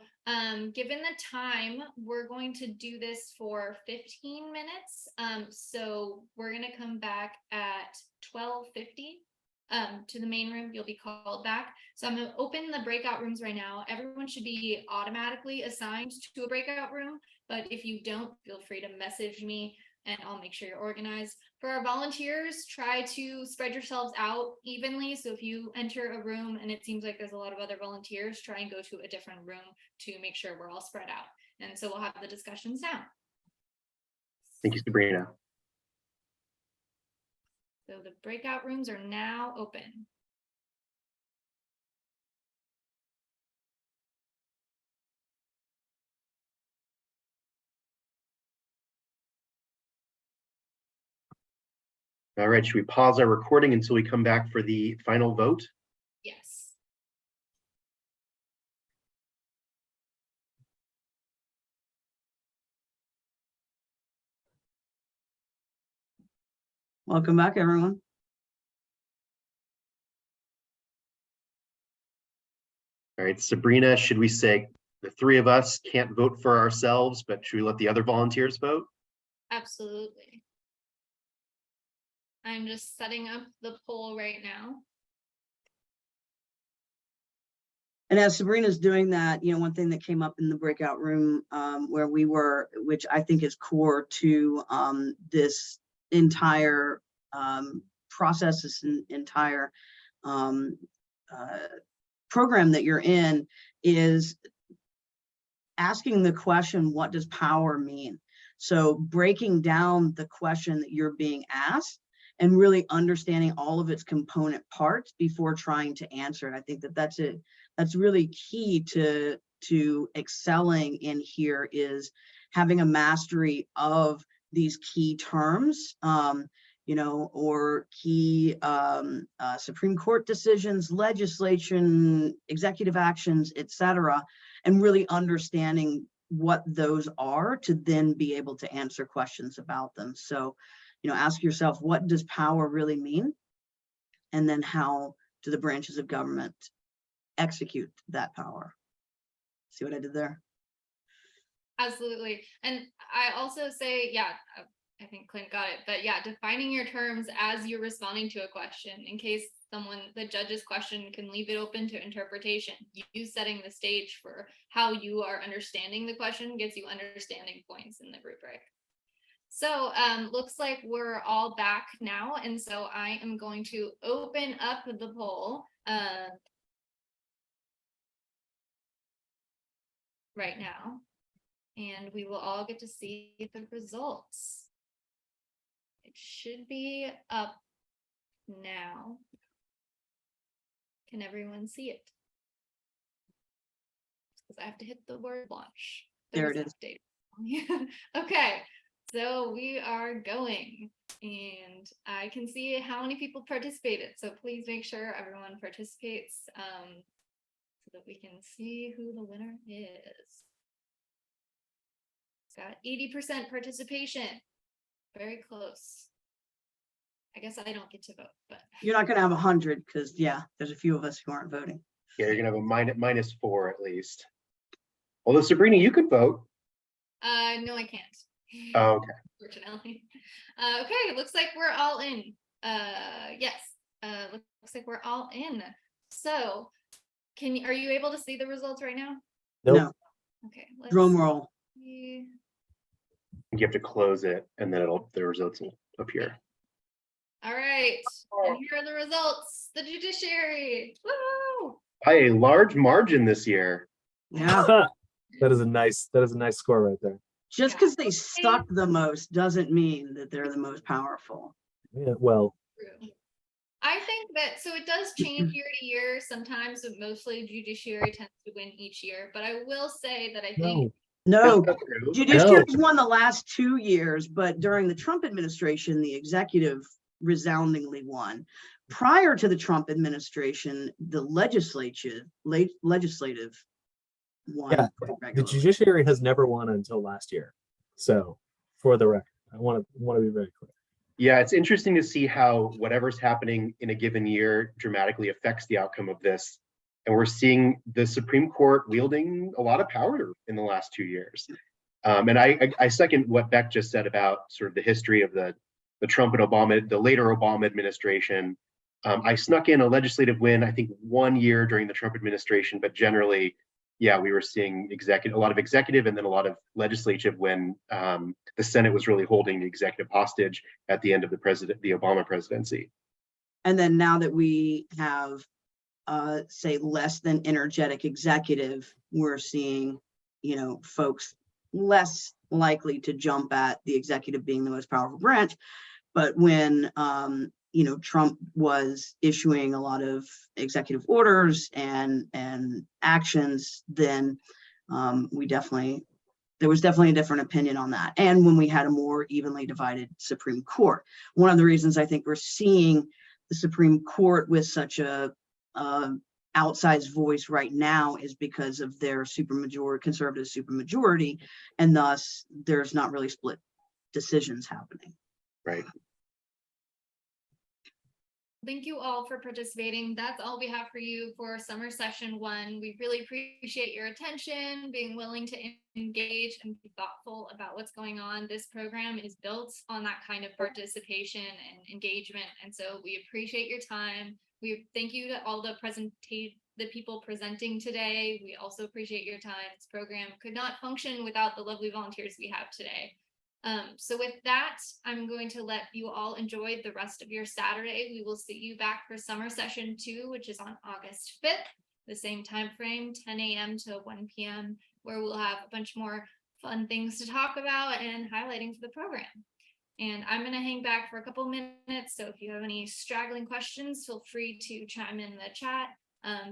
given the time, we're going to do this for 15 minutes. So we're going to come back at 12:50. To the main room. You'll be called back. So I'm going to open the breakout rooms right now. Everyone should be automatically assigned to a breakout room, but if you don't, feel free to message me and I'll make sure you're organized. For our volunteers, try to spread yourselves out evenly. So if you enter a room and it seems like there's a lot of other volunteers, try and go to a different room to make sure we're all spread out. And so we'll have the discussions now. Thank you, Sabrina. So the breakout rooms are now open. All right, should we pause our recording until we come back for the final vote? Yes. Welcome back, everyone. All right, Sabrina, should we say the three of us can't vote for ourselves, but should we let the other volunteers vote? Absolutely. I'm just setting up the poll right now. And as Sabrina's doing that, one thing that came up in the breakout room where we were, which I think is core to this entire process, this entire program that you're in, is asking the question, what does power mean? So breaking down the question that you're being asked and really understanding all of its component parts before trying to answer it. I think that that's really key to excelling in here, is having a mastery of these key terms, or key Supreme Court decisions, legislation, executive actions, etc., and really understanding what those are to then be able to answer questions about them. So, ask yourself, what does power really mean? And then how do the branches of government execute that power? See what I did there? Absolutely. And I also say, I think Clint got it, but yeah, defining your terms as you're responding to a question in case the judge's question can leave it open to interpretation. You setting the stage for how you are understanding the question gives you understanding points in the rubric. So looks like we're all back now. And so I am going to open up the poll right now, and we will all get to see the results. It should be up now. Can everyone see it? Because I have to hit the word launch. There it is. Okay, so we are going, and I can see how many people participated. So please make sure everyone participates so that we can see who the winner is. It's got 80% participation. Very close. I guess I don't get to vote, but You're not going to have 100 because, yeah, there's a few of us who aren't voting. Yeah, you're gonna have a -4 at least. Although Sabrina, you could vote. no, I can't. Oh, okay. Unfortunately. Okay, looks like we're all in. Yes, looks like we're all in. So, are you able to see the results right now? Nope. No. Okay. Drum roll. You have to close it, and then the results will appear. All right, and here are the results. The judiciary. Woo! By a large margin this year. Yeah. That is a nice score right there. Just because they suck the most doesn't mean that they're the most powerful. Yeah, well, True. I think that, so it does change year to year sometimes, but mostly judiciary tends to win each year. But I will say that I think No, That's not true. judiciary's won the last 2 years, but during the Trump administration, the executive resoundingly won. Prior to the Trump administration, the legislative won. yeah, pretty the regularly. judiciary has never won until last year. So, for the record, I want to be very clear. Yeah, it's interesting to see how whatever's happening in a given year dramatically affects the outcome of this. And we're seeing the Supreme Court wielding a lot of power in the last 2 years. And I second what Beck just said about sort of the history of the Trump and Obama, the later Obama administration. I snuck in a legislative win, I think 1 year during the Trump administration, but generally, yeah, we were seeing a lot of executive and then a lot of legislative when the Senate was really holding the executive hostage at the end of the Obama presidency. And then now that we have, say, less than energetic executive, we're seeing, folks less likely to jump at the executive being the most powerful branch. But when, Trump was issuing a lot of executive orders and actions, then there was definitely a different opinion on that. And when we had a more evenly divided Supreme Court, one of the reasons I think we're seeing the Supreme Court with such a outsized voice right now is because of their conservative supermajority, and thus there's not really split decisions happening. Right. Thank you all for participating. That's all we have for you for summer session 1. We really appreciate your attention, being willing to engage and be thoughtful about what's going on. This program is built on that kind of participation and engagement. And so we appreciate your time. We thank you to all the people presenting today. We also appreciate your time. This program could not function without the lovely volunteers we have today. So with that, I'm going to let you all enjoy the rest of your Saturday. We will see you back for summer session 2, which is on August 5th, the same time frame, 10 a.m. to 1 p.m., where we'll have a bunch more fun things to talk about and highlighting for the program. And I'm going to hang back for a couple minutes. So if you have any straggling questions, feel free to chime in the chat.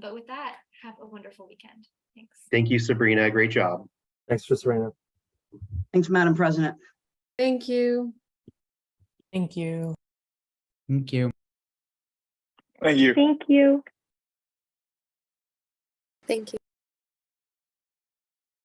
But with that, have a wonderful weekend. Thanks. Thank you, Sabrina. Great job. Thanks, Sabrina. Thanks, Madam President. Thank you. Thank you. Thank you. Thank you. Thank you.